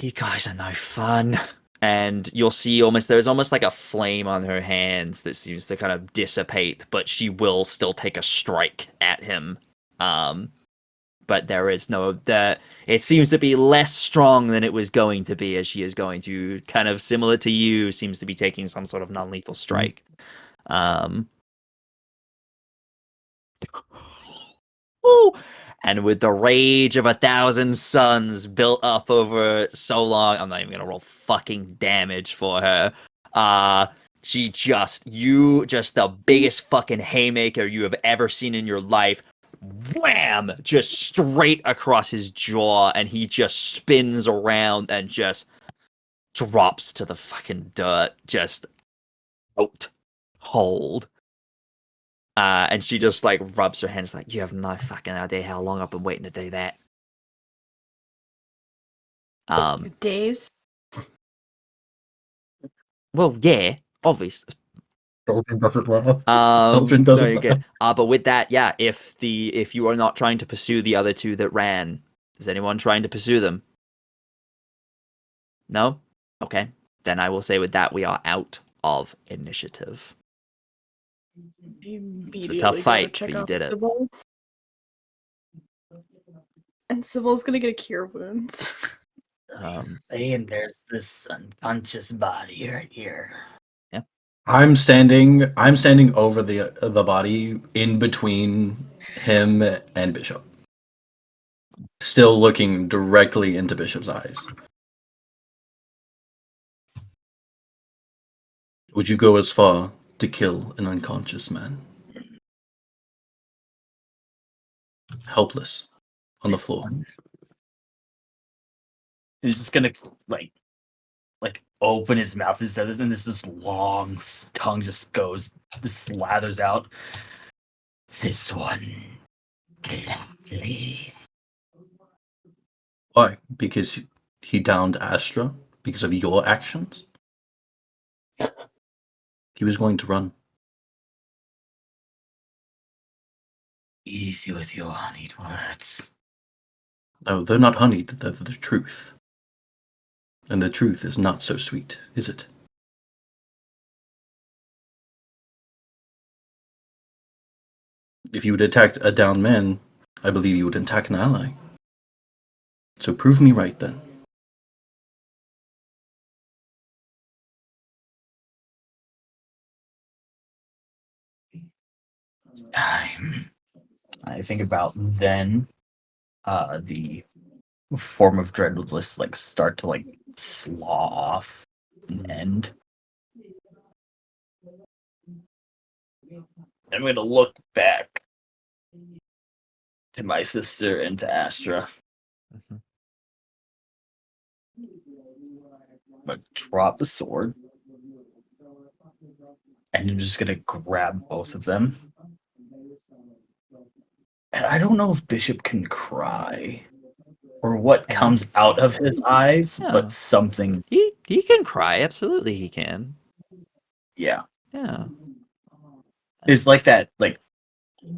You guys are no fun. And you'll see there's almost like a flame on her hands that seems to kind of dissipate, but she will still take a strike at him. But there is it seems to be less strong than it was going to be, as she is going to, kind of similar to you, seems to be taking some sort of non-lethal strike. And with the rage of 1,000 suns built up over so long, I'm not even gonna roll fucking damage for her. She just the biggest fucking haymaker you have ever seen in your life. Wham! Just straight across his jaw, and he just spins around and just drops to the fucking dirt, just out cold. And she just like rubs her hands like, you have no fucking idea how long I've been waiting to do that. Days. Well, yeah, obviously. Veldren doesn't laugh. Veldren doesn't laugh. But with that, yeah, if you are not trying to pursue the other two that ran, is anyone trying to pursue them? No? Okay. Then I will say with that, we are out of initiative. It's a tough fight, but you did it. Sybil. And Sybil's gonna get a cure wounds. Saying there's this unconscious body right here. I'm standing over the body in between him and Bishop. Still looking directly into Bishop's eyes. Would you go as far to kill an unconscious man? Helpless on the floor. He's just gonna like open his mouth and this long tongue just slathers out. This one gladly. Why? Because he downed Astra? Because of your actions? He was going to run. Easy with your honeyed words. No, they're not honeyed, they're the truth. And the truth is not so sweet, is it? If you would attack a downed man, I believe you would attack an ally. So prove me right then. It's time. I think about then the form of dread will just start to slaw off and end. I'm gonna look back to my sister and to Astra. Mhm. But drop the sword. And I'm just gonna grab both of them. And I don't know if Bishop can cry or what comes out of his eyes, Yeah. but something. He can cry, absolutely he can. Yeah. Yeah. There's that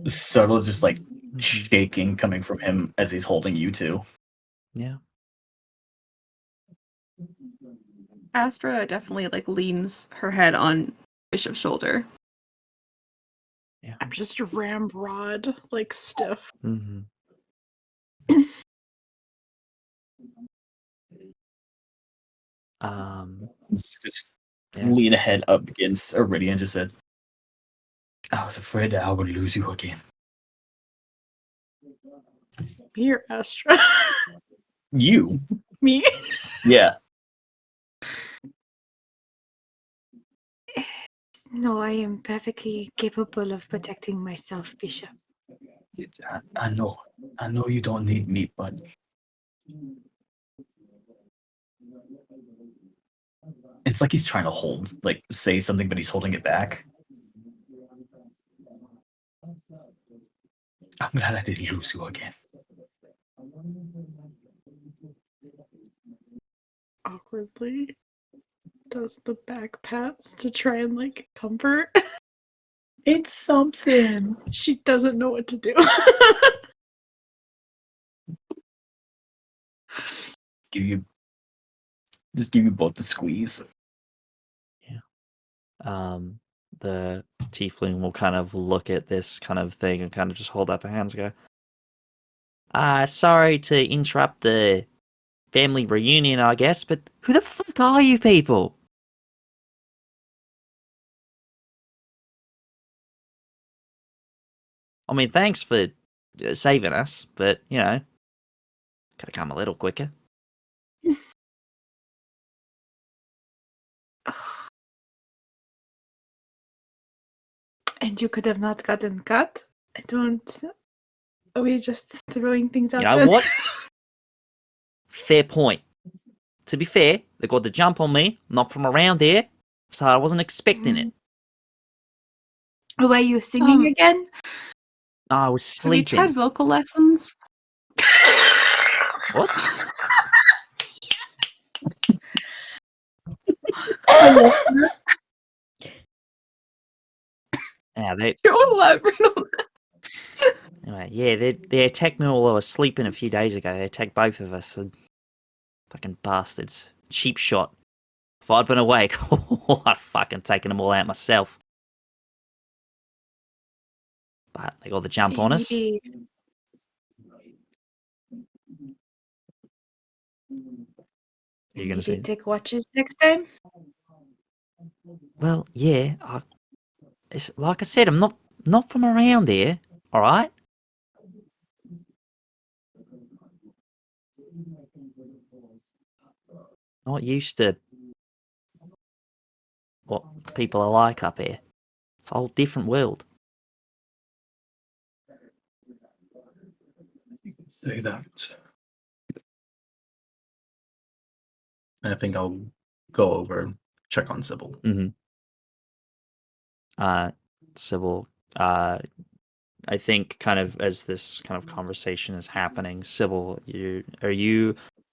subtle just shaking coming from him as he's holding you two. Yeah. Astra definitely leans her head on Bishop's shoulder. I'm just ramrod, stiff. Mm-hmm. Just Yeah. lean ahead up against Aridia and just said, I was afraid that I would lose you again. Me or Astra? You? Me? Yeah. No, I am perfectly capable of protecting myself, Bishop. I know. I know you don't need me, but it's like he's trying to say something, but he's holding it back. I'm glad I didn't lose you again. Awkwardly does the back pats to try and like comfort. It's something. She doesn't know what to do. Just give you both the squeeze. The tiefling will kind of look at this kind of thing and kind of just hold up her hands and go, sorry to interrupt the family reunion, I guess, but who the fuck are you people? I mean, thanks for saving us, but, you know, could have come a little quicker. And you could have not gotten cut? I don't. Are we just throwing things out You know there? what? Fair point. To be fair, they got the jump on me, not from around here, so I wasn't expecting it. Were you singing again? I was Have you sleeping. tried vocal lessons? What? Yeah, they Don't elaborate on that. anyway, yeah, they attacked me while I was sleeping a few days ago. They attacked both of us. Fucking bastards. Cheap shot. If I'd been awake, I'd fucking taken them all out myself. But they got the jump on us. Maybe Are you gonna say? take watches next time? Well, yeah. It's like I said, I'm not from around there. All right. Not used to what people are like up here. It's a whole different world. Say that. I think I'll go over and check on Sybil. Mm-hmm. Sybil, I think kind of as this kind of conversation is happening, Sybil,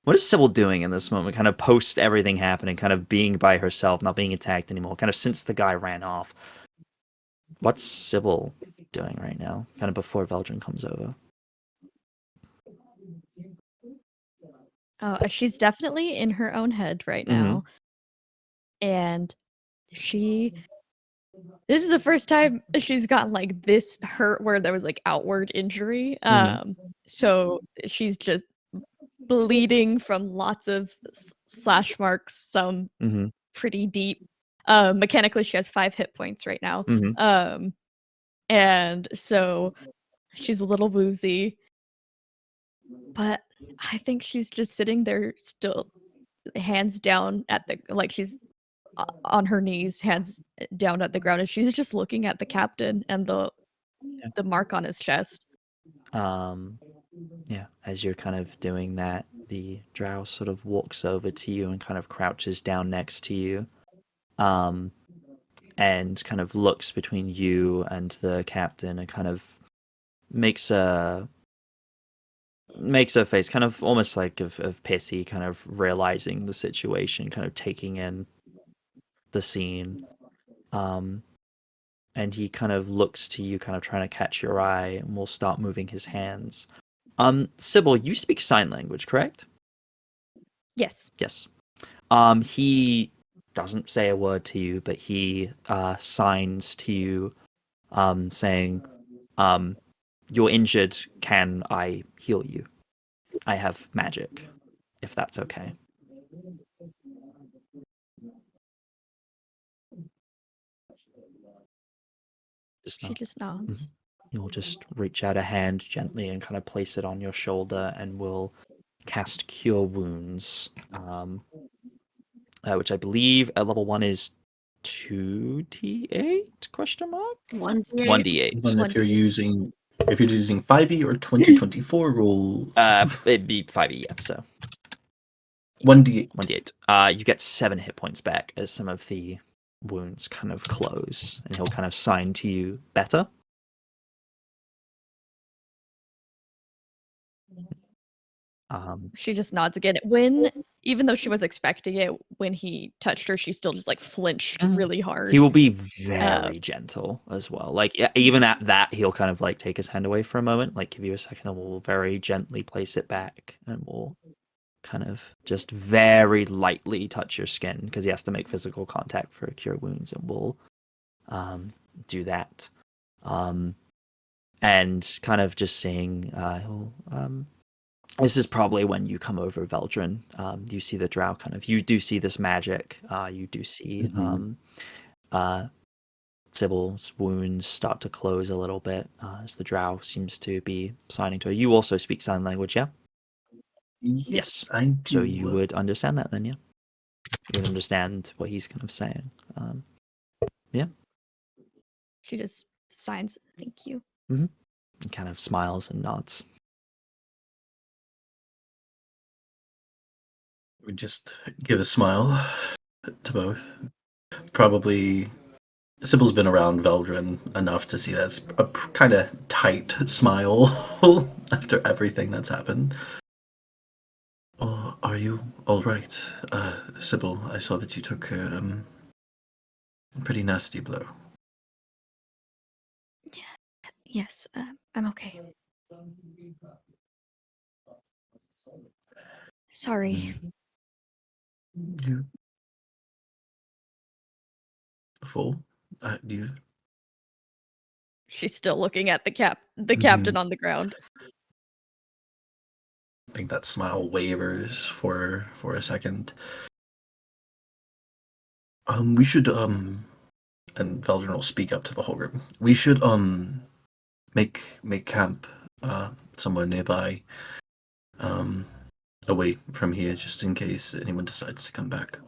what is Sybil doing in this moment? Kind of post everything happening, kind of being by herself, not being attacked anymore, kind of since the guy ran off. What's Sybil doing right now? Kind of before Veldren comes over. She's definitely in her own head right now. And this is the first time she's gotten like this hurt where there was like outward injury. So she's just bleeding from lots of slash marks, some pretty deep. Mechanically, she has 5 hit points right now. And so she's a little woozy. But I think she's just sitting there still, hands down at the, like she's on her knees, hands down at the ground, and she's just looking at the captain and the mark on his chest. Yeah, as you're kind of doing that, the drow sort of walks over to you and kind of crouches down next to you, and kind of looks between you and the captain and kind of makes a face kind of almost like of pity, kind of realizing the situation, kind of taking in the scene. And he kind of looks to you, kind of trying to catch your eye, and will start moving his hands. Sybil, you speak sign language, correct? Yes. Yes. He doesn't say a word to you, but he signs to you, saying, "You're injured. Can I heal you? I have magic, if that's okay." Just She nod. just nods. You'll just reach out a hand gently and kind of place it on your shoulder, and will cast Cure Wounds, which I believe at level 1 is 2d8? Question mark. 1d8. 1d8. Even if you're using 5e or 2024 rules. It'd be 5e. Yep. So 1d8. 1d8. You get 7 hit points back as some of the wounds kind of close, and he'll kind of sign to you better. She just nods again. Even though she was expecting it, when he touched her, she still just like flinched really hard. He will be very gentle as well. Like even at that, he'll kind of like take his hand away for a moment, like give you a second, and will very gently place it back, and will kind of just very lightly touch your skin because he has to make physical contact for Cure Wounds, and will do that. And kind of just saying, this is probably when you come over, Veldren. You see the drow kind of. You do see this magic. You do see Sybil's wounds start to close a little bit as the drow seems to be signing to her. You also speak sign language, yeah? Yes. I do. So you would understand that then, yeah? You would understand what he's kind of saying. Yeah. She just signs, "Thank you." And kind of smiles and nods. We just give a smile to both. Probably Sybil's been around Veldren enough to see that's a kind of tight smile after everything that's happened. Oh, are you all right, Sybil? I saw that you took a pretty nasty blow. Yes, I'm okay. Sorry. You full? Do you? She's still looking at the captain on the ground. I think that smile wavers for a second. We should and Veldren will speak up to the whole group. We should make camp somewhere nearby, away from here, just in case anyone decides to come back.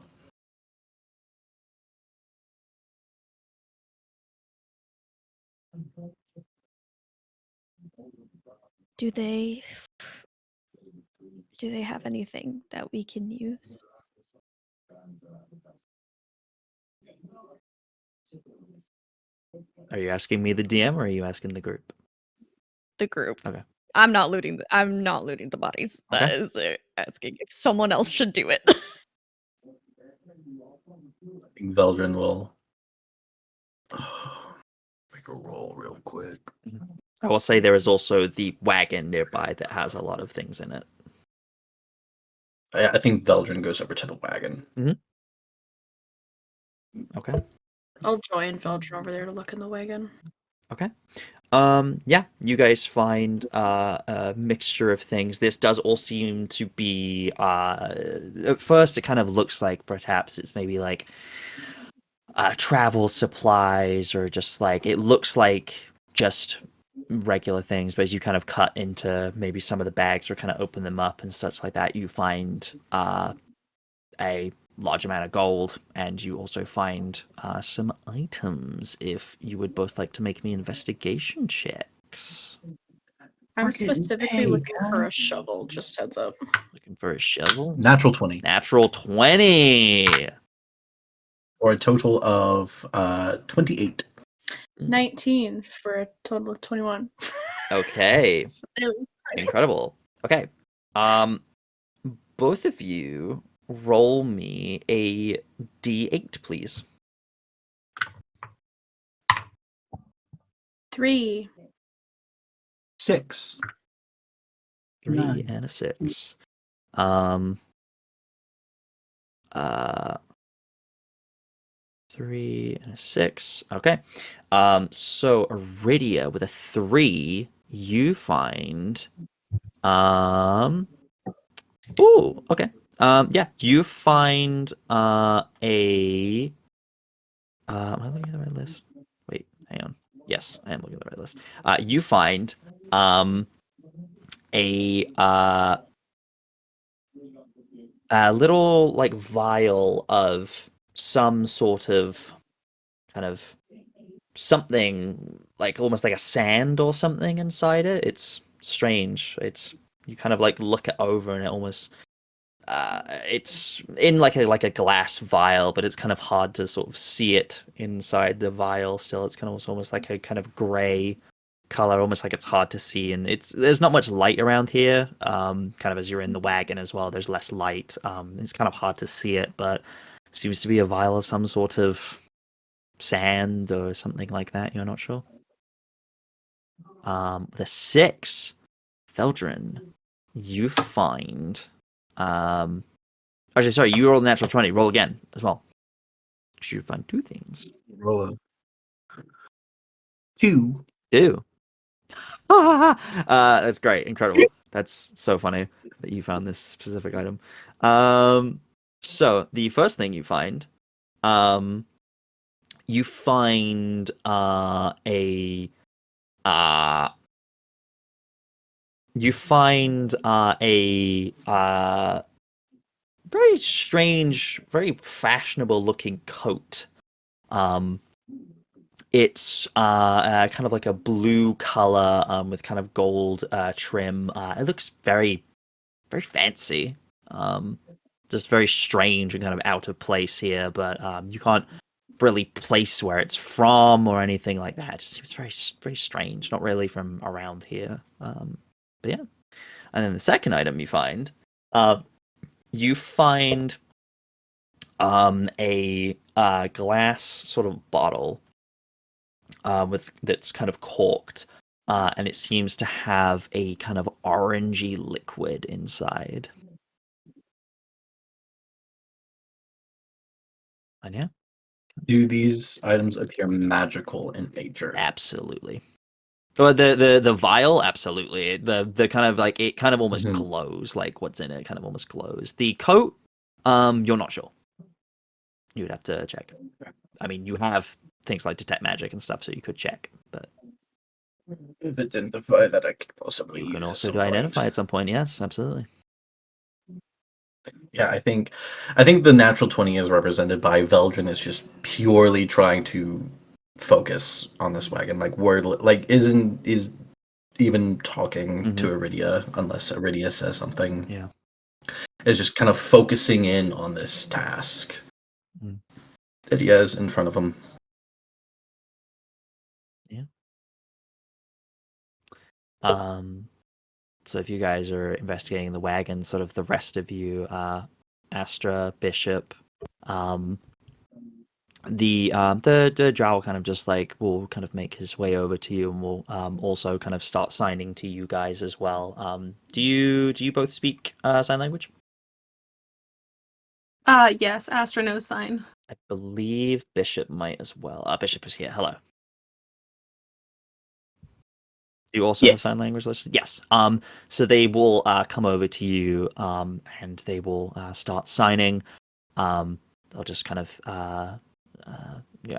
Do they have anything that we can use? Are you asking me, the DM, or are you asking the group? The group. Okay. I'm not looting the bodies. That Okay. is asking if someone else should do it. I think Veldren will make a roll real quick. I will say there is also the wagon nearby that has a lot of things in it. I think Veldren goes over to the wagon. Okay. I'll join Veldren over there to look in the wagon. Okay. Yeah, you guys find a mixture of things. This does all seem to be at first it kind of looks like perhaps it's maybe like travel supplies, or just like it looks like just regular things, but as you kind of cut into maybe some of the bags or kind of open them up and such like that, you find a large amount of gold, and you also find some items. If you would both like to make me investigation checks. I'm specifically looking for a shovel, just heads up. Looking for a shovel. Natural 20. Natural 20. Or a total of 28. 19 for a total of 21. Okay. Incredible. Okay. Both of you roll me a d8, please. 3. 6. 3 9. and a 6. 3 and a 6. Okay. So Aridia with a 3, you find ooh, okay. Yeah, you find a am I looking at the right list? Wait, hang on. Yes, I am looking at the right list. You find a little like vial of some sort of kind of something like almost like a sand or something inside it. It's strange. You kind of like look it over and it almost it's in like a glass vial, but it's kind of hard to sort of see it inside the vial still. It's kind of almost like a kind of gray color, almost like it's hard to see, and there's not much light around here. Kind of as you're in the wagon as well, there's less light. It's kind of hard to see it, but it seems to be a vial of some sort of sand or something like that. You're not sure. The 6, Veldren, you find. Actually, sorry, you rolled a natural 20. Roll again as well. You find 2 things. Roll a 2. 2. That's great, incredible. That's so funny that you found this specific item. So the first thing you find, you find a very strange, very fashionable looking coat. It's kind of like a blue color with kind of gold trim. It looks very, very fancy. Just very strange and kind of out of place here, but you can't really place where it's from or anything like that. It just seems very, very strange. Not really from around here. But yeah. And then the second item you find a glass sort of bottle that's kind of corked, and it seems to have a kind of orangey liquid inside. And yeah, Do these items appear magical in nature? absolutely. Or the vial, absolutely. The kind of like it kind of almost Mhm. glows, like what's in it kind of almost glows. The coat, you're not sure. You would have to check. I mean, you have things like detect magic and stuff, so you could check, but Identify that I could possibly you use can at also some identify point. at some point. Yes, absolutely. Yeah, I think the natural 20 is represented by Veldren is just purely trying to focus on this wagon, like word, like is even talking to Aridia unless Aridia says something. Yeah. Is just kind of focusing in on this task that he has in front of him. Yeah. So if you guys are investigating the wagon, sort of the rest of you, Astra, Bishop, the drow kind of just like will kind of make his way over to you and will also kind of start signing to you guys as well. Do you both speak sign language? Yes, Astra knows sign. I believe Bishop might as well. Bishop is here. Hello. Do you also have Yes. sign language listed? Yes. So they will come over to you, and they will start signing. They'll just kind of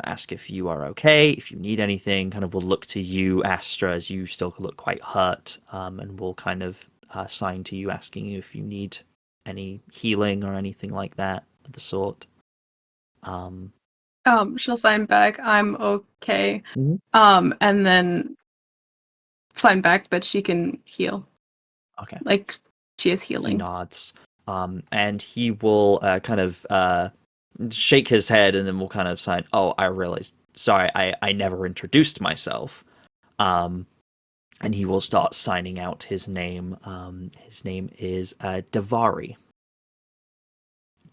ask if you are okay, if you need anything. Kind of will look to you, Astra, as you still look quite hurt, and will kind of sign to you, asking you if you need any healing or anything like that of the sort. She'll sign back, I'm okay. Mhm. And then sign back that she can heal. Okay. Like she is He healing. nods, and he will kind of shake his head, and then will kind of sign. Oh, I realized. Sorry, I never introduced myself. And he will start signing out his name. His name is Davari.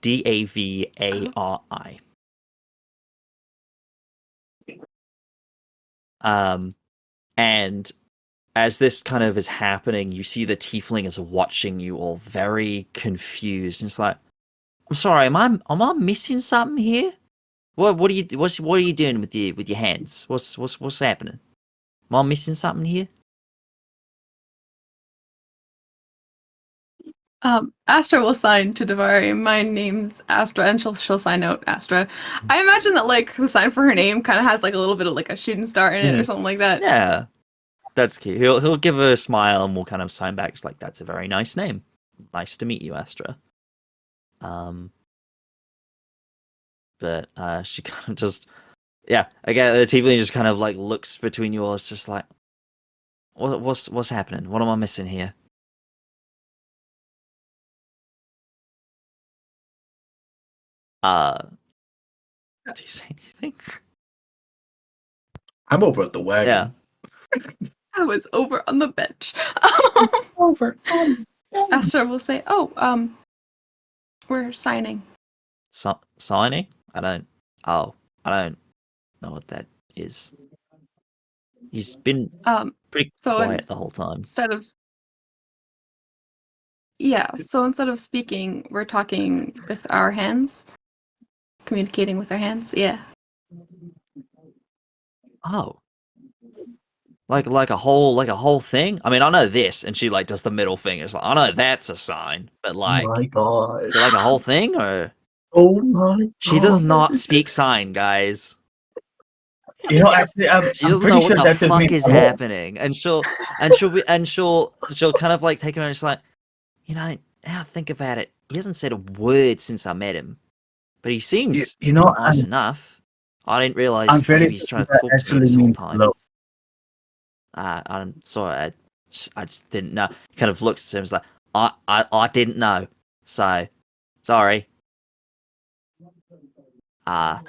Davari. And as this kind of is happening, you see the tiefling is watching you all very confused. And it's like, I'm sorry, am I missing something here? What are you doing with your hands? What's happening? Am I missing something here? Astra will sign to Davari. My name's Astra, and she'll sign out Astra. I imagine that like the sign for her name kind of has like a little bit of like a shooting star in it or something like that. Yeah, that's cute. He'll give her a smile and we'll kind of sign back. It's like, that's a very nice name. Nice to meet you, Astra. But she kind of just, yeah. Again, the tiefling just kind of like looks between you all. It's just like, what's happening? What am I missing here? Do you say anything? I'm over at the wagon. I was over on the bench. Over. Astra will say, "Oh, we're signing." Signing? I don't know what that is. He's been pretty so quiet the whole time. Instead of speaking, we're talking with our hands, communicating with our hands. Yeah. Oh. Like a whole thing? I mean, I know this, and she like does the middle finger. It's like, I know that's a sign, but like, Oh my god. is it like a whole thing, or Oh my god. she does not speak sign, guys. You know, actually, She I'm doesn't pretty know sure what the that just fuck means is hello. happening, and she'll kind of like take him and just like, you know, now I think about it, he hasn't said a word since I met him, but he seems You know, nice enough. I didn't realize I'm fairly maybe he's trying to certain that talk to me actually this whole means time. hello. I'm sorry, I just didn't know. He kind of looks at him and is like, I didn't know, so sorry. And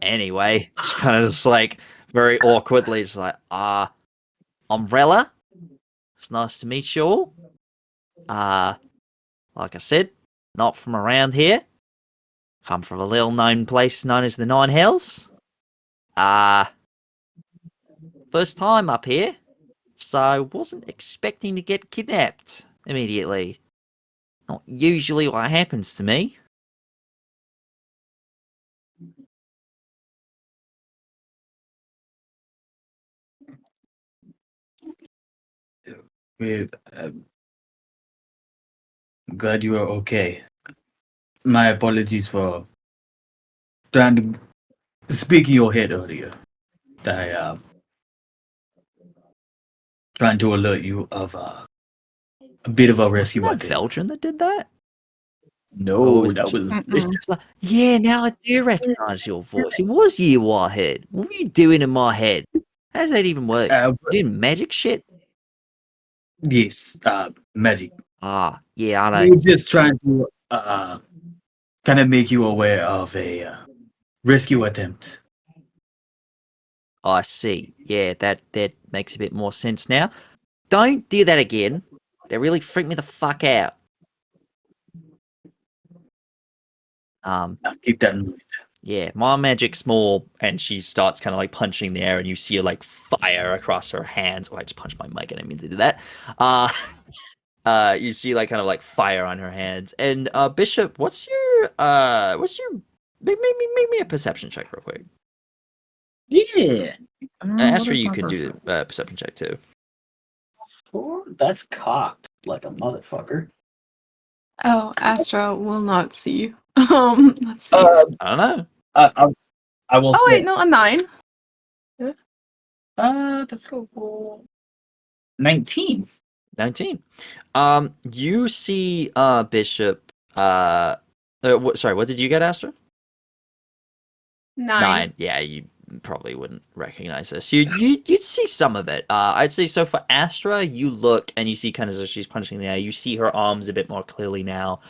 anyway, she kind of just like very awkwardly just like, Umbrella, it's nice to meet you all. Like I said, not from around here. Come from a little known place known as the Nine Hells. First time up here, so wasn't expecting to get kidnapped immediately. Not usually what happens to me. We're glad you are okay. My apologies for trying to speak in your head earlier. I trying to alert you of a bit of a rescue Wasn't that attempt. Veldren that did that? No, was that Bishop? was Mm-mm. Like, yeah, now I do recognise your voice. It was you I heard. What were you doing in my head? How does that even work? You doing magic shit? yes, magic. Yeah, I We're don't. just trying to kind of make you aware of a rescue attempt. I see. Yeah, that makes a bit more sense now. Don't do that again. That really freaked me the fuck out. I'll keep that in mind. Yeah, my magic's more, and she starts kind of like punching the air, and you see her like fire across her hands. Oh, I just punched my mic. I didn't mean to do that. You see like kind of like fire on her hands. And Bishop, what's your make me a perception check real quick. Yeah. Astra, you can do a perception check too. 4? That's cocked like a motherfucker. Oh, Astra will not see. Let's see. I don't know. I will Oh say. wait, no, a 9. That's 19. 19. You see Bishop sorry, what did you get, Astra? 9. Yeah, you probably wouldn't recognize this. You'd see some of it. I'd say so for Astra, you look and you see kind of as she's punching the air, you see her arms a bit more clearly now.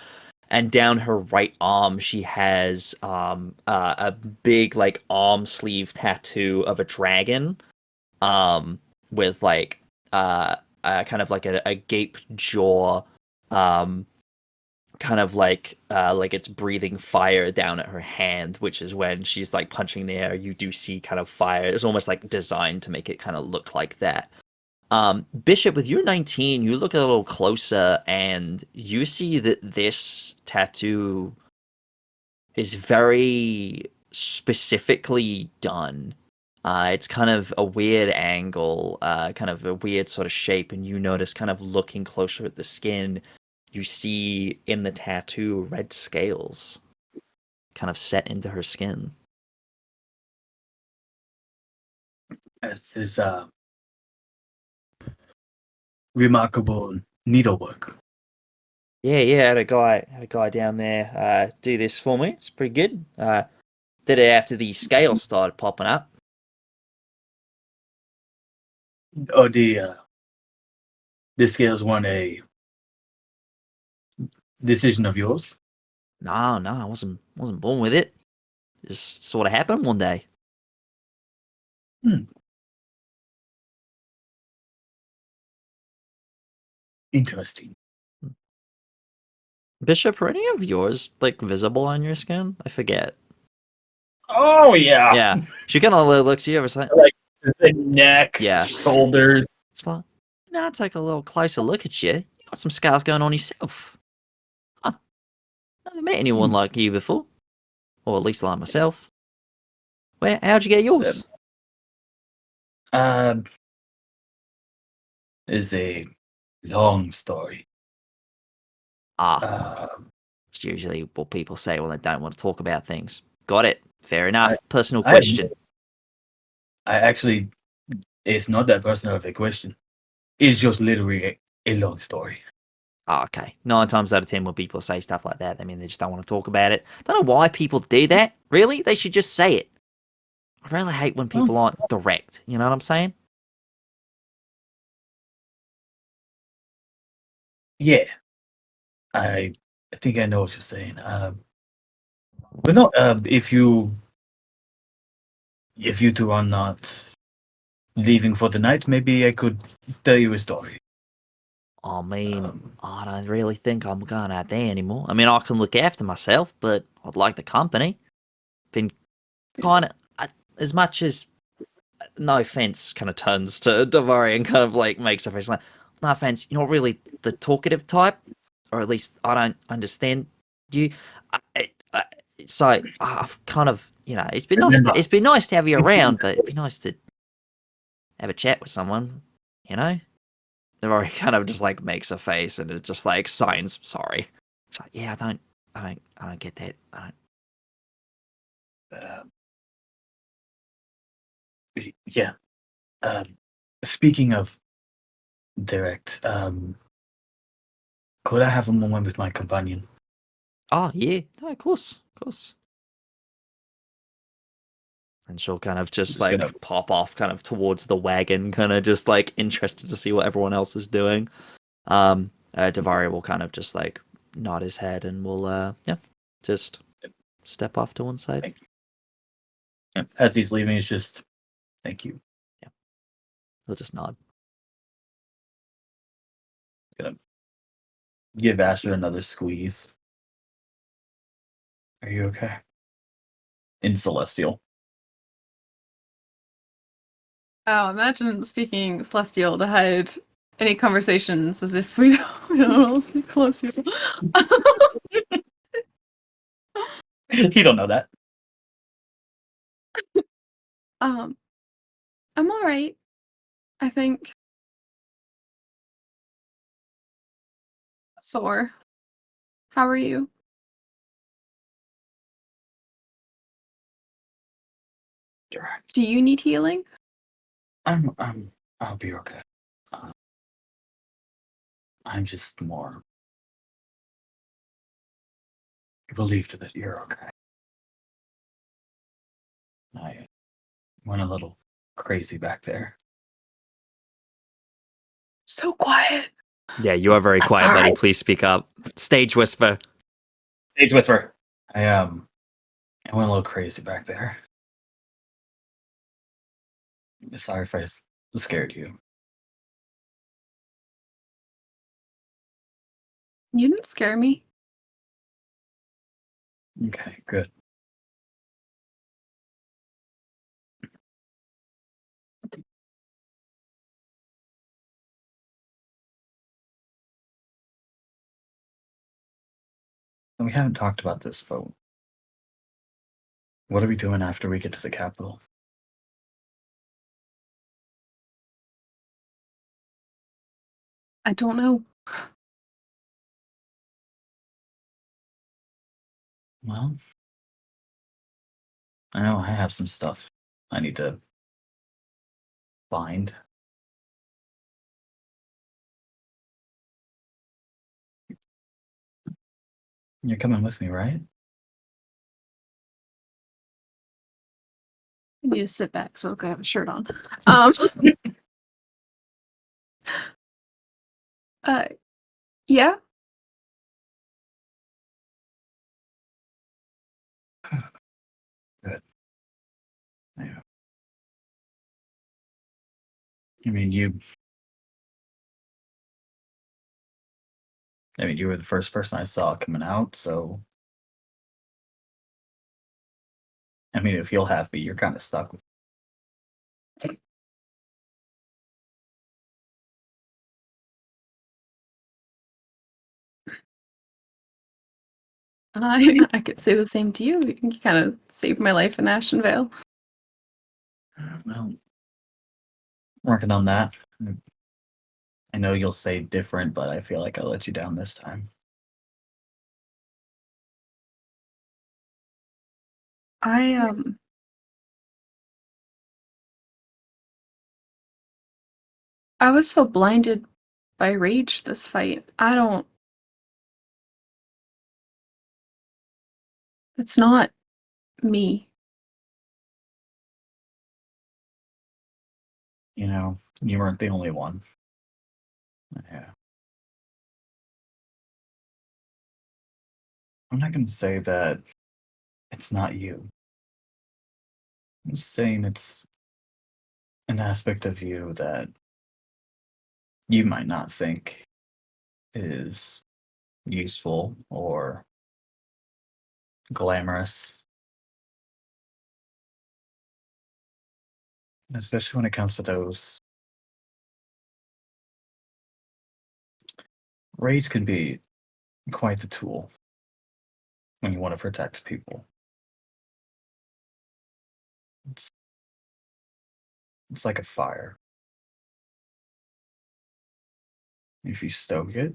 And down her right arm, she has a big like arm sleeve tattoo of a dragon, with like kind of like a gaped jaw, kind of like it's breathing fire down at her hand, which is when she's like punching the air, you do see kind of fire. It's almost like designed to make it kind of look like that. Bishop, with your 19, you look a little closer and you see that this tattoo is very specifically done. It's kind of a weird angle, kind of a weird sort of shape, and you notice kind of looking closer at the skin, you see in the tattoo red scales kind of set into her skin. This is remarkable needlework. Yeah, had a guy down there do this for me. It's pretty good. Did it after these scales started popping up. Oh, the scales weren't a decision of yours? No, I wasn't born with it. Just sort of happened one day. Interesting. Bishop, are any of yours like visible on your skin? I forget. Oh yeah. Yeah, she kind of looks at you. It's like, The neck, Yeah. shoulders. it's like, now take a little closer look at you. You got some scars going on yourself. Huh. Never met anyone like you before, or at least like myself. How'd you get yours? Is a long story. It's usually what people say when they don't want to talk about things. Got it. Fair enough. Personal I question. actually, it's not that personal of a question. It's just literally a long story. Oh, okay. 9 times out of 10 when people say stuff like that, I mean, they just don't want to talk about it. Don't know why people do that. Really? They should just say it. I really hate when people aren't direct. You know what I'm saying? Yeah, I think I know what you're saying. But no, if you two are not leaving for the night, maybe I could tell you a story. I mean, I don't really think I'm going out there anymore. I mean, I can look after myself, but I'd like the company. Been kind of, as much as, no offense, kind of turns to Davari and kind of like makes a face like, no offense, you're not really the talkative type, or at least I don't understand you. So I've kind of, it's been nice. It's been nice to have you around, but it'd be nice to have a chat with someone, you know. Davari kind of just like makes a face and it just like signs sorry. It's like, yeah, I don't get that. I don't. Yeah. Speaking of direct, could I have a moment with my companion? Oh yeah, no, of course. And she'll kind of just like pop off kind of towards the wagon, kind of just like interested to see what everyone else is doing. Davari will kind of just like nod his head and will just step off to one side. Thank you. As he's leaving, it's just thank you. Yeah. He'll just nod. Gonna give Astra another squeeze. Are you okay? In Celestial. Oh, imagine speaking Celestial to hide any conversations as if we don't speak Celestial. He don't know that. I'm all right. I think. Sore. How are you? Direct. Do you need healing? I'll be okay. I'm just more relieved that you're okay. I went a little crazy back there. So quiet. Yeah, you are very quiet, buddy. Please speak up. Stage whisper. Stage whisper. I went a little crazy back there. Sorry if I scared you. You didn't scare me. Okay, good. And we haven't talked about this, but what are we doing after we get to the capital? I don't know. Well, I know I have some stuff I need to find. You're coming with me, right? I need to sit back so I can have a shirt on. Yeah. Good. Yeah. I mean, you were the first person I saw coming out, so I mean, if you'll have me, you're kind of stuck with. I could say the same to you. You kind of saved my life in Ashenvale. Well, working on that. I know you'll say different, but I feel like I let you down this time. I was so blinded by rage this fight. It's not me. You know, you weren't the only one. Yeah. I'm not going to say that it's not you. I'm just saying it's an aspect of you that you might not think is useful or glamorous. Especially when it comes to those. Rage can be quite the tool when you want to protect people. It's like a fire. If you stoke it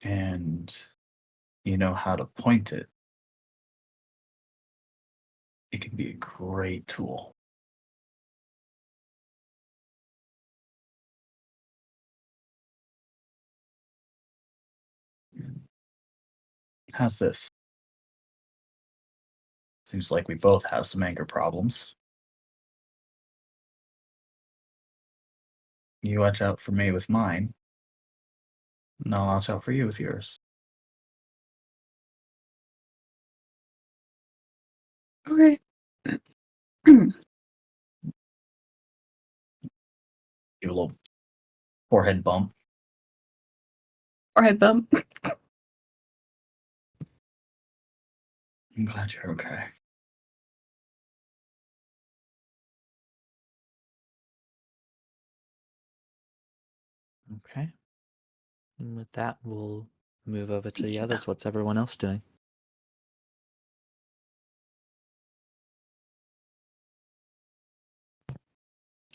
and you know how to point it, it can be a great tool. How's this? Seems like we both have some anger problems. You watch out for me with mine, and I'll watch out for you with yours. Okay. Give a little forehead bump. Forehead bump. I'm glad you're okay. Okay. And with that, we'll move over to the others. What's everyone else doing?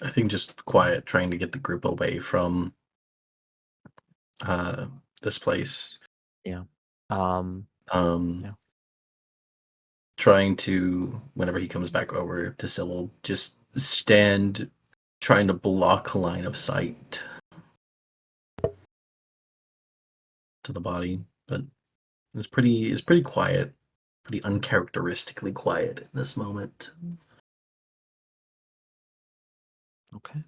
I think just quiet, trying to get the group away from this place. Yeah. Yeah. Trying to, whenever he comes back over to Sybil, just stand, trying to block a line of sight to the body, but it's pretty quiet, pretty uncharacteristically quiet in this moment. Okay.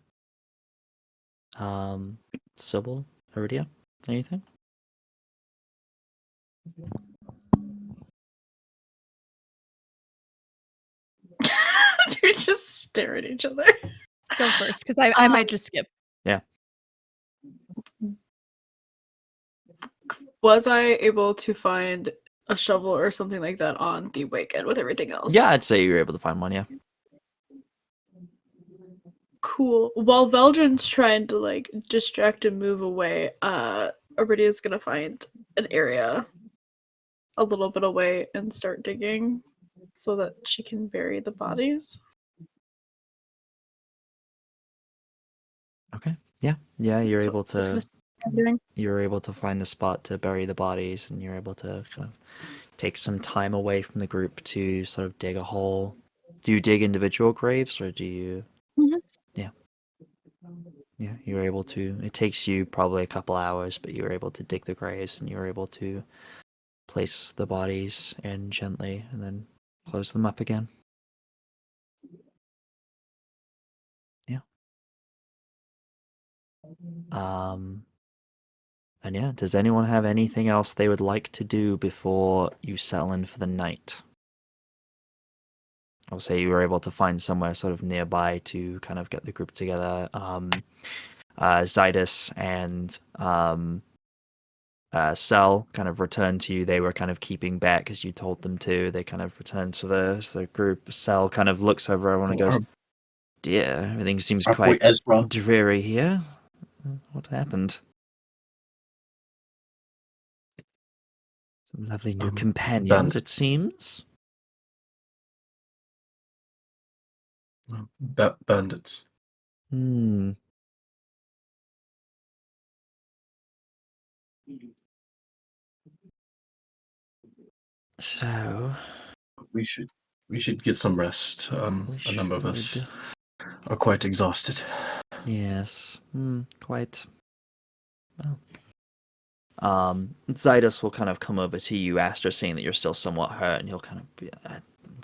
Sybil, Aridia, anything? We just stare at each other. Go first, because I might just skip. Yeah. Was I able to find a shovel or something like that on the weekend with everything else? Yeah, I'd say you were able to find one, yeah. Cool. While Veldren's trying to like distract and move away, Aridia's gonna find an area a little bit away and start digging so that she can bury the bodies. Okay. Yeah. Yeah, you're So able just gonna to I'm doing. you're able to find a spot to bury the bodies, and you're able to kind of take some time away from the group to sort of dig a hole. Do you dig individual graves, or do you? Mhm. Yeah. Yeah, you're able to. It takes you probably a couple hours, but you're able to dig the graves, and you're able to place the bodies in gently, and then close them up again. Yeah. And yeah, does anyone have anything else they would like to do before you settle in for the night? I'll say you were able to find somewhere sort of nearby to kind of get the group together. Zydus and Cell kind of returned to you. They were kind of keeping back as you told them to. They kind of returned to the group. Cell kind of looks over everyone and goes, "Dear, everything seems Our boy quite Ezra. dreary here. What happened? Some lovely new companions, it seems." Bandits. Hmm. So We should get some rest. we A number of us should. are quite exhausted. Yes. Quite. Well. Zydus will kind of come over to you, Astra, seeing that you're still somewhat hurt, and he'll kind of be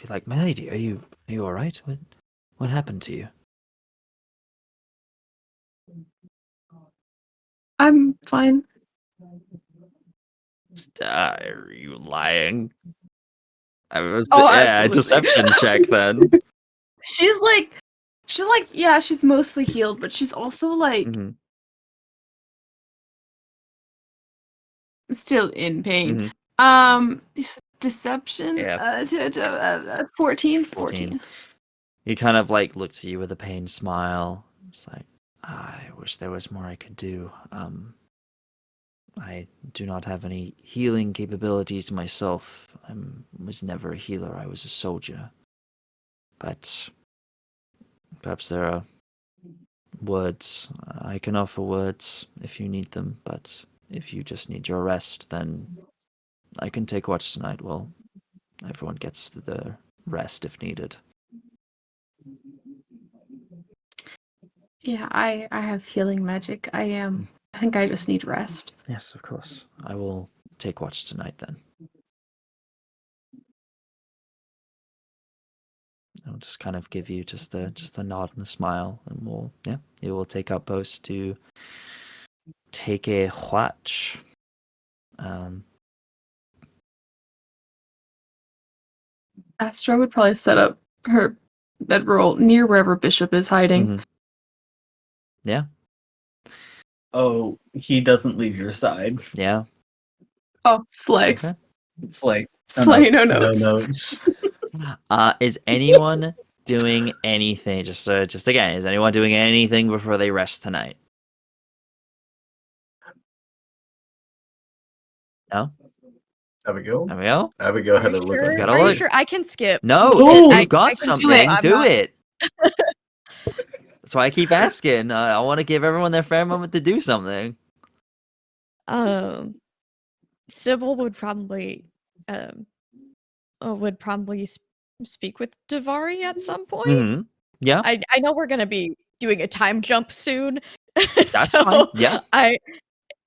like, "My lady, are you all right? What happened to you?" I'm fine. Are you lying? I was Oh, yeah, absolutely. deception check then. She's like, yeah, she's mostly healed, but she's also like Mhm, still in pain. mhm. Deception. Yeah. 14. 14. He kind of like looks at you with a pained smile. It's like, I wish there was more I could do. I do not have any healing capabilities myself. I was never a healer. I was a soldier. But perhaps there are words. I can offer words if you need them. But if you just need your rest, then I can take watch tonight. Well, everyone gets the rest if needed. Yeah, I have healing magic. I think I just need rest. Yes, of course. I will take watch tonight then. I'll just kind of give you just a nod and a smile, and you will take up post to take a watch. Astra would probably set up her bedroll near wherever Bishop is hiding. Mhm. Yeah, Oh, he doesn't leave your side. yeah. Oh, slay. Okay. It's like Slay, no No notes. notes. Is anyone doing anything? Just again, is anyone doing anything before they rest tonight? No. Abigail. Abigail? Abigail had Are a you look sure? on gotta Are you look. sure? I can skip. No, No! if I you've got can do something, it. do I'm not- it. That's why I keep asking. I want to give everyone their fair moment to do something. Sybil would probably speak with Davari at some point. Mm-hmm. Yeah, I know we're gonna be doing a time jump soon. that's so fine. Yeah.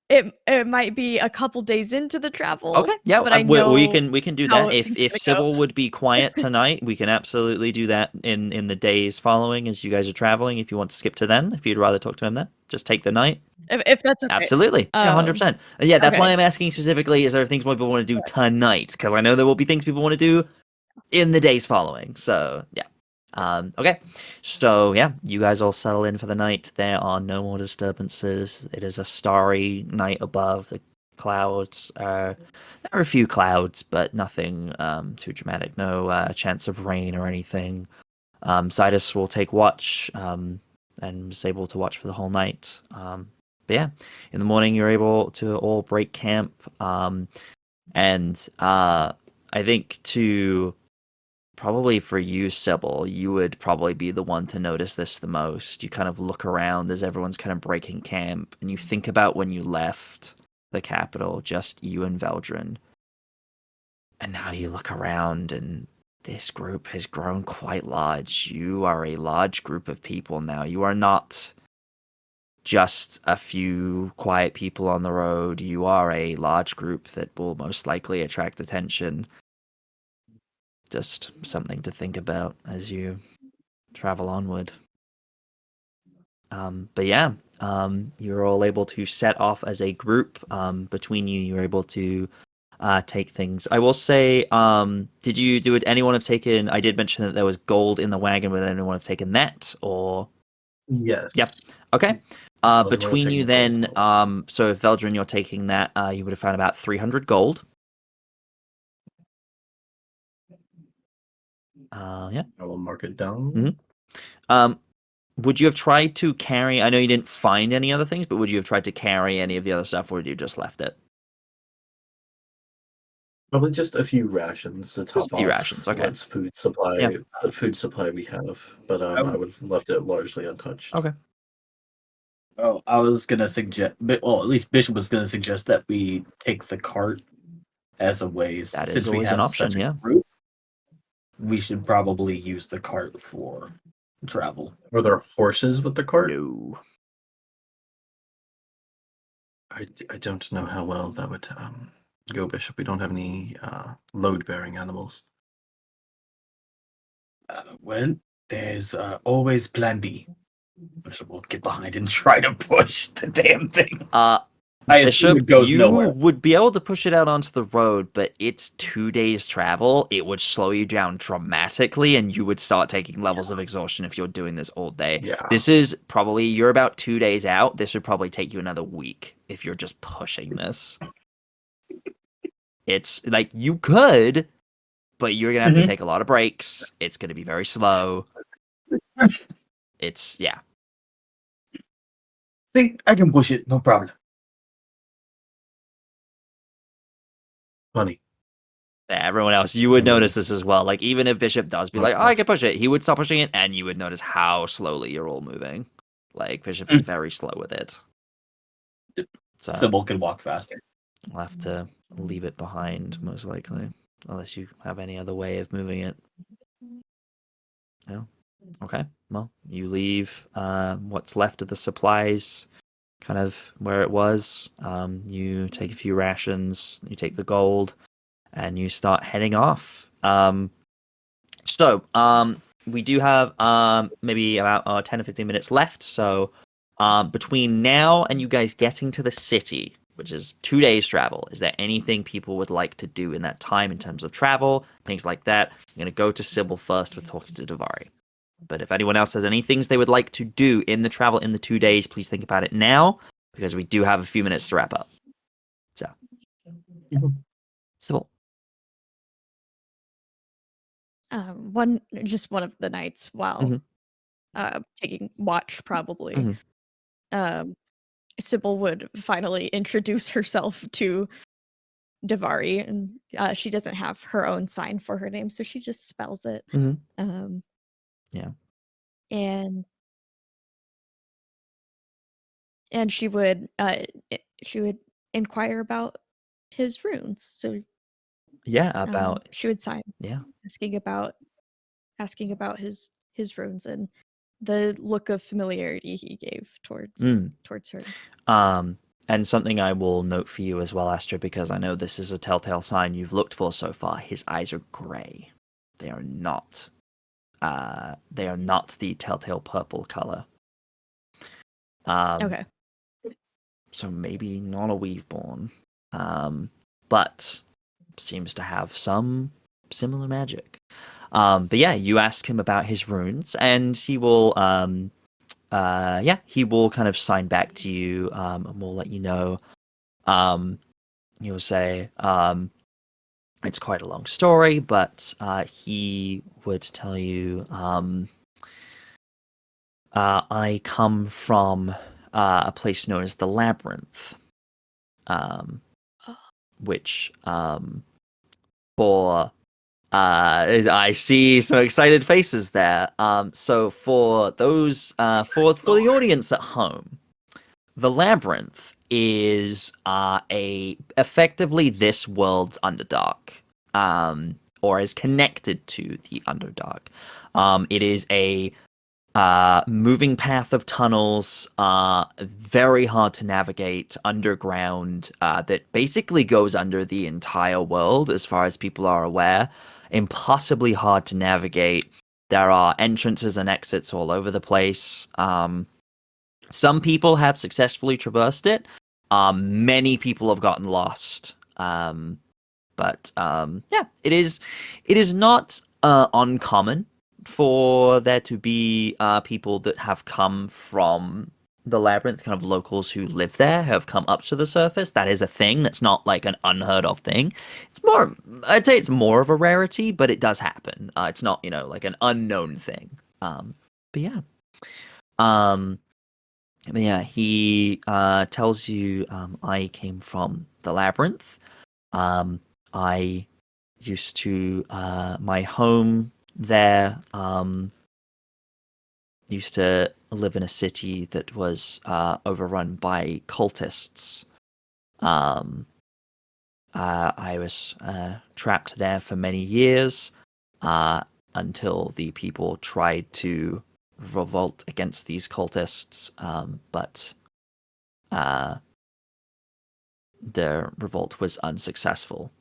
It might be a couple days into the travel. Okay. Yeah. But I know we can do how that. things If gonna go. Sybil would be quiet tonight, we can absolutely do that in the days following as you guys are traveling. If you want to skip to then, if you'd rather talk to him then, just take the night. If that's okay. Absolutely. Yeah, 100%. Yeah, that's why okay. I'm asking specifically, is there things people want to do tonight? Because I know there will be things people want to do in the days following. So, yeah. Okay. So, yeah, you guys all settle in for the night. There are no more disturbances. It is a starry night above. The clouds there are a few clouds, but nothing too dramatic. No chance of rain or anything. Sidus will take watch and is able to watch for the whole night. But yeah, in the morning you're able to all break camp, and I think to probably for you, Sybil, you would probably be the one to notice this the most. You kind of look around as everyone's kind of breaking camp, and you think about when you left the capital, just you and Veldren. And now you look around, and this group has grown quite large. You are a large group of people now. You are not just a few quiet people on the road. You are a large group that will most likely attract attention. Just something to think about as you travel onward. But yeah, you're all able to set off as a group. Between you, you're able to take things. I will say, did you do it? Anyone have taken? I did mention that there was gold in the wagon. Would anyone have taken that? Or Yes. Yep. Okay. Well, Between you, taking then, gold. so if Veldren, you're taking that, you would have found about 300 gold. Yeah. I will mark it down. Would you have tried to carry? I know you didn't find any other things, but would you have tried to carry any of the other stuff, or would you just left it? Probably just a few rations to top Just a few off rations, okay. what's food supply, Yeah. what food supply we have. But I would have left it largely untouched. Okay. Oh, I was gonna suggest, well, at least Bishop was gonna suggest that we take the cart as a ways. That is Since we always have an option, such a yeah. group, we should probably use the cart for travel. Are there horses with the cart? No. I don't know how well that would go, Bishop. We don't have any load-bearing animals. Well, there's always Plan B. Bishop will get behind and try to push the damn thing. I assume Bishop, it goes you nowhere. would be able to push it out onto the road, but it's 2 days travel. It would slow you down dramatically, and you would start taking levels of exhaustion if you're doing this all day. Yeah. This is probably, you're about 2 days out. This would probably take you another week if you're just pushing this. It's like, you could, but you're going to have to take a lot of breaks. It's going to be very slow. It's, yeah. See, I can push it, no problem. Funny. Everyone else, you would notice this as well. Like, even if Bishop does be like, oh, I can push it, he would stop pushing it, and you would notice how slowly you're all moving. Like, Bishop is very slow with it. So, Sybil can walk faster. I'll have to leave it behind, most likely. Unless you have any other way of moving it. No? Okay. Well, you leave what's left of the supplies kind of where it was. You take a few rations, you take the gold, and you start heading off. So we do have maybe about 10 or 15 minutes left. So between now and you guys getting to the city, which is 2 days travel, is there anything people would like to do in that time in terms of travel, things like that? I'm going to go to Sybil first with talking to Davari. But if anyone else has any things they would like to do in the travel in the 2 days, please think about it now, because we do have a few minutes to wrap up. So, Sybil. One of the nights while taking watch, probably. Sybil would finally introduce herself to Davari, and she doesn't have her own sign for her name, so she just spells it. Yeah. And she would inquire about his runes. So Yeah, about she would sign, yeah. asking about his runes and the look of familiarity he gave towards her. And something I will note for you as well, Astra, because I know this is a telltale sign you've looked for so far. His eyes are grey. They are not the telltale purple color. Okay. So maybe not a Weaveborn, but seems to have some similar magic. But yeah, you ask him about his runes, and he will, he will kind of sign back to you, and we'll let you know. He'll say, it's quite a long story, but he would tell you, I come from a place known as the Labyrinth, which for I see some excited faces there. So for those, for the audience at home, the labyrinth is effectively this world's Underdark, or is connected to the Underdark. It is a moving path of tunnels, very hard to navigate, underground, that basically goes under the entire world as far as people are aware. Impossibly hard to navigate. There are entrances and exits all over the place. Some people have successfully traversed it. Many people have gotten lost. But yeah, it is not uncommon for there to be people that have come from the labyrinth, kind of locals who live there, have come up to the surface. That is a thing. That's not like an unheard of thing. It's more, I'd say it's more of a rarity, but it does happen. It's not, like an unknown thing. But yeah. But yeah, he tells you, I came from the labyrinth. I used to, my home there, used to live in a city that was overrun by cultists. I was trapped there for many years until the people tried to revolt against these cultists, but the revolt was unsuccessful,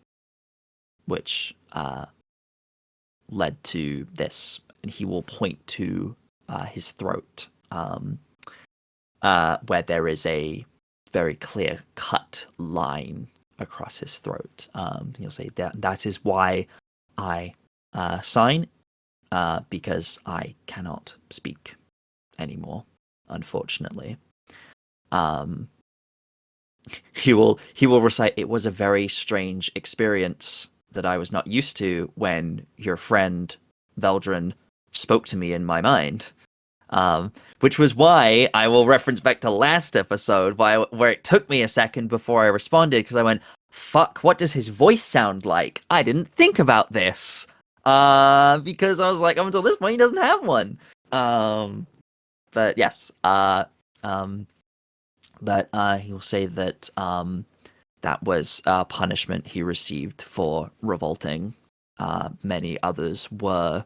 which led to this. And he will point to his throat, where there is a very clear cut line across his throat. He'll say that is why I sign, because I cannot speak anymore, unfortunately. He will recite, it was a very strange experience that I was not used to when your friend Veldren spoke to me in my mind. Which was why I will reference back to last episode, where it took me a second before I responded, because I went, fuck, what does his voice sound like? I didn't think about this. Because I was like, up until this point, he doesn't have one. But yes, but he will say that that was punishment he received for revolting. Many others were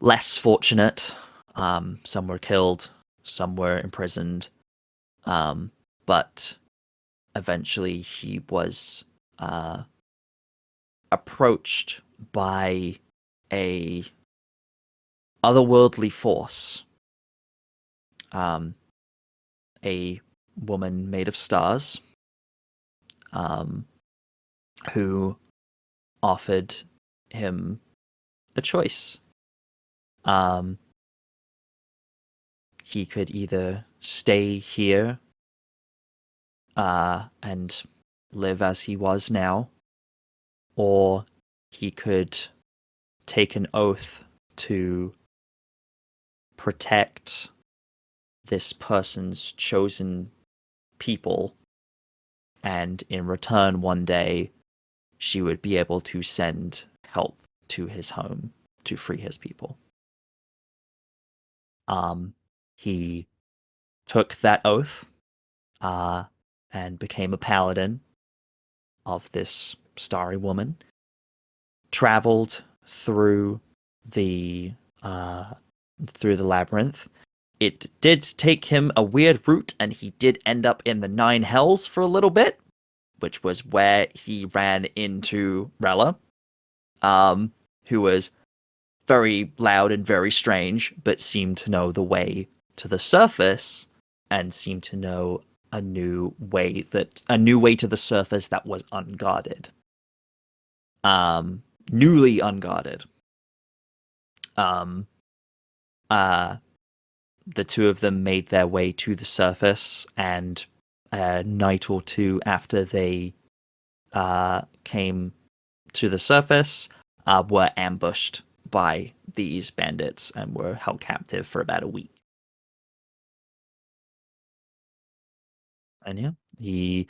less fortunate. Some were killed, some were imprisoned, but eventually he was approached by a otherworldly force, a woman made of stars, who offered him a choice. He could either stay here and live as he was now, or he could take an oath to protect this person's chosen people, and in return one day she would be able to send help to his home to free his people. He took that oath and became a paladin of this starry woman, traveled through the labyrinth. It did take him a weird route, and he did end up in the Nine Hells for a little bit, which was where he ran into Rella, who was very loud and very strange, but seemed to know the way to the surface, and seemed to know a new way to the surface that was unguarded. Newly unguarded. The two of them made their way to the surface, and a night or two after they came to the surface, were ambushed by these bandits and were held captive for about a week. And yeah, he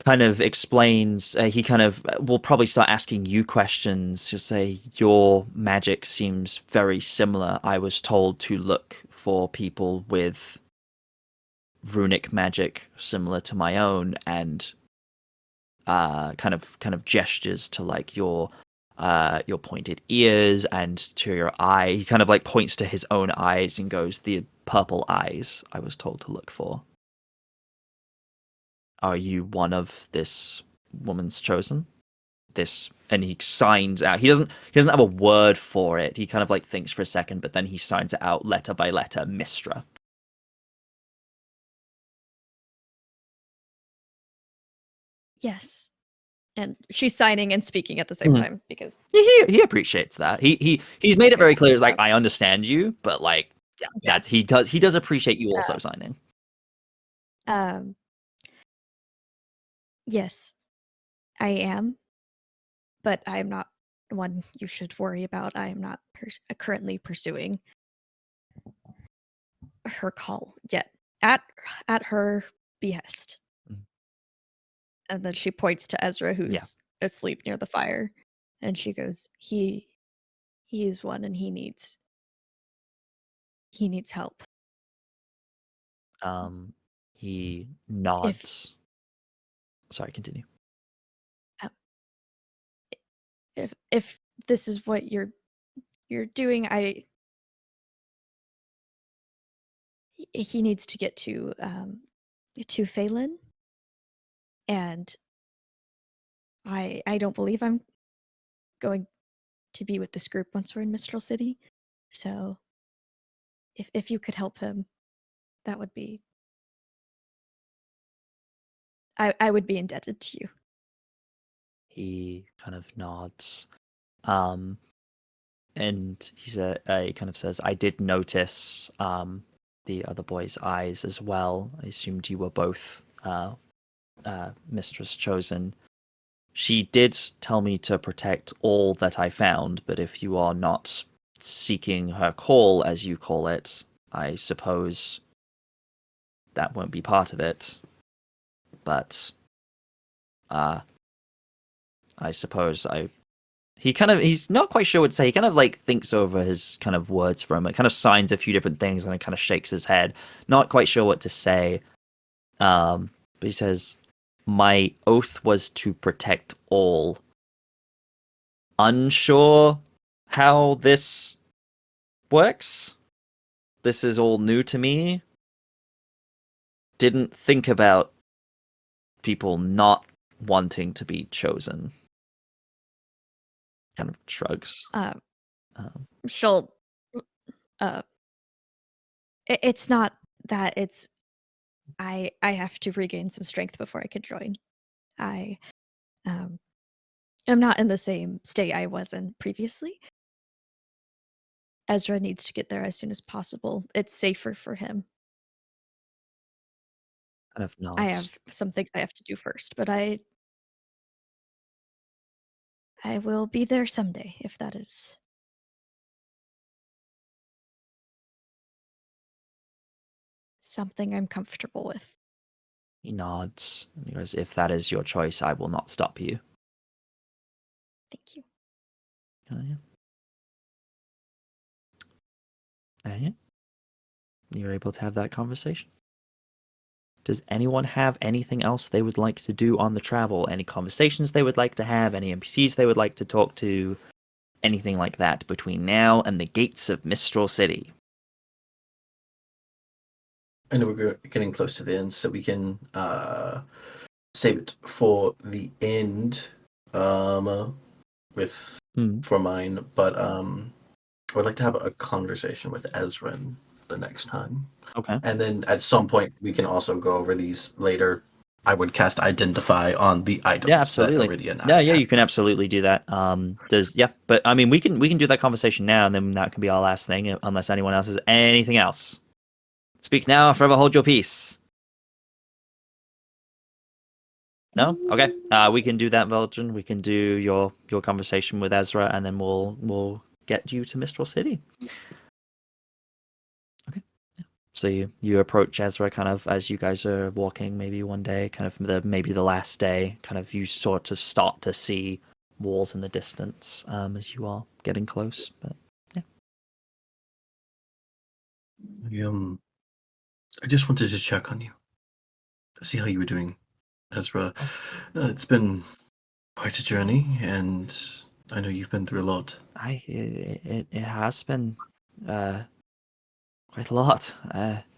kind of explains, he kind of will probably start asking you questions. He'll say, your magic seems very similar. I was told to look for people with runic magic similar to my own, and kind of gestures to like your pointed ears and to your eye. He kind of like points to his own eyes and goes, the purple eyes I was told to look for. Are you one of this woman's chosen? This, and he signs out. He doesn't have a word for it. He kind of like thinks for a second, but then he signs it out letter by letter, Mistra. Yes. And she's signing and speaking at the same time because He appreciates that. He's made it very clear. It's like, I understand you, but like, yeah, that he does appreciate you also signing. Yes, I am, but I'm not one you should worry about. I am not currently pursuing her call yet. At her behest. And then she points to Ezra, who's asleep near the fire, and she goes, he is one, and he needs help. He nods. Sorry, continue. If this is what you're doing, he needs to get to Phelan, and I don't believe I'm going to be with this group once we're in Mistral City. So if you could help him, that would be I would be indebted to you. He kind of nods. And he kind of says, I did notice the other boy's eyes as well. I assumed you were both Mistress Chosen. She did tell me to protect all that I found, but if you are not seeking her call, as you call it, I suppose that won't be part of it. But I suppose he's not quite sure what to say. He kind of like thinks over his kind of words for a moment, kind of signs a few different things, and then kind of shakes his head, not quite sure what to say. But he says, my oath was to protect all. Unsure how this works. This is all new to me. Didn't think about people not wanting to be chosen. Kind of shrugs. She'll it's not that, it's I have to regain some strength before I can join. I am not in the same state I was in previously. Ezra needs to get there as soon as possible. It's safer for him. Kind of nods. I have some things I have to do first, but I will be there someday if that is something I'm comfortable with. He nods. And he goes, if that is your choice, I will not stop you. Thank you. Yeah. You're able to have that conversation. Does anyone have anything else they would like to do on the travel? Any conversations they would like to have? Any NPCs they would like to talk to? Anything like that between now and the gates of Mistral City? I know we're getting close to the end, so we can save it for the end for mine. But I would like to have a conversation with Ezra the next time. Okay. And then at some point we can also go over these later. I would cast Identify on the items. Yeah, absolutely. That Aridia and Yeah, I you have. can absolutely do that. But I mean, we can do that conversation now, and then that can be our last thing, unless anyone else has anything else. Speak now, or forever hold your peace. No? Okay. We can do that, Veldren. We can do your conversation with Ezra, and then we'll get you to Mistral City. Okay. So you approach Ezra kind of as you guys are walking, maybe one day, kind of maybe the last day, kind of you sort of start to see walls in the distance as you are getting close. But yeah. I just wanted to check on you, see how you were doing, Ezra. It's been quite a journey, and I know you've been through a lot. It has been quite a lot. I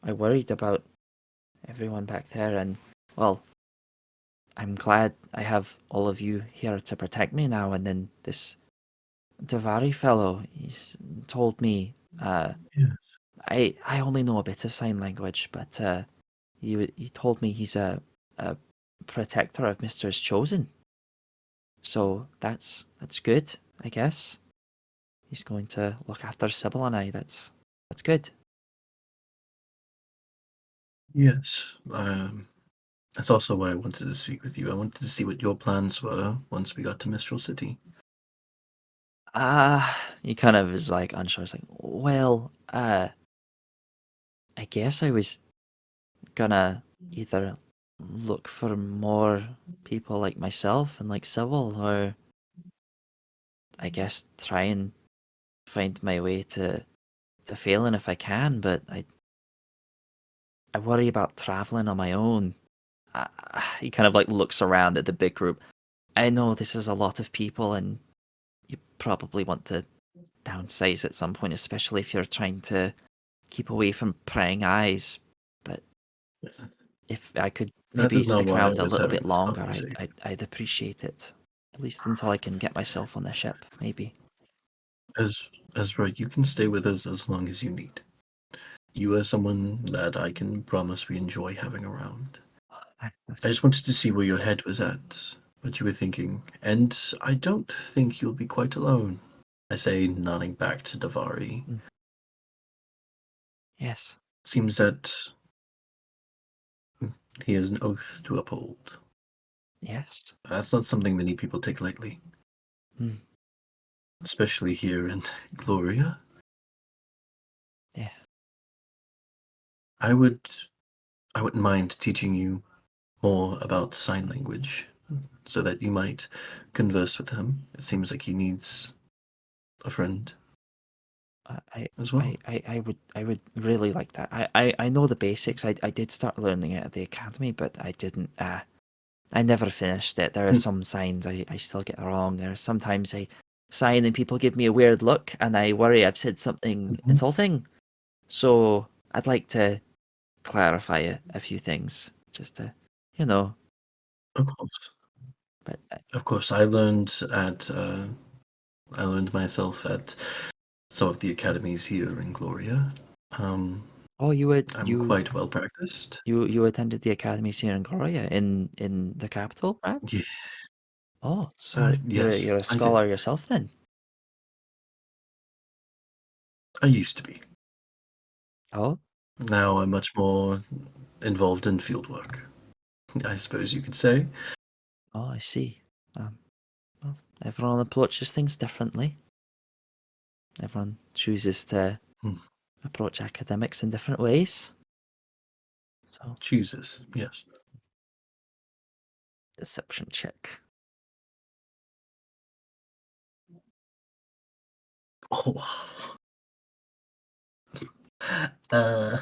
worried about everyone back there, and well, I'm glad I have all of you here to protect me now. And then this Davari fellow, he's told me. Yes. I only know a bit of sign language, but he told me he's a protector of Mister's Chosen. So that's good, I guess. He's going to look after Sybil and I. That's good. Yes. That's also why I wanted to speak with you. I wanted to see what your plans were once we got to Mistral City. He kind of is like unsure. It's like, well, I guess I was gonna either look for more people like myself and like Sybil, or I guess try and find my way to failing if I can. But I worry about traveling on my own. He kind of like looks around at the big group. I know this is a lot of people, and you probably want to downsize at some point, especially if you're trying to keep away from prying eyes. But if I could That maybe is not stick why I around a was little having bit this longer, conversation. I'd appreciate it. At least until I can get myself on the ship, maybe. Ezra, you can stay with us as long as you need. You are someone that I can promise we enjoy having around. I just wanted to see where your head was at, what you were thinking, and I don't think you'll be quite alone. I say, nodding back to Davari. Yes. Seems that he has an oath to uphold. Yes. That's not something many people take lightly. Hmm. Especially here in Gloria. Yeah. I wouldn't mind teaching you more about sign language so that you might converse with him. It seems like he needs a friend as well. I would really like that. I know the basics. I did start learning it at the academy, but I didn't. I never finished it. There are some signs I still get wrong. There are sometimes I sign and people give me a weird look, and I worry I've said something insulting. So I'd like to clarify a few things, just to, Of course. But Of course, I learned myself at some of the academies here in Gloria. I'm quite well practiced. You attended the academies here in Gloria, in the capital, right? Yeah. Oh, so Yes, you're a I did. scholar yourself then? I used to be. Oh, Now I'm much more involved in fieldwork, I suppose you could say. oh, I see. Well, everyone approaches things differently. Everyone chooses to Hmm. approach academics in different ways. So, Chooses, yes. deception check. Oh. Uh,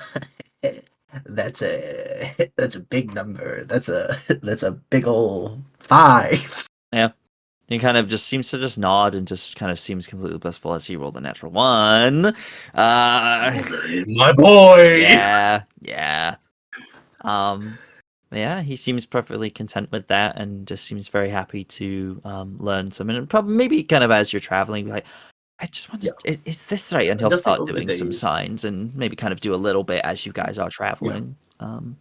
that's a big number. That's a big ol' 5. Yeah. He kind of just seems to just nod and just kind of seems completely blissful as he rolled a natural 1. My boy. Yeah. Yeah, he seems perfectly content with that and just seems very happy to learn something. And probably maybe kind of as you're traveling, be like, I just want to, is this right? And he'll Definitely start over the doing some days. signs and maybe kind of do a little bit as you guys are traveling. And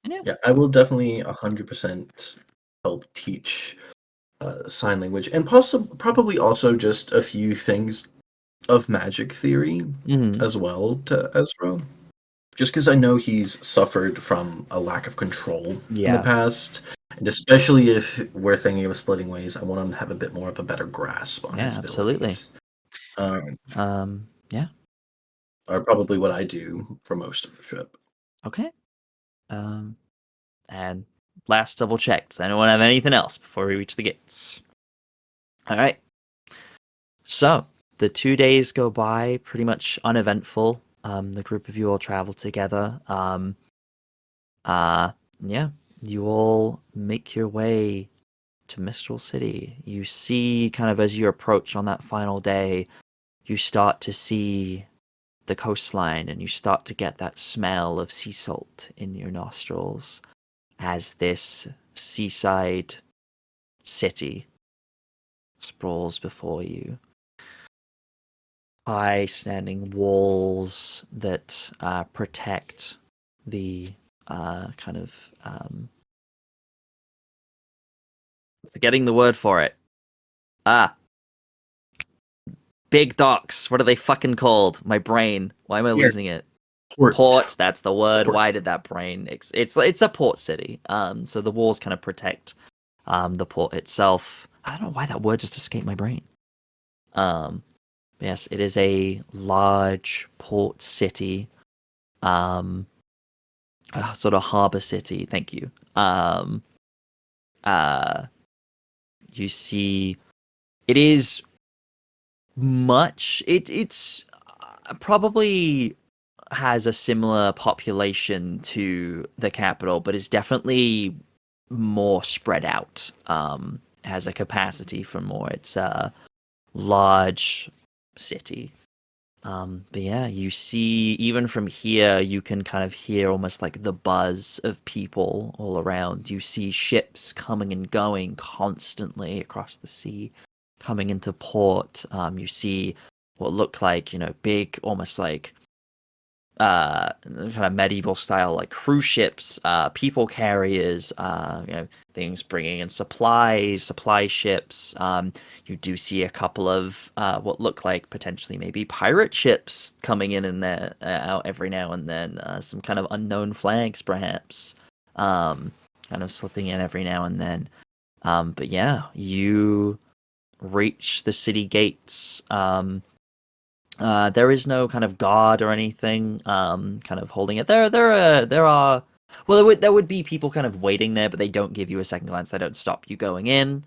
yeah. Yeah, I will definitely 100% help teach sign language, and probably also just a few things of magic theory Mhm. as well to Ezra. Just because I know he's suffered from a lack of control in the Yeah. past, and especially if we're thinking of splitting ways, I want him to have a bit more of a better grasp on Yeah, his absolutely. abilities. Yeah. are probably what I do for most of the trip. Okay. And last double check. Does anyone have anything else before we reach the gates? All right. So the 2 days go by pretty much uneventful. The group of you all travel together. Yeah, you all make your way to Mistral City. You see, kind of as you approach on that final day, you start to see the coastline and you start to get that smell of sea salt in your nostrils as this seaside city sprawls before you. High standing walls that protect the forgetting the word for it. Big docks. What are they fucking called? My brain. Why am I losing it? Port. That's the word. Port. Why did that brain? It's a port city. So the walls kind of protect the port itself. I don't know why that word just escaped my brain. Yes, it is a large port city. Sort of harbor city. Thank you. You see, it is much. It's probably has a similar population to the capital, but is definitely more spread out. Has a capacity for more. It's a large city. But yeah, you see, even from here, you can kind of hear almost like the buzz of people all around. You see ships coming and going constantly across the sea, coming into port. You see what look like, big, almost like kind of medieval style, like cruise ships, people carriers, things bringing in supplies, supply ships. You do see a couple of what look like potentially maybe pirate ships coming in and there out every now and then. Some kind of unknown flags, perhaps, kind of slipping in every now and then. But yeah, you reach the city gates. There is no kind of guard or anything, kind of holding it. There are. Well, there would be people kind of waiting there, but they don't give you a second glance. They don't stop you going in.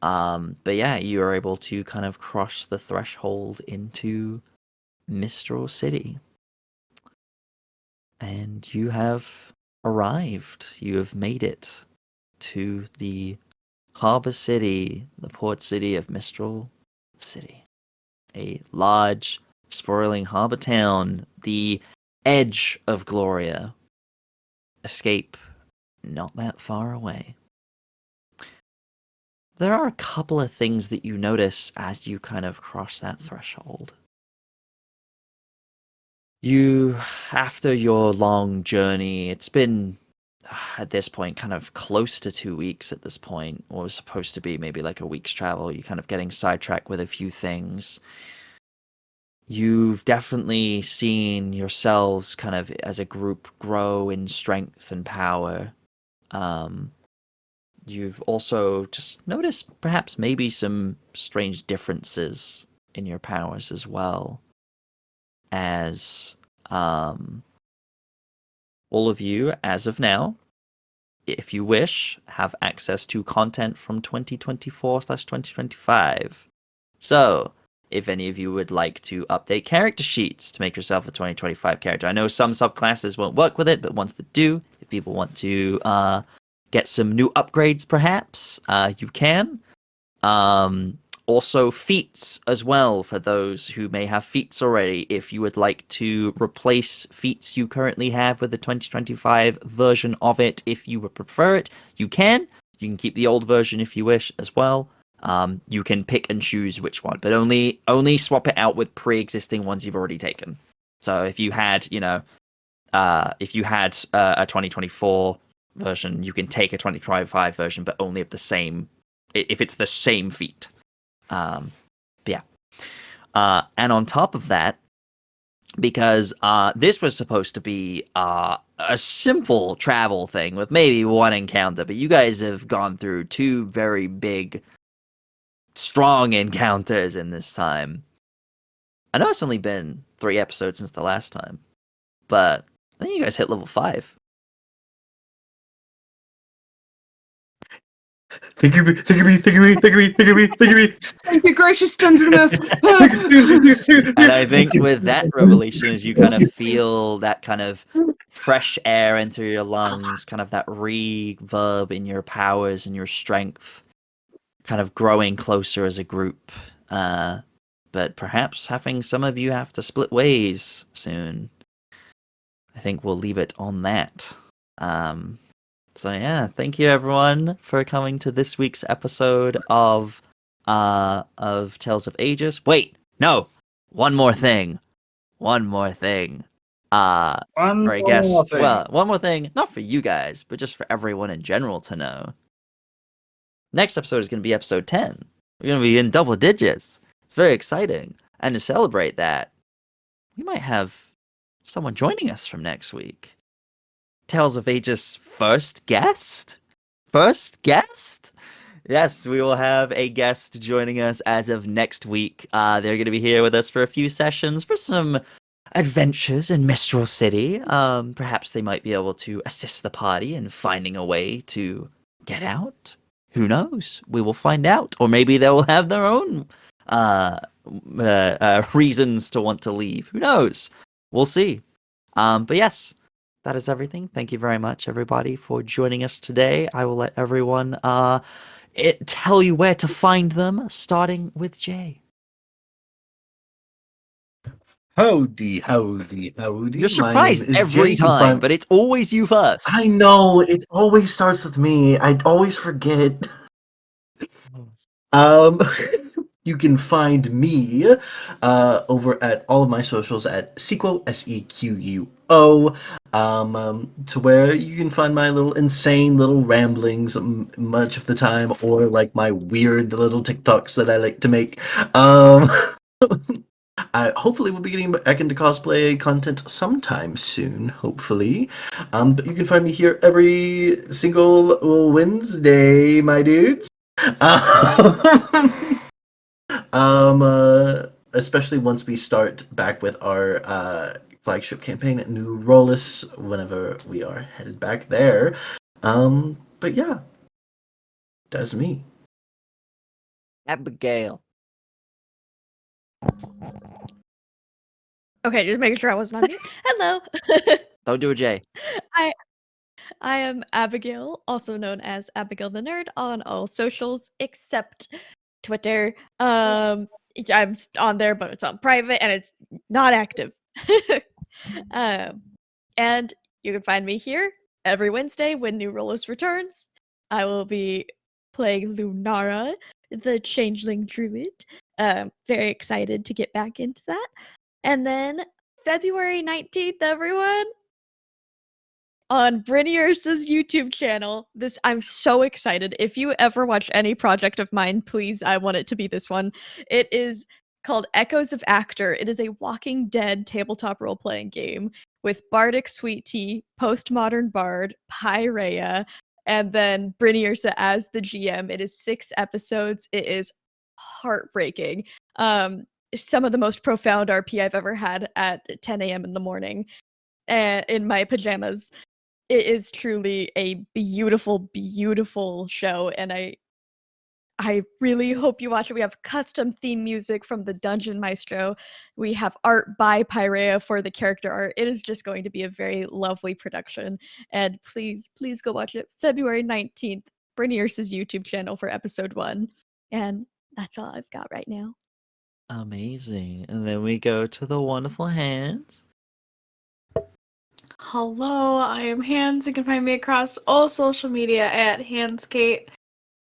But yeah, you are able to kind of cross the threshold into Mistral City, and you have arrived. You have made it to the harbor city, the port city of Mistral City, a large, sprawling harbor town, the edge of Gloria. Escape not that far away. There are a couple of things that you notice as you kind of cross that threshold. You, after your long journey, it's been at this point kind of close to 2 weeks at this point, or was supposed to be maybe like a week's travel. You're kind of getting sidetracked with a few things. You've definitely seen yourselves kind of as a group grow in strength and power. You've also just noticed perhaps maybe some strange differences in your powers as well. As all of you, as of now, if you wish, have access to content from 2024/2025. So, if any of you would like to update character sheets to make yourself a 2025 character. I know some subclasses won't work with it, but ones that do, if people want to get some new upgrades perhaps, you can. Also feats as well for those who may have feats already. If you would like to replace feats you currently have with the 2025 version of it, if you would prefer it, you can. You can keep the old version if you wish as well. You can pick and choose which one, but only swap it out with pre-existing ones you've already taken. So if you had, a 2024 version, you can take a 2025 version, but only of the same, if it's the same feat. And on top of that, because this was supposed to be a simple travel thing with maybe one encounter, but you guys have gone through two very big, strong encounters in this time. I know it's only been 3 episodes since the last time. But I think you guys hit level 5. Think of me, think of me, think of me, think of me, think of me, think of me. Thank you, gracious Dungeon Master. And I think with that revelation, as you kind of feel that kind of fresh air enter your lungs, kind of that reverb in your powers and your strength, kind of growing closer as a group. But perhaps having some of you have to split ways soon. I think we'll leave it on that. So yeah, thank you everyone for coming to this week's episode of Tales of Agius. Wait, no, one more thing. One Or I guess, more thing. well, one more thing, not for you guys, but just for everyone in general to know. Next episode is going to be episode 10. We're going to be in double digits. It's very exciting. And to celebrate that, we might have someone joining us from next week. Tales of Agius first guest? Yes, we will have a guest joining us as of next week. They're going to be here with us for a few sessions for some adventures in Mistral City. Perhaps they might be able to assist the party in finding a way to get out. Who knows? We will find out. Or maybe they will have their own reasons to want to leave. Who knows? We'll see. But yes, that is everything. Thank you very much, everybody, for joining us today. I will let everyone tell you where to find them, starting with Jay. Howdy, howdy, howdy. You're My surprised name is every Jay. You can time, find- but it's always you first. I know, it always starts with me. I always forget. You can find me over at all of my socials at Sequo, Sequo, to where you can find my little insane little ramblings much of the time, or like my weird little TikToks that I like to make. I hopefully will be getting back into cosplay content sometime soon, hopefully. But you can find me here every single Wednesday, my dudes. Especially once we start back with our flagship campaign at New Rollis, whenever we are headed back there. But yeah, that's me. Abigail. Okay, just making sure I wasn't on mute. Hello. Don't do a Jay. I am Abigail, also known as Abigail the Nerd on all socials except Twitter. I'm on there, but it's on private and it's not active. And you can find me here every Wednesday when New Rollis returns. I will be playing Lunara, the Changeling Druid. Very excited to get back into that. And then February 19th, everyone, on Brynniers' YouTube channel. I'm so excited. If you ever watch any project of mine, please, I want it to be this one. It is called Echoes of Actor. It is a Walking Dead tabletop role-playing game with Bardic Sweet Tea, Postmodern Bard, Pyrea, and then Brynniers as the GM. It is 6 episodes. It is heartbreaking. Some of the most profound RP I've ever had at 10 a.m. in the morning in my pajamas. It is truly a beautiful, beautiful show, and I really hope you watch it. We have custom theme music from the Dungeon Maestro. We have art by Pyrea for the character art. It is just going to be a very lovely production, and please, please go watch it. February 19th, Brynniers' YouTube channel for episode 1, and that's all I've got right now. Amazing. And then we go to the wonderful Hands. Hello, I am Hands. You can find me across all social media at HandsKate.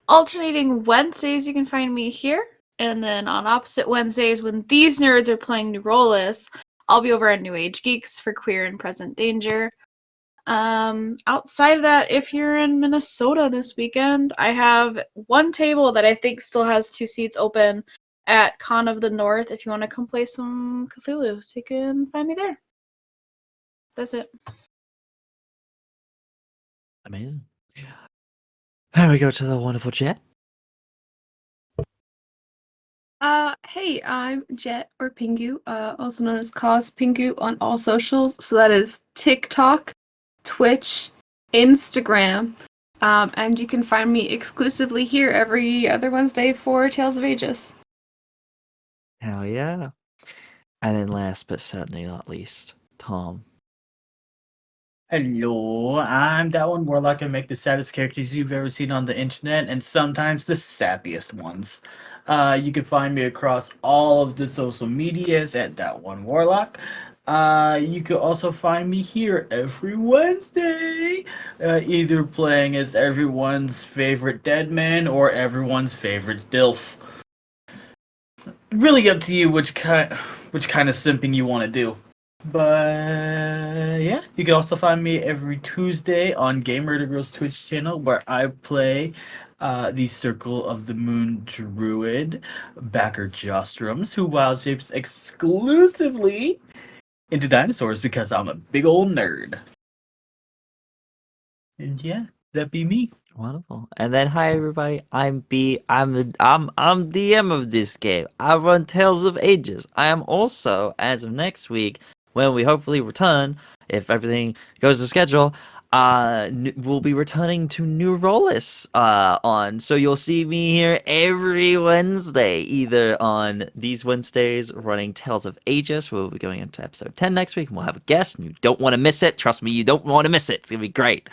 Alternating Wednesdays, you can find me here. And then on opposite Wednesdays, when these nerds are playing New Rollis, I'll be over at New Age Geeks for Queer and Present Danger. Outside of that, if you're in Minnesota this weekend, I have one table that I think still has 2 seats open at Con of the North if you want to come play some Cthulhu. So you can find me there. That's it. Amazing. And we go to the wonderful Jet. Hey, I'm Jet or Pingu, also known as Cause Pingu on all socials. So that is TikTok, Twitch, Instagram, and you can find me exclusively here every other Wednesday for Tales of Agius. Hell yeah. And then last but certainly not least, Tom. Hello, I'm that one warlock and make the saddest characters you've ever seen on the internet, and sometimes the sappiest ones. You can find me across all of the social medias at that one warlock. You can also find me here every Wednesday, either playing as everyone's favorite dead man or everyone's favorite dilf. Really up to you which kind of simping you want to do. But yeah, you can also find me every Tuesday on Game Murder Girls Twitch channel where I play the Circle of the Moon Druid, Backer Jostrums, who wild shapes exclusively into dinosaurs because I'm a big old nerd. And yeah, that be me. Wonderful. And then hi everybody, I'm B. I'm DM of this game. I run Tales of Agius. I am also, as of next week, when we hopefully return, if everything goes to schedule, we'll be returning to New Rollis on. So you'll see me here every Wednesday, either on these Wednesdays running Tales of Agius, where we'll be going into episode 10 next week, and we'll have a guest, and you don't want to miss it. Trust me, you don't want to miss it. It's gonna be great.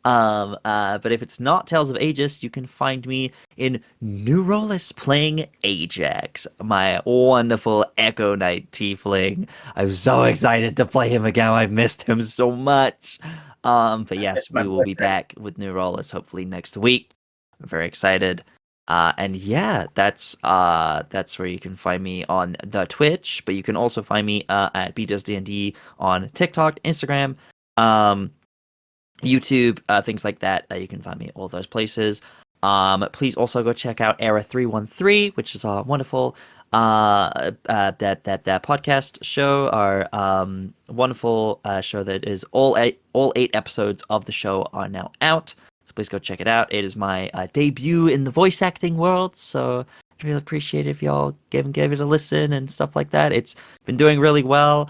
But if it's not Tales of Aegis, you can find me in New Rollis playing Ajax, my wonderful Echo Knight tiefling. I'm so excited to play him again. I've missed him so much. But yes, we will be back with New Rollis hopefully next week. I'm very excited. And yeah, that's where you can find me on the Twitch, but you can also find me at BDoesDND on TikTok, Instagram, YouTube, things like that. You can find me all those places. Please also go check out Era 313, which is our wonderful that podcast show, our wonderful show that is all eight episodes of the show are now out. So please go check it out. It is my debut in the voice acting world, so I'd really appreciate it if y'all gave it a listen and stuff like that. It's been doing really well.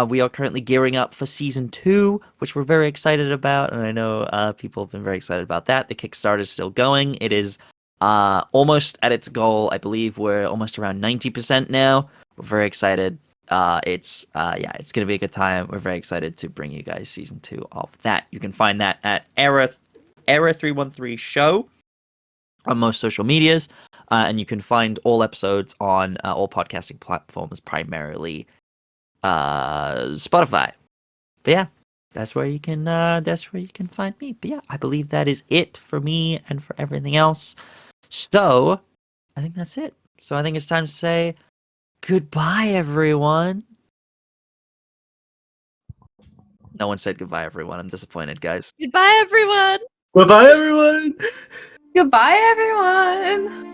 We are currently gearing up for season 2, which we're very excited about, and I know people have been very excited about that. The Kickstarter is still going. It is almost at its goal. I believe we're almost around 90% now. We're very excited. It's gonna be a good time. We're very excited to bring you guys season 2 of that. You can find that at Era 313 Show on most social medias, and you can find all episodes on all podcasting platforms, primarily Spotify. But yeah, that's where you can find me. But yeah, I believe that is it for me and for everything else. So I think that's it. So I think it's time to say goodbye, everyone. No one said goodbye, everyone. I'm disappointed, guys. Goodbye, everyone. Bye bye, everyone. Goodbye, everyone!